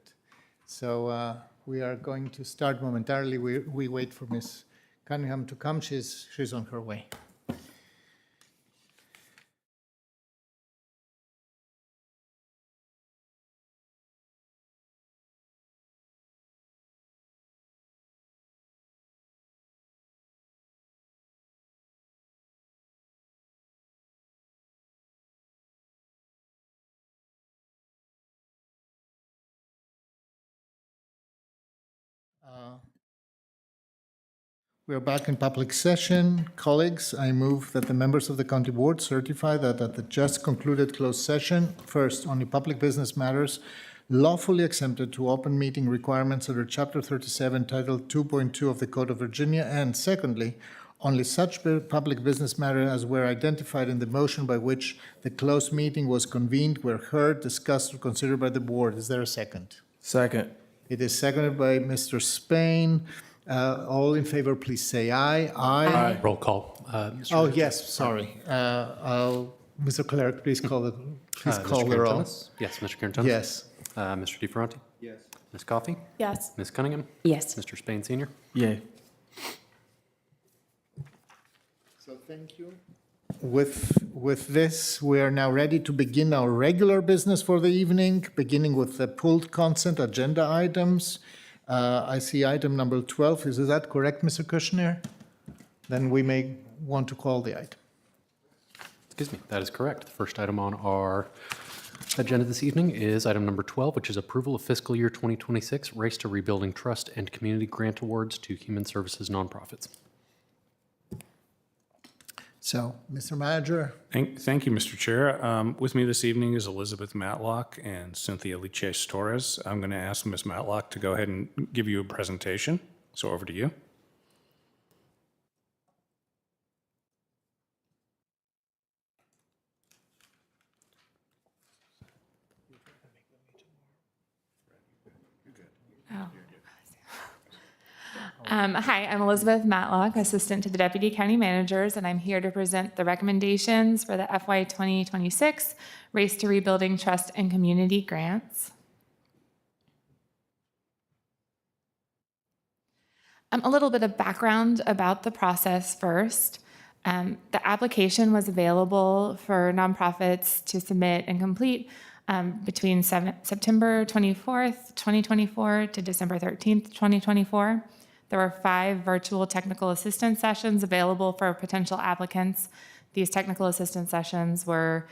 So we are going to start momentarily. We wait for Ms. Cunningham to come. She's on her way. We are back in public session. Colleagues, I move that the members of the county board certify that at the just concluded closed session, first, only public business matters lawfully exempted to open meeting requirements under Chapter 37, Title 2.2 of the Code of Virginia, and secondly, only such public business matter as were identified in the motion by which the closed meeting was convened were heard, discussed, or considered by the board. Is there a second? Second. It is seconded by Mr. Spain. All in favor, please say aye. Aye. Roll call. Mr. Oh, yes, sorry. Mr. Clerk, please call the Mr. roll. Karantonis? Yes, Mr. Karantonis? Yes. Mr. DeFerranti? Yes. Ms. Coffey? Yes. Ms. Cunningham? Yes. Mr. Spain Senior? Yay. So thank you. With this, we are now ready to begin our regular business for the evening, beginning with the pulled consent agenda items. I see item number 12. Is that correct, Mr. Kushner? Then we may want to call the item. Excuse me, that is correct. The first item on our agenda this evening is item number 12, which is approval of fiscal year 2026 Race to Rebuilding Trust and Community Grant Awards to Human Services Nonprofits. So, Mr. Manager. Thank you, Mr. Chair. With me this evening is Elizabeth Matlock and Cynthia Liches Torres. I'm going to ask Ms. Matlock to go ahead and give you a presentation. So over to you. Hi, I'm Elizabeth Matlock, Assistant to the Deputy County Managers, and I'm here to present the recommendations for the FY 2026 Race to Rebuilding Trust and Community Grants. A little bit of background about the process first. The application was available for nonprofits to submit and complete between September 24th, 2024 to December 13th, 2024. There were 5 virtual technical assistance sessions available for potential applicants. These technical assistance sessions were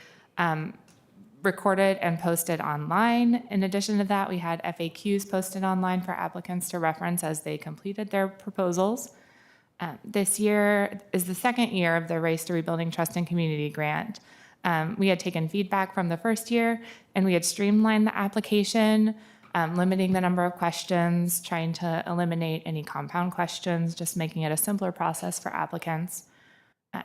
recorded and posted online. In addition to that, we had FAQs posted online for applicants to reference as they completed their proposals. This year is the second year of the Race to Rebuilding Trust and Community Grant. We had taken feedback from the first year, and we had streamlined the application, limiting the number of questions, trying to eliminate any compound questions, just making it a simpler process for applicants.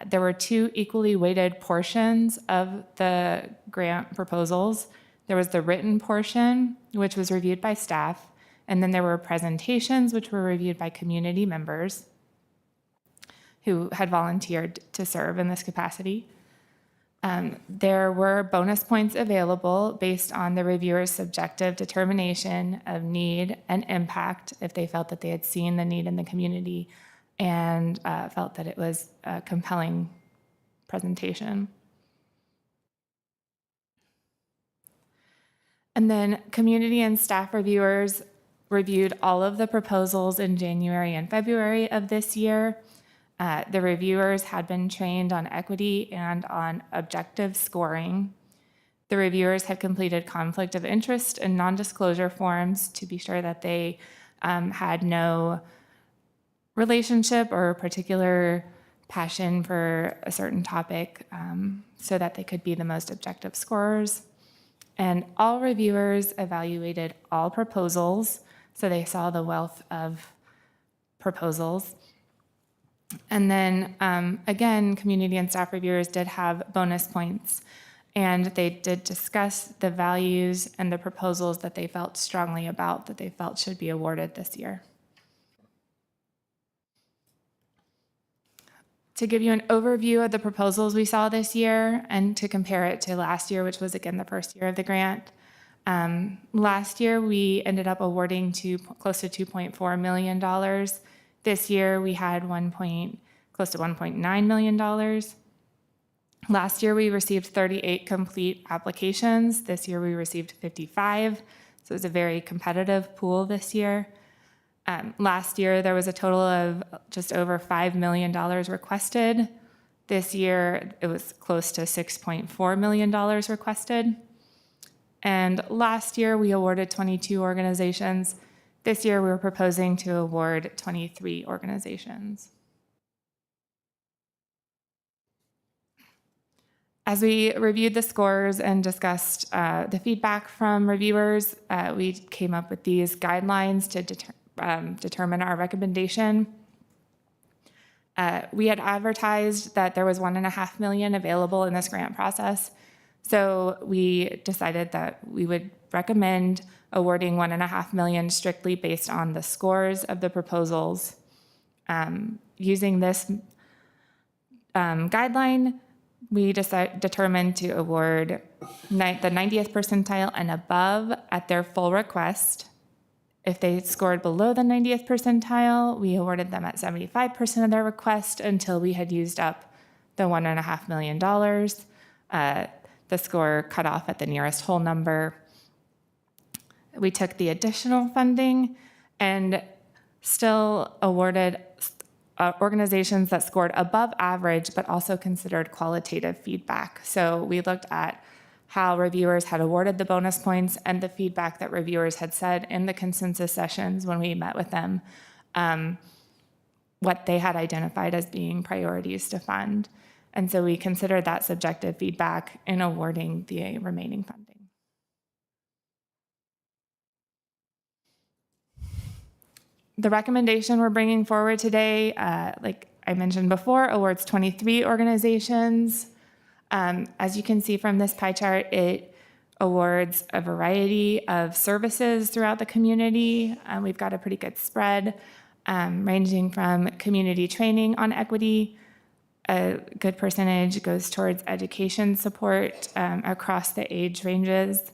There were 2 equally weighted portions of the grant proposals. There was the written portion, which was reviewed by staff, and then there were presentations, which were reviewed by community members who had volunteered to serve in this capacity. There were bonus points available based on the reviewer's subjective determination of need and impact if they felt that they had seen the need in the community and felt that it was a compelling presentation. And then community and staff reviewers reviewed all of the proposals in January and February of this year. The reviewers had been trained on equity and on objective scoring. The reviewers had completed conflict of interest and non-disclosure forms to be sure that they had no relationship or particular passion for a certain topic so that they could be the most objective scorers. And all reviewers evaluated all proposals, so they saw the wealth of proposals. And then, again, community and staff reviewers did have bonus points, and they did discuss the values and the proposals that they felt strongly about that they felt should be awarded this year. To give you an overview of the proposals we saw this year and to compare it to last year, which was again the first year of the grant, Last year, we ended up awarding close to $2.4 million. This year, we had close to $1.9 million. Last year, we received 38 complete applications. This year, we received 55. So it was a very competitive pool this year. Last year, there was a total of just over $5 million requested. This year, it was close to $6.4 million requested. And last year, we awarded 22 organizations. This year, we're proposing to award 23 organizations. As we reviewed the scores and discussed the feedback from reviewers, we came up with these guidelines to determine our recommendation. We had advertised that there was $1.5 million available in this grant process. So we decided that we would recommend awarding $1.5 million strictly based on the scores of the proposals. Using this guideline, we determined to award the 90th percentile and above at their full request. If they scored below the 90th percentile, we awarded them at 75% of their request until we had used up the $1.5 million. The score cut off at the nearest whole number. We took the additional funding and still awarded organizations that scored above average, but also considered qualitative feedback. So we looked at how reviewers had awarded the bonus points and the feedback that reviewers had said in the consensus sessions when we met with them, what they had identified as being priorities to fund. And so we considered that subjective feedback in awarding the remaining funding. The recommendation we're bringing forward today, like I mentioned before, awards 23 organizations. As you can see from this pie chart, it awards a variety of services throughout the community. We've got a pretty good spread, ranging from community training on equity. A good percentage goes towards education support across the age ranges.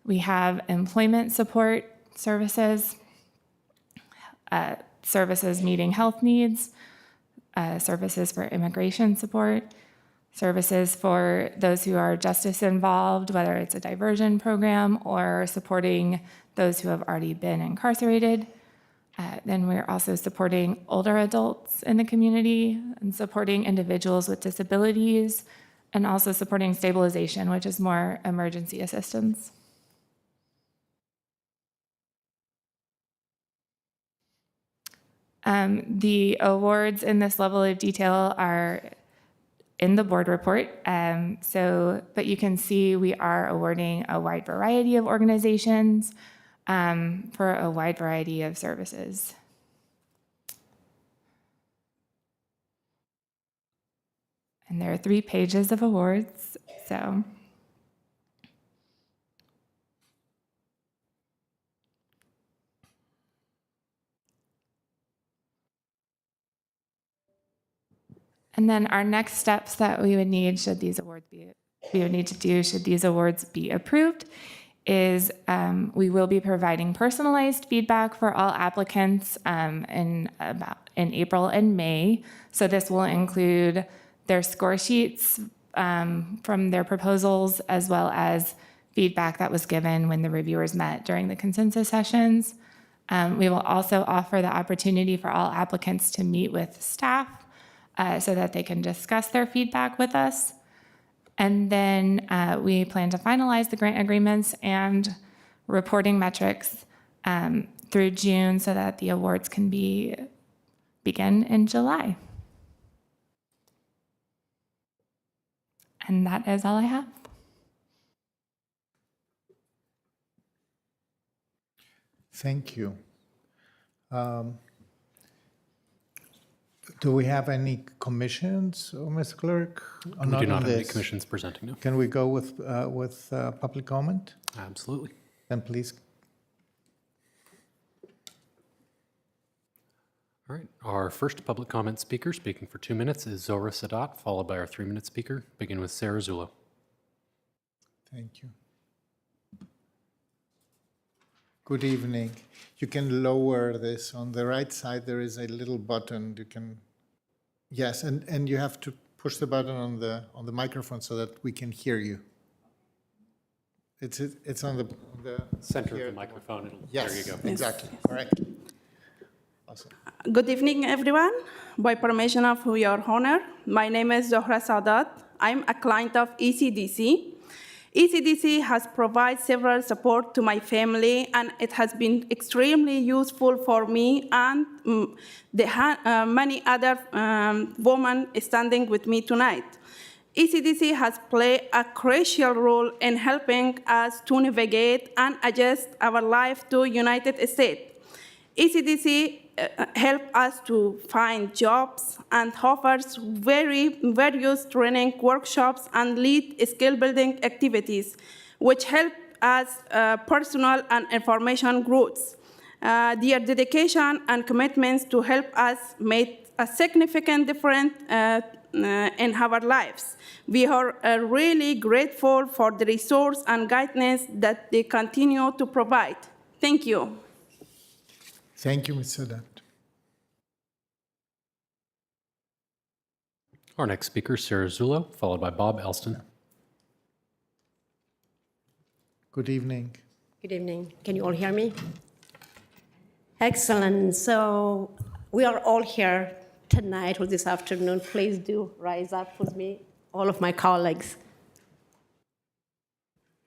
We have employment support services, services meeting health needs, services for immigration support, services for those who are justice involved, whether it's a diversion program or supporting those who have already been incarcerated. Then we're also supporting older adults in the community and supporting individuals with disabilities and also supporting stabilization, which is more emergency assistance. The awards in this level of detail are in the board report. But you can see we are awarding a wide variety of organizations for a wide variety of services. And there are 3 pages of awards, so. And then our next steps that we would need should these awards should these awards be approved is we will be providing personalized feedback for all applicants in April and May. So this will include their score sheets from their proposals, as well as feedback that was given when the reviewers met during the consensus sessions. We will also offer the opportunity for all applicants to meet with staff so that they can discuss their feedback with us. And then we plan to finalize the grant agreements and reporting metrics through June so that the awards can begin in July. And that is all I have. Thank you. Do we have any commissions, Ms. Clerk? We do not have any commissions presenting, no. Can we go with public comment? Absolutely. Then please. All right, our first public comment speaker speaking for 2 minutes is Zora Sadat, followed by our 3-minute speaker. Begin with Sarah Zullo. Thank you. Good evening. You can lower this. On the right side, there is a little button. You can, yes, and you have to push the button on the microphone so that we can hear you. It's on the Center here. of the microphone. Yes, There you go. exactly. Correct. Awesome. Good evening, everyone. By permission of your honor, my name is Zohra Sadat. I'm a client of ECDC. ECDC has provided several support to my family, and it has been extremely useful for me and many other women standing with me tonight. ECDC has played a crucial role in helping us to navigate and adjust our life to United States. ECDC help us to find jobs and offers various training workshops and lead skill building activities, which help us personal and information growth. Their dedication and commitments to help us made a significant difference in our lives. We are really grateful for the resource and guidance that they continue to provide. Thank you. Thank you, Ms. Sadat. Our next speaker is Sarah Zullo, followed by Bob Elston. Good evening. Good evening. Can you all hear me? Excellent. So we are all here tonight or this afternoon. Please do rise up with me, all of my colleagues.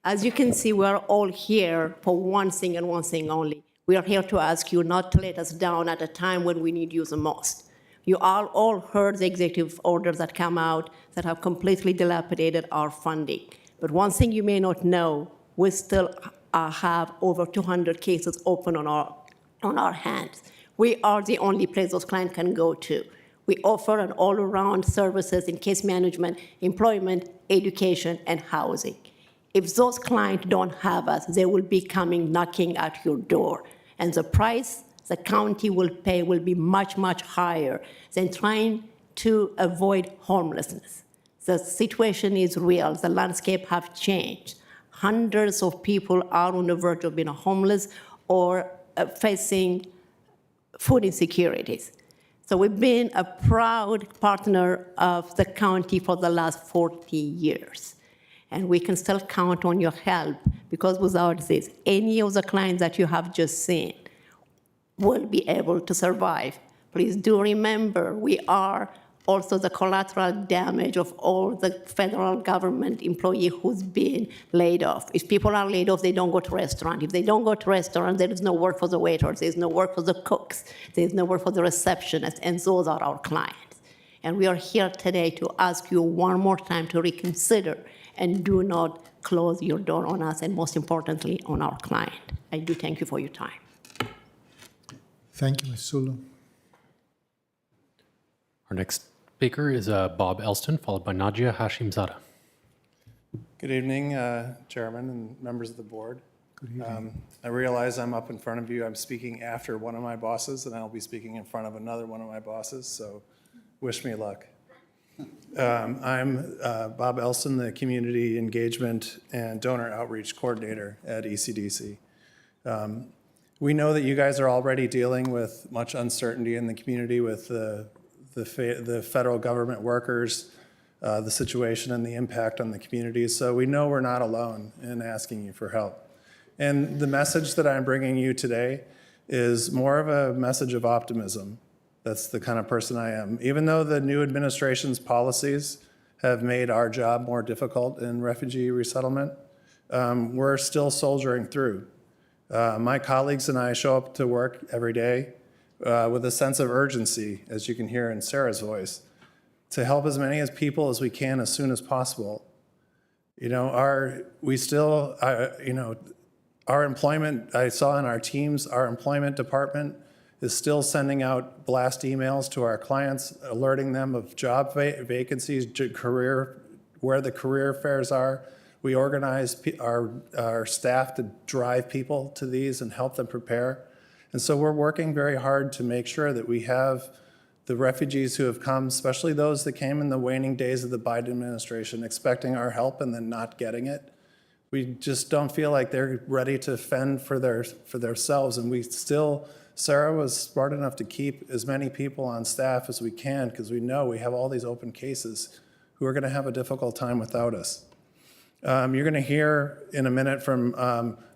As you can see, we are all here for one thing and one thing only. We are here to ask you not to let us down at a time when we need you the most. You all heard the executive orders that come out that have completely dilapidated our funding. But one thing you may not know, we still have over 200 cases open on our hands. We are the only place those clients can go to. We offer an all-around services in case management, employment, education, and housing. If those clients don't have us, they will be coming knocking at your door. And the price the county will pay will be much, much higher than trying to avoid homelessness. The situation is real. The landscape have changed. Hundreds of people are on the verge of being homeless or facing food insecurities. So we've been a proud partner of the county for the last 40 years. And we can still count on your help, because without this, any of the clients that you have just seen will be able to survive. Please do remember, we are also the collateral damage of all the federal government employee who's been laid off. If people are laid off, they don't go to restaurant. If they don't go to restaurant, there is no work for the waiters, there's no work for the cooks, there's no work for the receptionists, and those are our clients. And we are here today to ask you one more time to reconsider and do not close your door on us, and most importantly, on our client. I do thank you for your time. Thank you, Ms. Sulu. Our next speaker is Bob Elston, followed by Nadia Hashimzada. Good evening, Chairman and members of the board. Good evening. I realize I'm up in front of you. I'm speaking after one of my bosses, and I'll be speaking in front of another one of my bosses, so wish me luck. I'm Bob Elston, the Community Engagement and Donor Outreach Coordinator at ECDC. We know that you guys are already dealing with much uncertainty in the community with the federal government workers, the situation and the impact on the communities. So we know we're not alone in asking you for help. And the message that I'm bringing you today is more of a message of optimism. That's the kind of person I am. Even though the new administration's policies have made our job more difficult in refugee resettlement, we're still soldiering through. My colleagues and I show up to work every day with a sense of urgency, as you can hear in Sarah's voice, to help as many as people as we can as soon as possible. You know, our employment, I saw in our teams, our employment department is still sending out blast emails to our clients, alerting them of job vacancies, where the career fairs are. We organize our staff to drive people to these and help them prepare. And so we're working very hard to make sure that we have the refugees who have come, especially those that came in the waning days of the Biden administration, expecting our help and then not getting it. We just don't feel like they're ready to fend for themselves. And Sarah was smart enough to keep as many people on staff as we can because we know we have all these open cases who are going to have a difficult time without us. You're going to hear in a minute from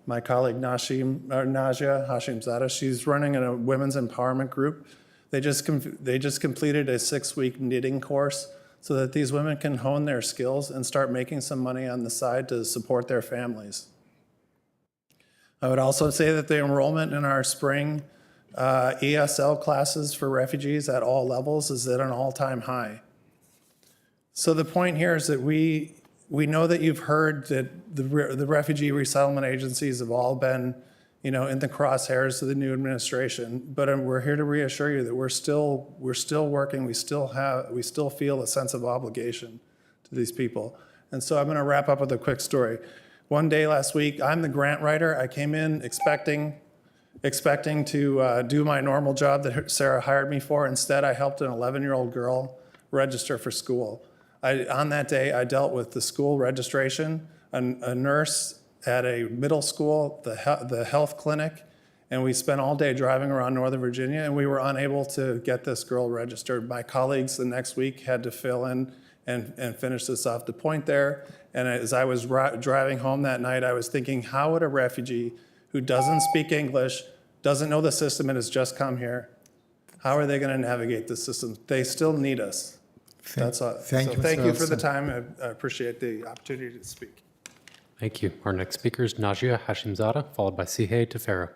my colleague Nadia Hashimzada. She's running a women's empowerment group. They just completed a 6-week knitting course so that these women can hone their skills and start making some money on the side to support their families. I would also say that the enrollment in our spring ESL classes for refugees at all levels is at an all-time high. So the point here is that we know that you've heard that the refugee resettlement agencies have all been, in the crosshairs of the new administration. But we're here to reassure you that we're still working. We still feel a sense of obligation to these people. And so I'm going to wrap up with a quick story. One day last week, I'm the grant writer. I came in expecting to do my normal job that Sarah hired me for. Instead, I helped an 11-year-old girl register for school. On that day, I dealt with the school registration, a nurse at a middle school, the health clinic, and we spent all day driving around Northern Virginia, and we were unable to get this girl registered. My colleagues the next week had to fill in and finish this off. The point there, and as I was driving home that night, I was thinking, how would a refugee who doesn't speak English, doesn't know the system, and has just come here, how are they going to navigate the system? They still need us. That's all. Thank you, Thank Mr. you for the Elson. time. I appreciate the opportunity to speak. Thank you. Our next speaker is Nadia Hashimzada, followed by Sihey Tefera.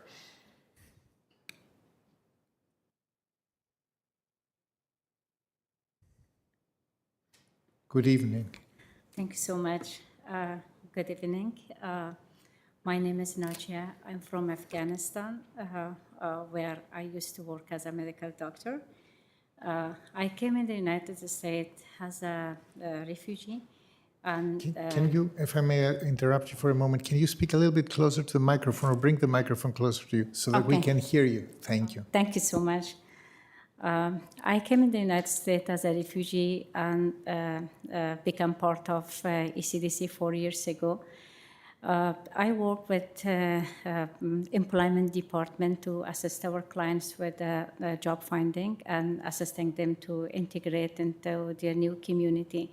Good evening. Thank you so much. Good evening. My name is Nadia. I'm from Afghanistan, where I used to work as a medical doctor. I came in the United States as a refugee. And, Can you, if I may interrupt you for a moment, can you speak a little bit closer to the microphone or bring the microphone closer to you so that we Okay. can hear you? Thank you. Thank you so much. I came in the United States as a refugee and became part of ECDC 4 years ago. I work with employment department to assist our clients with job finding and assisting them to integrate into their new community.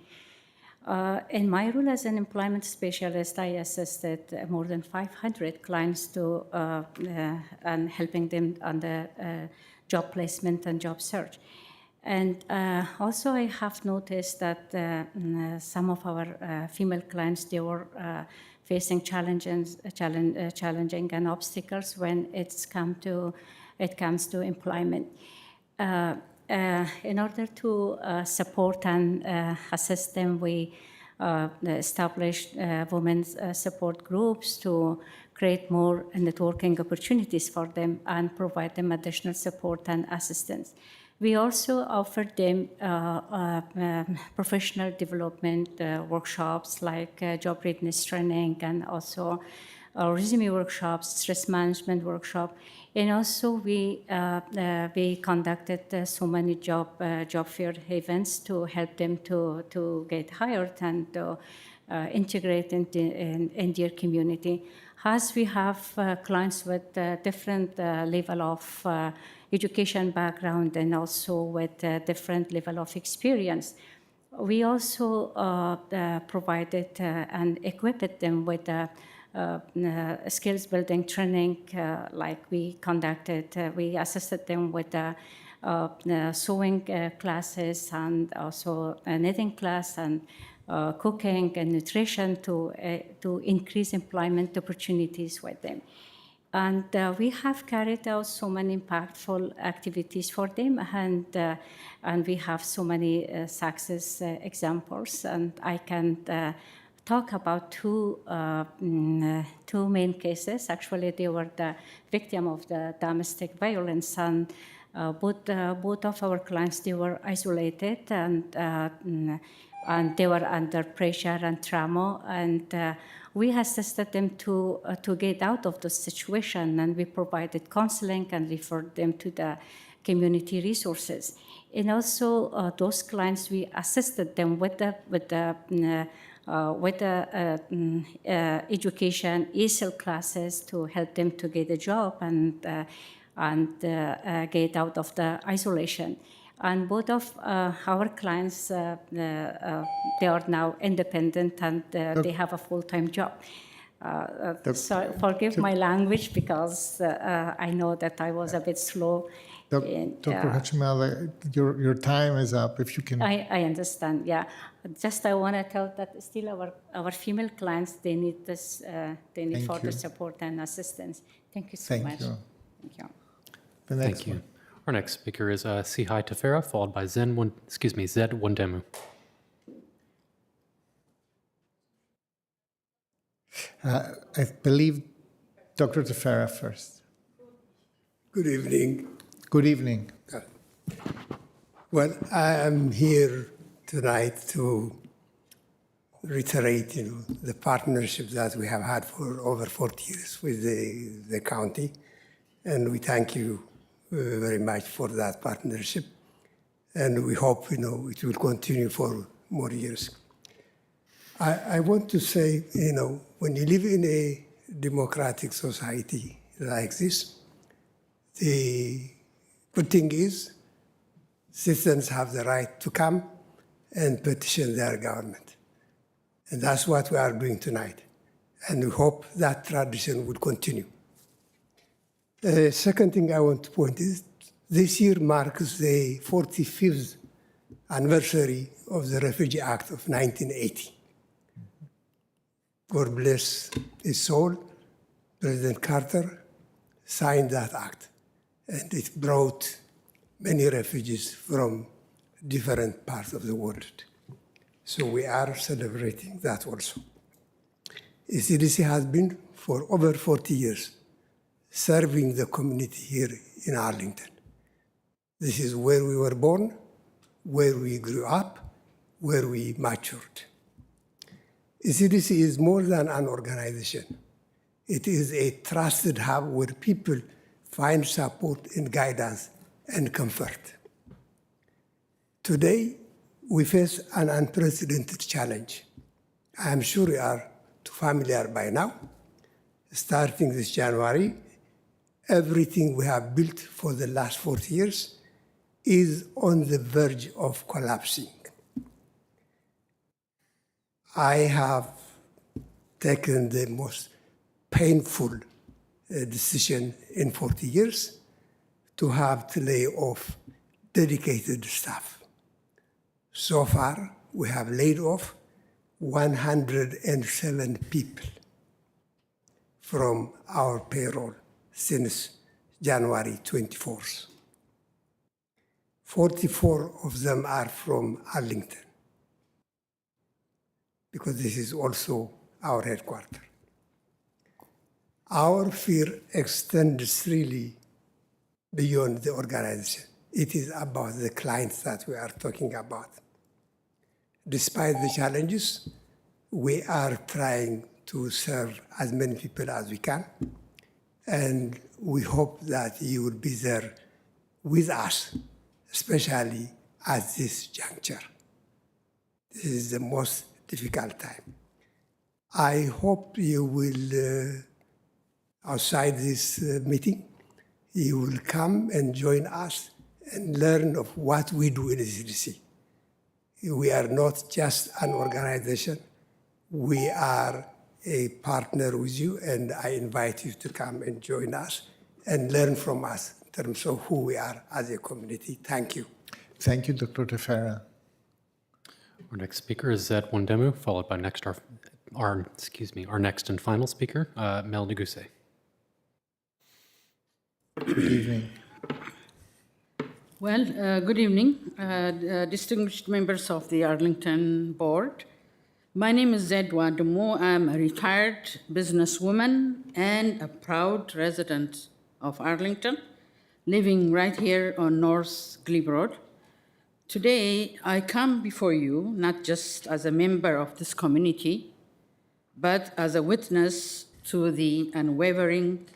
In my role as an employment specialist, I assisted more than 500 clients to and helping them on the job placement and job search. And also I have noticed that some of our female clients, they were facing challenging and obstacles when it comes to employment. In order to support and assist them, we established women's support groups to create more networking opportunities for them and provide them additional support and assistance. We also offered them professional development workshops like job readiness training and also resume workshops, stress management workshop. And also we conducted so many job fair events to help them to get hired and to integrate in their community. As we have clients with different level of education background and also with different level of experience, we also provided and equipped them with skills building training, like we conducted. We assisted them with sewing classes and also a knitting class and cooking and nutrition to increase employment opportunities with them. And we have carried out so many impactful activities for them, and we have so many success examples. And I can talk about two main cases. Actually, they were the victim of the domestic violence, and both of our clients, they were isolated and they were under pressure and trauma, and we assisted them to get out of the situation, and we provided counseling and referred them to the community resources. And also those clients, we assisted them with the with education, ESL classes to help them to get a job and get out of the isolation. And both of our clients, they are now independent and they have a full-time job. So forgive my language because I know that I was a bit slow. Dr. Hachimala, your time is up. If you can. I understand, yeah. Just I want to tell that still our female clients, they need this, they need Thank further you. support and assistance. Thank you so Thank much. you. Thank you. The next Thank you. one. Our next speaker is Sihai Tefera, followed by Zed Wondemu. I believe Dr. Tefera first. Good evening. Good evening. Well, I am here tonight to reiterate, the partnership that we have had for over 40 years with the county, and we thank you very much for that partnership, and we hope, it will continue for more years. I want to say, when you live in a democratic society like this, the good thing is citizens have the right to come and petition their government. And that's what we are doing tonight. And we hope that tradition will continue. The second thing I want to point is this year marks the 45th anniversary of the Refugee Act of 1980. God bless his soul. President Carter signed that act, and it brought many refugees from different parts of the world. So we are celebrating that also. ECDC has been for over 40 years serving the community here in Arlington. This is where we were born, where we grew up, where we matured. ECDC is more than an organization. It is a trusted hub where people find support and guidance and comfort. Today, we face an unprecedented challenge. I am sure you are too familiar by now. Starting this January, everything we have built for the last 40 years is on the verge of collapsing. I have taken the most painful decision in 40 years to have to lay off dedicated staff. So far, we have laid off 107 people from our payroll since January 24th. 44 of them are from Arlington, because this is also our headquarters. Our fear extends really beyond the organization. It is about the clients that we are talking about. Despite the challenges, we are trying to serve as many people as we can, and we hope that you will be there with us, especially at this juncture. This is the most difficult time. I hope you will, outside this meeting, you will come and join us and learn of what we do in the CDC. We are not just an organization. We are a partner with you, and I invite you to come and join us and learn from us in terms of who we are as a community. Thank you. Thank you, Dr. Tefera. Our next speaker is Zed Wondemu, followed by our next and final speaker, Mel Neguse. Good evening. Well, good evening, distinguished members of the Arlington Board. My name is Zed Wondemu. I'm a retired businesswoman and a proud resident of Arlington, living right here on North Glebe Road. Today, I come before you not just as a member of this community, but as a witness to the unwavering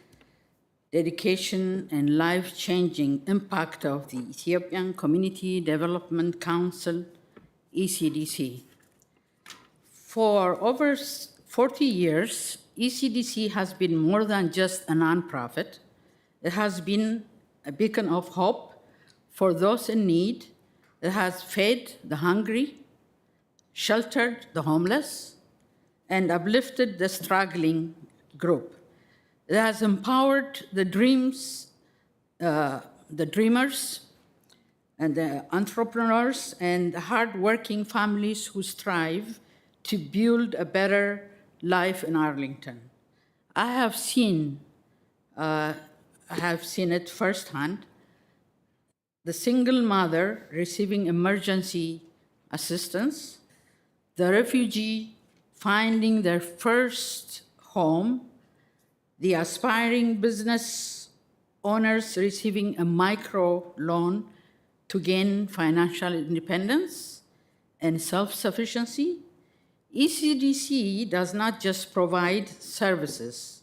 dedication and life-changing impact of the Ethiopian Community Development Council, ECDC. For over 40 years, ECDC has been more than just a nonprofit. It has been a beacon of hope for those in need. It has fed the hungry, sheltered the homeless, and uplifted the struggling group. It has empowered the dreamers, and the entrepreneurs and the hardworking families who strive to build a better life in Arlington. I have seen it firsthand. The single mother receiving emergency assistance, the refugee finding their first home, the aspiring business owners receiving a micro loan to gain financial independence and self-sufficiency. ECDC does not just provide services.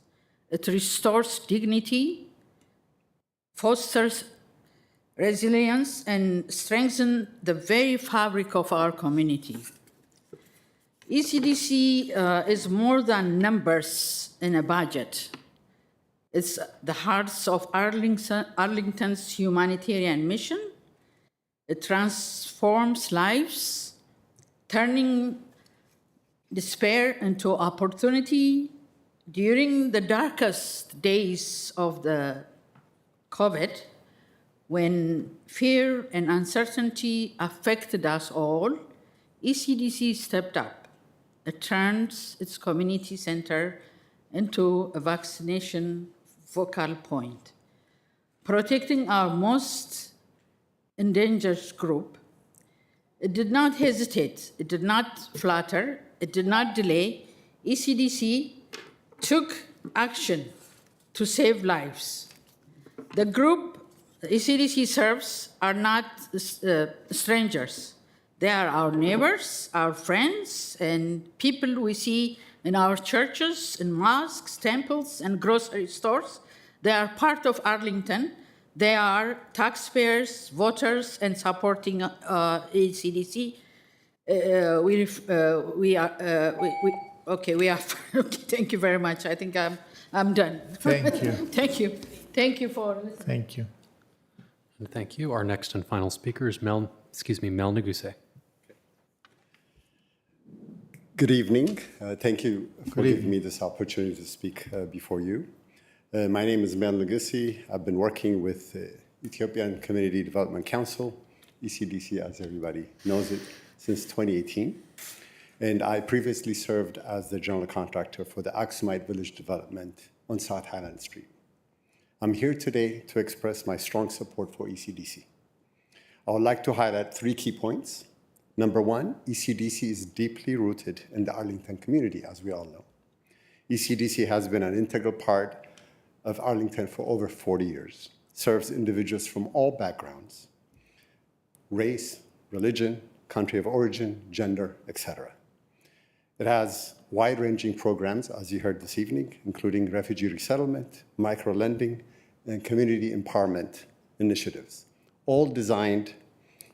It restores dignity, fosters resilience, and strengthens the very fabric of our community. ECDC is more than numbers in a budget. It's the hearts of Arlington's humanitarian mission. It transforms lives, turning despair into opportunity. During the darkest days of the COVID, when fear and uncertainty affected us all, ECDC stepped up. It turns its community center into a vaccination focal point, protecting our most endangered group. It did not hesitate, it did not flutter, it did not delay. ECDC took action to save lives. The group ECDC serves are not strangers. They are our neighbors, our friends, and people we see in our churches, in mosques, temples, and grocery stores. They are part of Arlington. They are taxpayers, voters, and supporting ECDC. We are. Thank you very much. I think I'm done. Thank you. Thank you. Thank you for listening. Thank you. And thank you. Our next and final speaker is Mel Neguse. Good evening. Thank you for giving me this opportunity to speak before you. My name is Mel Neguse. I've been working with Ethiopian Community Development Council, ECDC as everybody knows it, since 2018. And I previously served as the general contractor for the Aksumite Village development on South Highland Street. I'm here today to express my strong support for ECDC. I would like to highlight 3 key points. Number 1, ECDC is deeply rooted in the Arlington community, as we all know. ECDC has been an integral part of Arlington for over 40 years, serves individuals from all backgrounds, race, religion, country of origin, gender, etc. It has wide-ranging programs, as you heard this evening, including refugee resettlement, micro-lending, and community empowerment initiatives, all designed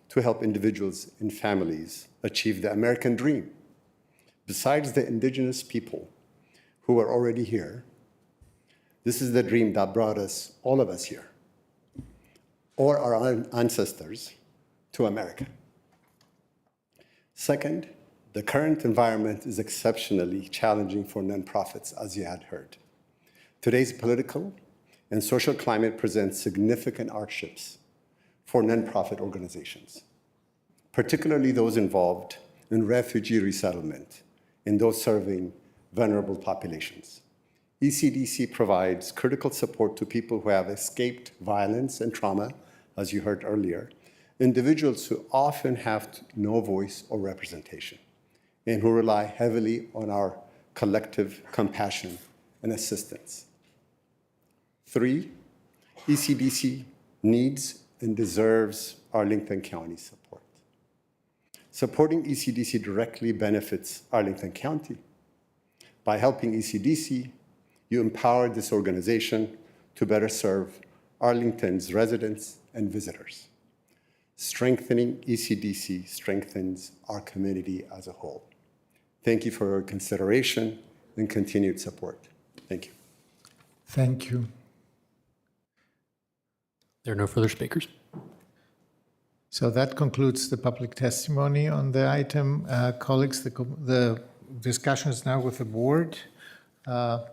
to help individuals and families achieve the American dream. Besides the indigenous people who are already here, this is the dream that brought us, all of us here, or our ancestors, to America. Second, the current environment is exceptionally challenging for nonprofits, as you had heard. Today's political and social climate presents significant hardships for nonprofit organizations, particularly those involved in refugee resettlement and those serving vulnerable populations. ECDC provides critical support to people who have escaped violence and trauma, as you heard earlier, individuals who often have no voice or representation, and who rely heavily on our collective compassion and assistance. 3, ECDC needs and deserves Arlington County support. Supporting ECDC directly benefits Arlington County. By helping ECDC, you empower this organization to better serve Arlington's residents and visitors. Strengthening ECDC strengthens our community as a whole. Thank you for your consideration and continued support. Thank you. Thank you. There are no further speakers. So that concludes the public testimony on the item. Colleagues, the discussion is now with the board. I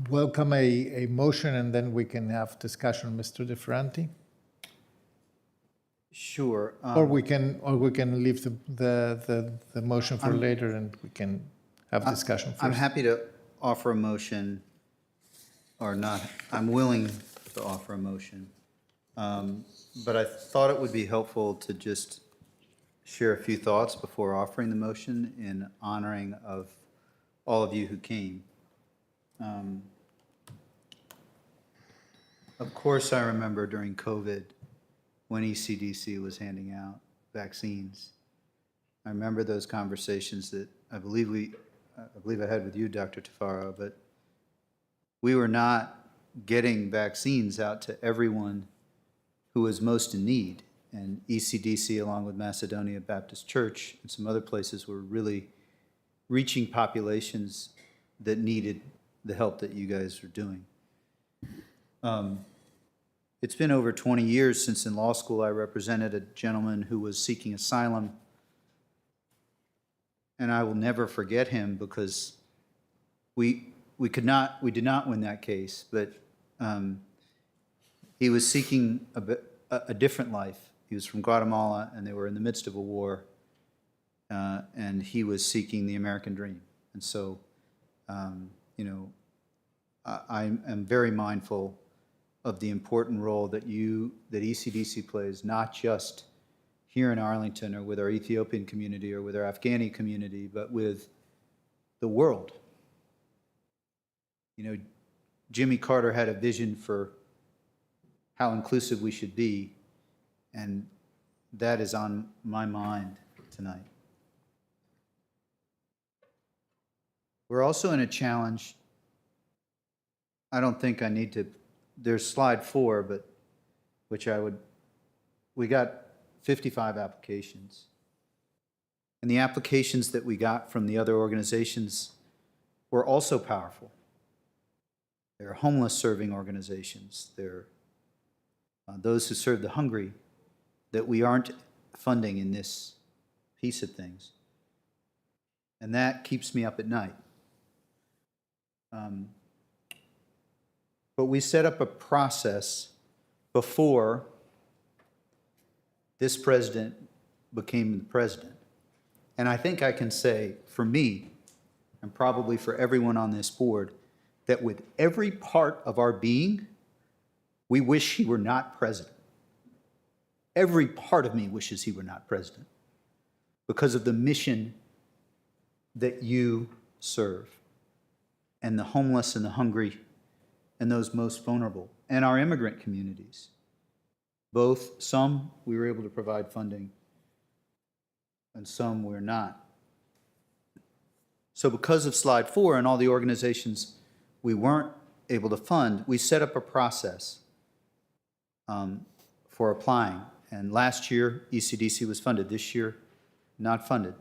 welcome a motion, and then we can have discussion. Mr. DeFranti? Sure. Or we can leave the motion for later, and we can have discussion first. I'm happy to offer a motion, or not. I'm willing to offer a motion. But I thought it would be helpful to just share a few thoughts before offering the motion in honoring of all of you who came. Of course, I remember during COVID when ECDC was handing out vaccines. I remember those conversations that I believe I had with you, Dr. Tafaro, but we were not getting vaccines out to everyone who was most in need. And ECDC, along with Macedonia Baptist Church and some other places, were really reaching populations that needed the help that you guys are doing. It's been over 20 years since in law school I represented a gentleman who was seeking asylum. And I will never forget him because we did not win that case, but he was seeking a different life. He was from Guatemala, and they were in the midst of a war, and he was seeking the American dream. And so, you know, I am very mindful of the important role that ECDC plays, not just here in Arlington or with our Ethiopian community or with our Afghani community, but with the world. You know, Jimmy Carter had a vision for how inclusive we should be, and that is on my mind tonight. We're also in a challenge. I don't think I need to, there's slide 4, but we got 55 applications. And the applications that we got from the other organizations were also powerful. They're homeless serving organizations. They're those who serve the hungry that we aren't funding in this piece of things. And that keeps me up at night. But we set up a process before this president became the president. And I think I can say, for me, and probably for everyone on this board, that with every part of our being, we wish he were not president. Every part of me wishes he were not president because of the mission that you serve, and the homeless and the hungry and those most vulnerable, and our immigrant communities. Both, some we were able to provide funding, and some we're not. So because of slide 4 and all the organizations we weren't able to fund, we set up a process for applying. And last year, ECDC was funded. This year, not funded.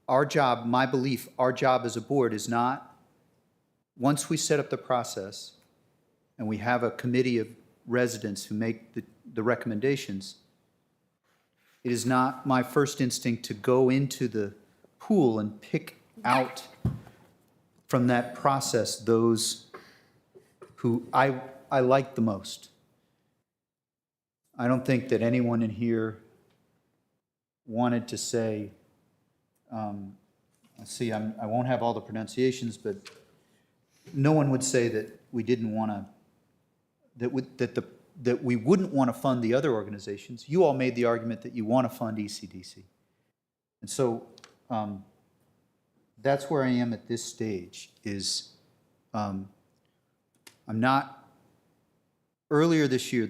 Our job, my belief, our job as a board is not, once we set up the process and we have a committee of residents who make the recommendations, it is not my first instinct to go into the pool and pick out from that process those who I like the most. I don't think that anyone in here wanted to say, let's see, I won't have all the pronunciations, but no one would say that we didn't want to, that we wouldn't want to fund the other organizations. You all made the argument that you want to fund ECDC. And so that's where I am at this stage, is I'm not, earlier this year,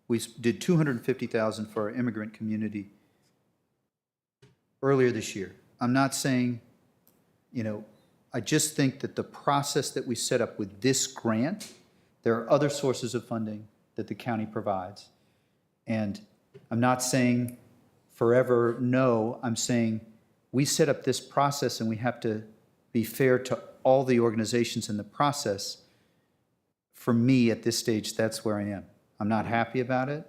we did $250,000 for our immigrant community earlier this year. I'm not saying, you know, I just think that the process that we set up with this grant, there are other sources of funding that the county provides. And I'm not saying forever no. I'm saying we set up this process and we have to be fair to all the organizations in the process. For me, at this stage, that's where I am. I'm not happy about it.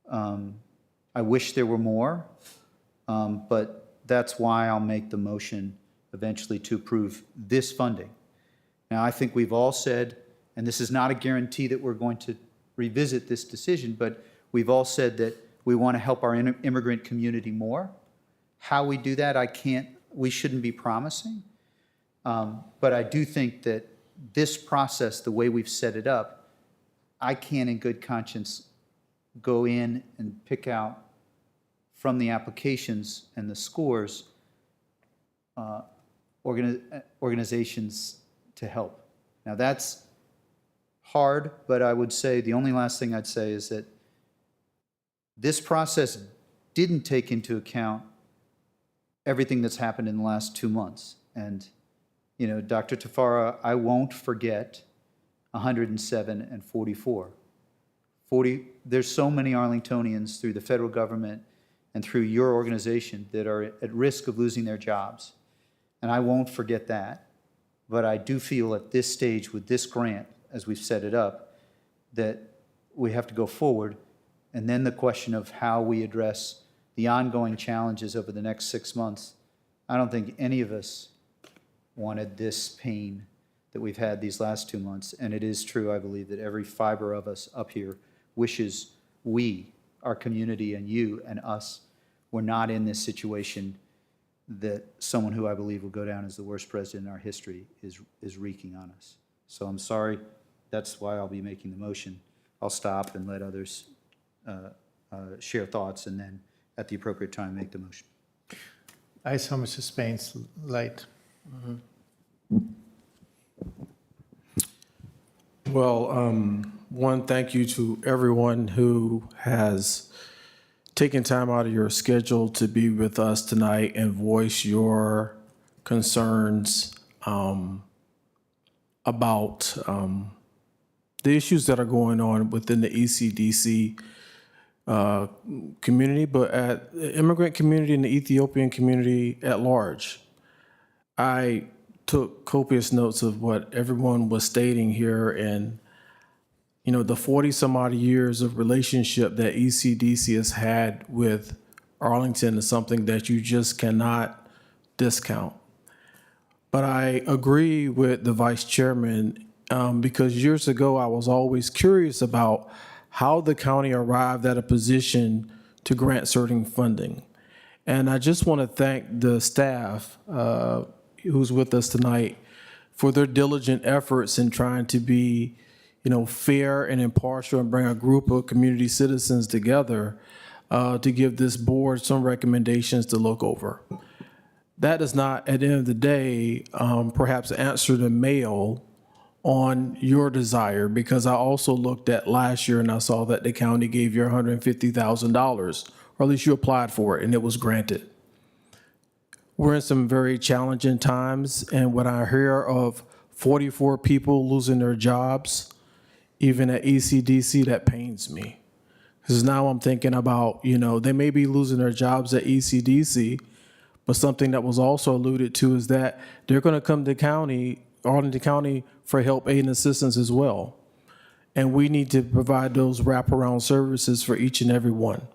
I wish there were more, but that's why I'll make the motion eventually to approve this funding. Now, I think we've all said, and this is not a guarantee that we're going to revisit this decision, but we've all said that we want to help our immigrant community more. How we do that, we shouldn't be promising. But I do think that this process, the way we've set it up, I can in good conscience go in and pick out from the applications and the scores organizations to help. Now that's hard, but I would say the only last thing I'd say is that this process didn't take into account everything that's happened in the last 2 months. And, you know, Dr. Tafara, I won't forget 107 and 44. There's so many Arlingtonians through the federal government and through your organization that are at risk of losing their jobs. And I won't forget that. But I do feel at this stage with this grant, as we've set it up, that we have to go forward. And then the question of how we address the ongoing challenges over the next 6 months. I don't think any of us wanted this pain that we've had these last 2 months. And it is true, I believe, that every fiber of us up here wishes we, our community and you and us, were not in this situation that someone who I believe will go down as the worst president in our history is wreaking on us. So I'm sorry. That's why I'll be making the motion. I'll stop and let others share thoughts, and then at the appropriate time, make the motion. I saw Mr. Spain's light. Well, one, thank you to everyone who has taken time out of your schedule to be with us tonight and voice your concerns about the issues that are going on within the ECDC community, but at the immigrant community and the Ethiopian community at large. I took copious notes of what everyone was stating here, and you know, the 40 some odd years of relationship that ECDC has had with Arlington is something that you just cannot discount. But I agree with the vice chairman because years ago I was always curious about how the county arrived at a position to grant certain funding. And I just want to thank the staff who's with us tonight for their diligent efforts in trying to be, you know, fair and impartial and bring a group of community citizens together to give this board some recommendations to look over. That does not, at the end of the day, perhaps answer the mail on your desire, because I also looked at last year and I saw that the county gave you $150,000, or at least you applied for it and it was granted. We're in some very challenging times, and when I hear of 44 people losing their jobs, even at ECDC, that pains me. Because now I'm thinking about, you know, they may be losing their jobs at ECDC, but something that was also alluded to is that they're going to come to Arlington County for help, aid, and assistance as well. And we need to provide those wraparound services for each and every one.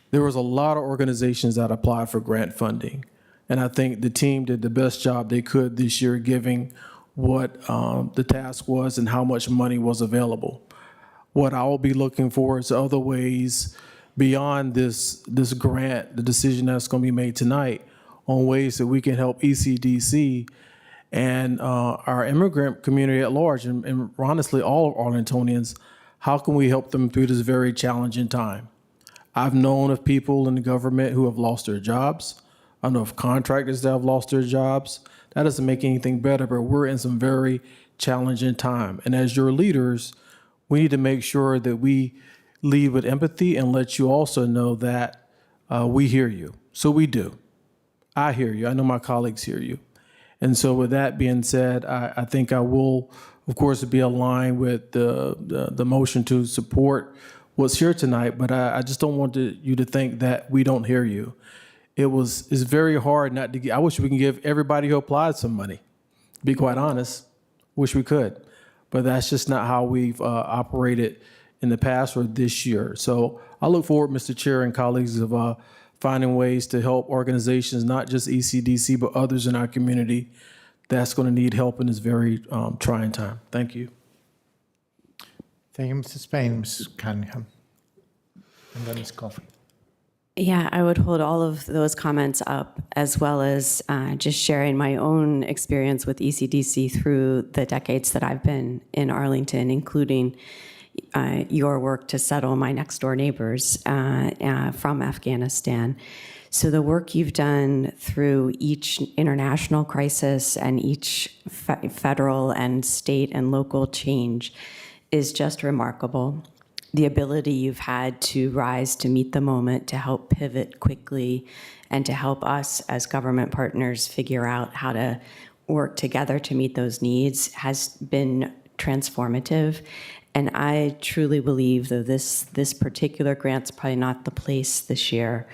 There was a lot of organizations that applied for grant funding, and I think the team did the best job they could this year, giving what the task was and how much money was available. What I will be looking for is other ways beyond this grant, the decision that's going to be made tonight, on ways that we can help ECDC and our immigrant community at large, and honestly all of Arlingtonians. How can we help them through this very challenging time? I've known of people in the government who have lost their jobs. I know of contractors that have lost their jobs. That doesn't make anything better, but we're in some very challenging time. And as your leaders, we need to make sure that we lead with empathy and let you also know that we hear you. So we do. I hear you. I know my colleagues hear you. And so with that being said, I think I will, of course, be aligned with the motion to support was here tonight, but I just don't want you to think that we don't hear you. It's very hard not to get, I wish we can give everybody who applied some money, to be quite honest. Wish we could, but that's just not how we've operated in the past or this year. So I look forward, Mr. Chair and colleagues, of finding ways to help organizations, not just ECDC, but others in our community that's going to need help in this very trying time. Thank you. Thank you, Mr. Spain, Ms. Cunningham. And then Ms. Coffey. Yeah, I would hold all of those comments up, as well as just sharing my own experience with ECDC through the decades that I've been in Arlington, including your work to settle my next door neighbors from Afghanistan. So the work you've done through each international crisis and each federal and state and local change is just remarkable. The ability you've had to rise to meet the moment, to help pivot quickly, and to help us as government partners figure out how to work together to meet those needs has been transformative. And I truly believe, though this particular grant's probably not the place this year,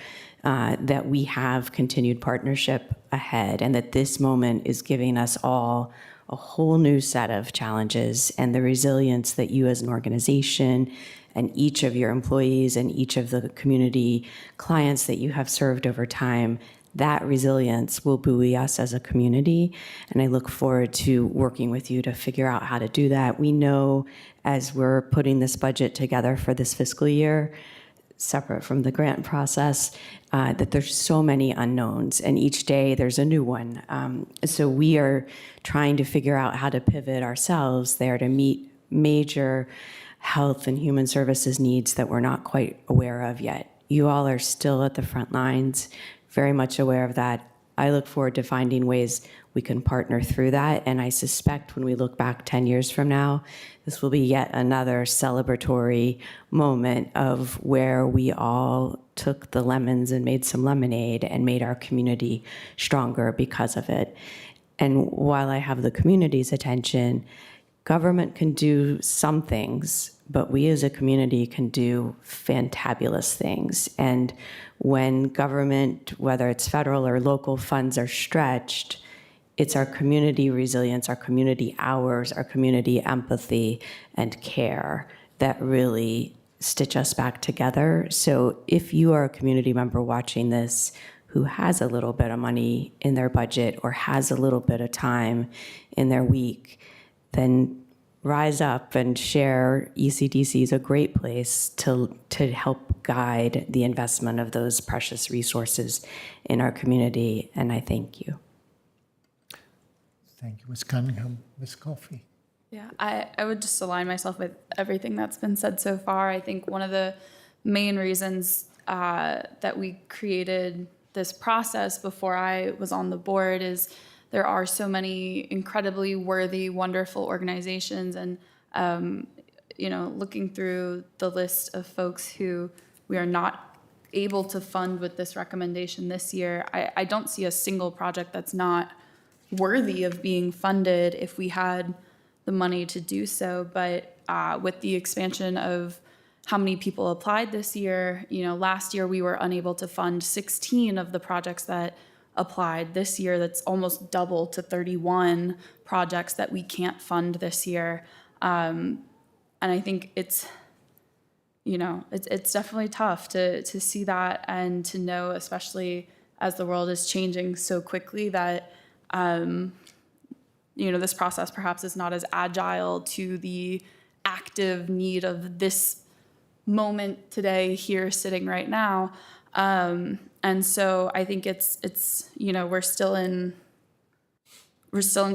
that we have continued partnership ahead, and that this moment is giving us all a whole new set of challenges, and the resilience that you as an organization and each of your employees and each of the community clients that you have served over time, that resilience will buoy us as a community. And I look forward to working with you to figure out how to do that. We know as we're putting this budget together for this fiscal year, separate from the grant process, that there's so many unknowns, and each day there's a new one. So we are trying to figure out how to pivot ourselves there to meet major health and human services needs that we're not quite aware of yet. You all are still at the front lines, very much aware of that. I look forward to finding ways we can partner through that, and I suspect when we look back 10 years from now, this will be yet another celebratory moment of where we all took the lemons and made some lemonade and made our community stronger because of it. And while I have the community's attention, government can do some things, but we as a community can do fantabulous things. And when government, whether it's federal or local funds, are stretched, it's our community resilience, our community hours, our community empathy and care that really stitch us back together. So if you are a community member watching this who has a little bit of money in their budget or has a little bit of time in their week, then rise up and share. ECDC is a great place to help guide the investment of those precious resources in our community, and I thank you. Thank you, Ms. Cunningham. Ms. Coffey. Yeah, I would just align myself with everything that's been said so far. I think one of the main reasons that we created this process before I was on the board is there are so many incredibly worthy, wonderful organizations, and looking through the list of folks who we are not able to fund with this recommendation this year, I don't see a single project that's not worthy of being funded if we had the money to do so. But with the expansion of how many people applied this year, last year we were unable to fund 16 of the projects that applied. This year, that's almost double to 31 projects that we can't fund this year. And I think it's definitely tough to see that, and to know, especially as the world is changing so quickly, that this process perhaps is not as agile to the active need of this moment today, here, sitting right now. And so I think it's we're still in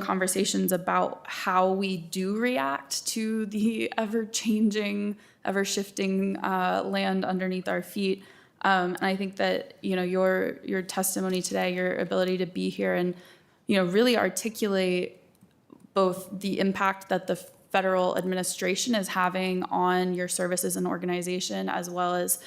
conversations about how we do react to the ever-changing, ever-shifting land underneath our feet. And I think that your testimony today, your ability to be here and really articulate both the impact that the federal administration is having on your service as an organization, as well as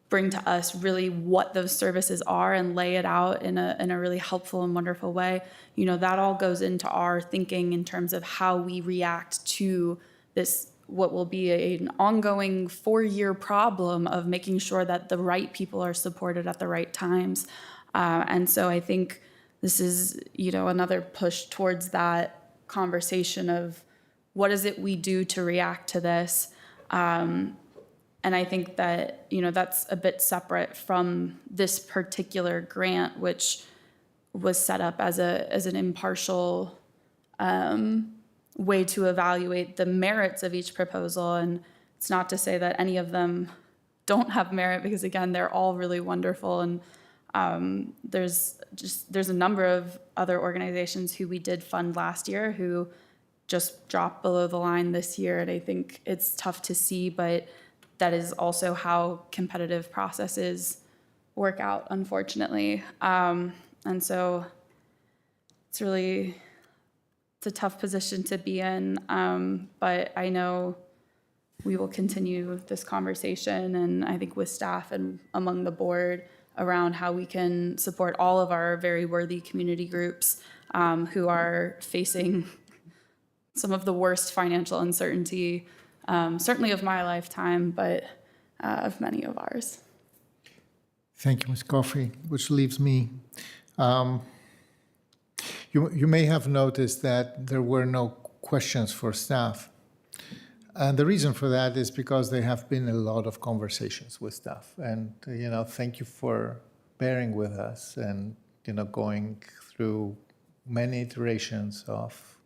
bring to us really what those services are and lay it out in a really helpful and wonderful way. That all goes into our thinking in terms of how we react to this what will be an ongoing 4-year problem of making sure that the right people are supported at the right times. And so I think this is, another push towards that conversation of what is it we do to react to this. And I think that, that's a bit separate from this particular grant, which was set up as an impartial way to evaluate the merits of each proposal. And it's not to say that any of them don't have merit, because again, they're all really wonderful. And there's a number of other organizations who we did fund last year who just dropped below the line this year. And I think it's tough to see, but that is also how competitive processes work out, unfortunately. And so it's a tough position to be in, but I know we will continue this conversation, and I think with staff and among the board around how we can support all of our very worthy community groups who are facing some of the worst financial uncertainty, certainly of my lifetime, but of many of ours. Thank you, Ms. Coffey, which leaves me. You may have noticed that there were no questions for staff. And the reason for that is because there have been a lot of conversations with staff. And, thank you for bearing with us and, going through many iterations of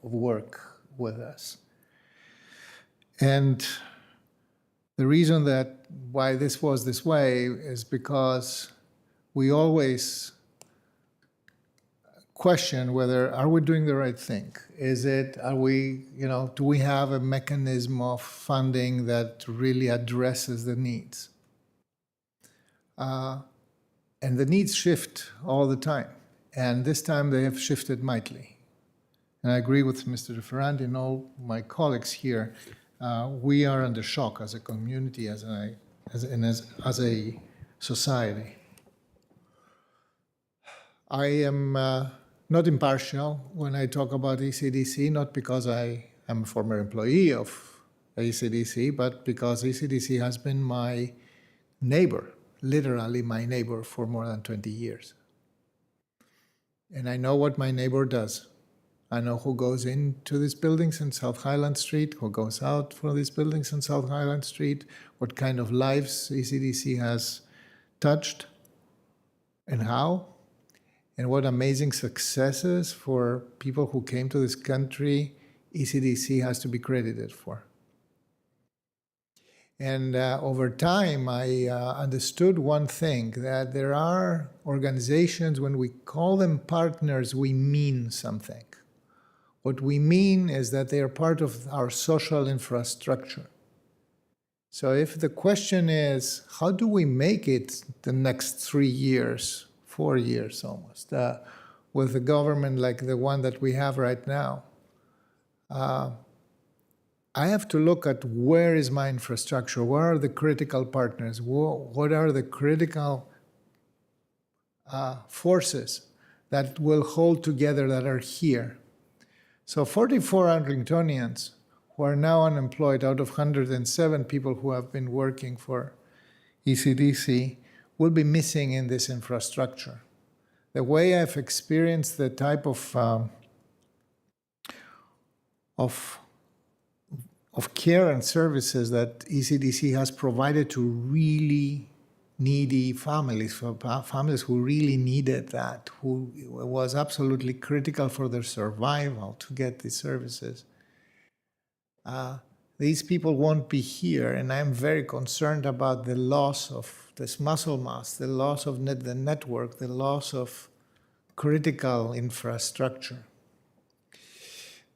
work with us. And the reason why this was this way is because we always question whether are we doing the right thing? Do we have a mechanism of funding that really addresses the needs? And the needs shift all the time. And this time they have shifted mightily. And I agree with Mr. DeFerrandi and all my colleagues here. We are under shock as a community, as a society. I am not impartial when I talk about ECDC, not because I am a former employee of ECDC, but because ECDC has been my neighbor, literally my neighbor, for more than 20 years. And I know what my neighbor does. I know who goes into these buildings in South Highland Street, who goes out from these buildings in South Highland Street, what kind of lives ECDC has touched, and how. And what amazing successes for people who came to this country ECDC has to be credited for. And over time, I understood one thing, that there are organizations, when we call them partners, we mean something. What we mean is that they are part of our social infrastructure. So if the question is, how do we make it the next 3 years, 4 years almost, with a government like the one that we have right now, I have to look at where is my infrastructure, where are the critical partners, what are the critical forces that will hold together, that are here. So 44 Arlingtonians who are now unemployed out of 107 people who have been working for ECDC will be missing in this infrastructure. The way I've experienced the type of care and services that ECDC has provided to really needy families, for families who really needed that, who was absolutely critical for their survival to get these services. These people won't be here, and I'm very concerned about the loss of this muscle mass, the loss of the network, the loss of critical infrastructure.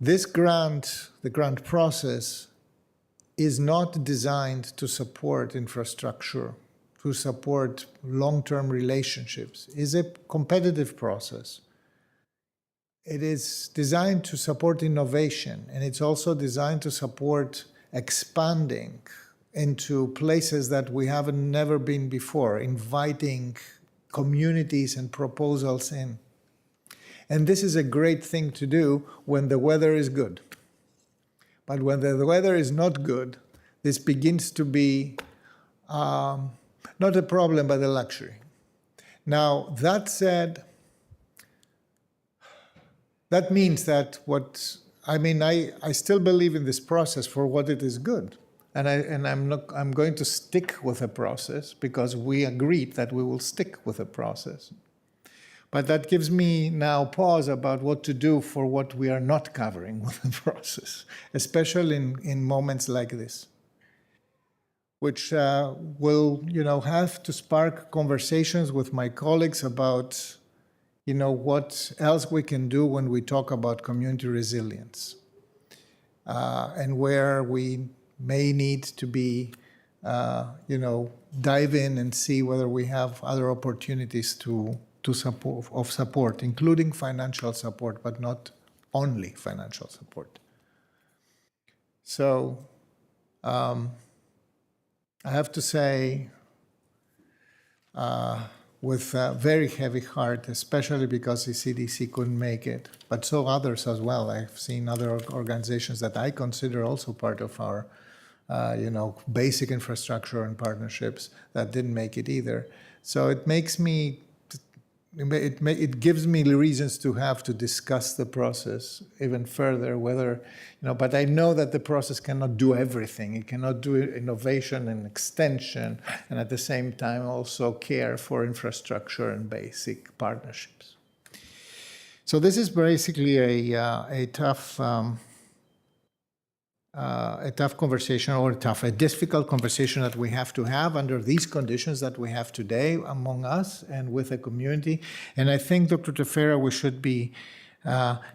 This grant, the grant process, is not designed to support infrastructure, to support long-term relationships. It's a competitive process. It is designed to support innovation, and it's also designed to support expanding into places that we haven't never been before, inviting communities and proposals in. And this is a great thing to do when the weather is good. But when the weather is not good, this begins to be not a problem, but a luxury. Now, that said, that means that I still believe in this process for what it is good. And I'm going to stick with a process because we agreed that we will stick with a process. But that gives me now pause about what to do for what we are not covering with the process, especially in moments like this, which will, have to spark conversations with my colleagues about, what else we can do when we talk about community resilience, and where we may need to be, dive in and see whether we have other opportunities to support, including financial support, but not only financial support. So I have to say, with a very heavy heart, especially because the CDC couldn't make it, but so others as well. I've seen other organizations that I consider also part of our basic infrastructure and partnerships that didn't make it either. So it makes me, it gives me reasons to have to discuss the process even further, whether, but I know that the process cannot do everything. It cannot do innovation and extension, and at the same time also care for infrastructure and basic partnerships. So this is basically a tough conversation, or a difficult conversation that we have to have under these conditions that we have today among us and with the community. And I think, Dr. Tefera, we should be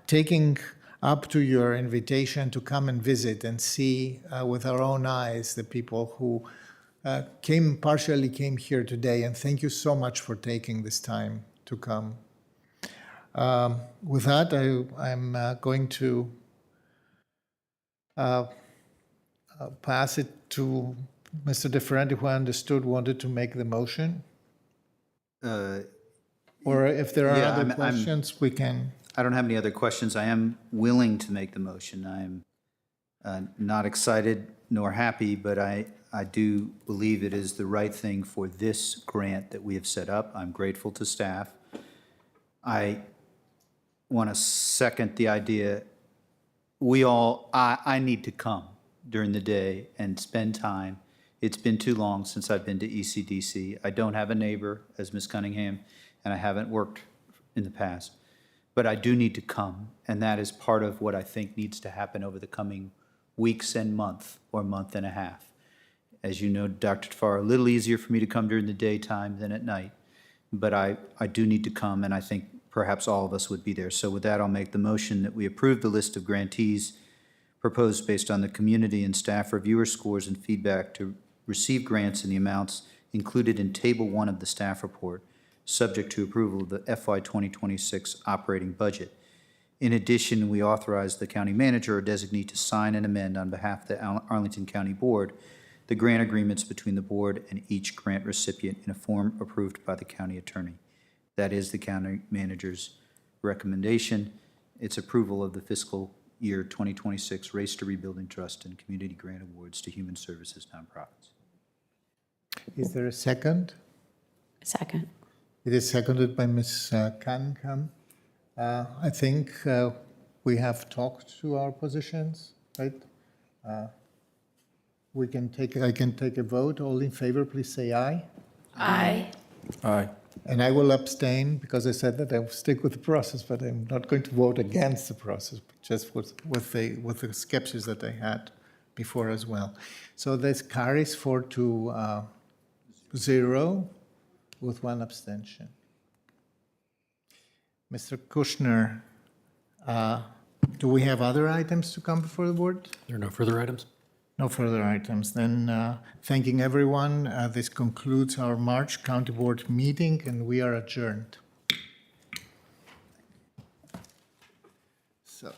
taking up to your invitation to come and visit and see with our own eyes the people who partially came here today. And thank you so much for taking this time to come. With that, I'm going to pass it to Mr. DeFerrandi, who I understood wanted to make the motion. Or if there are other questions, we can. I don't have any other questions. I am willing to make the motion. I'm not excited nor happy, but I do believe it is the right thing for this grant that we have set up. I'm grateful to staff. I want to second the idea. I need to come during the day and spend time. It's been too long since I've been to ECDC. I don't have a neighbor, as Ms. Cunningham, and I haven't worked in the past. But I do need to come, and that is part of what I think needs to happen over the coming weeks and month or month and a half. As you know, Dr. Tafara, a little easier for me to come during the daytime than at night, but I do need to come, and I think perhaps all of us would be there. So with that, I'll make the motion that we approve the list of grantees proposed based on the community and staff reviewer scores and feedback to receive grants in the amounts included in Table 1 of the staff report, subject to approval of the FY 2026 operating budget. In addition, we authorize the county manager or designee to sign and amend on behalf of the Arlington County Board the grant agreements between the board and each grant recipient in a form approved by the county attorney. That is the county manager's recommendation. It's approval of the fiscal year 2026 Race to Rebuilding Trust and Community Grant Awards to Human Services Nonprofits. Is there a second? Second. It is seconded by Ms. Cunningham. I think we have talked to our positions, right? I can take a vote. All in favor, please say aye. Aye. Aye. And I will abstain because I said that I will stick with the process, but I'm not going to vote against the process, but just with the skepsis that I had before as well. So this carries 4-0 with one abstention. Mr. Kushner, do we have other items to come before the board? There are no further items. No further items. Then thanking everyone. This concludes our March County Board meeting, and we are adjourned. So.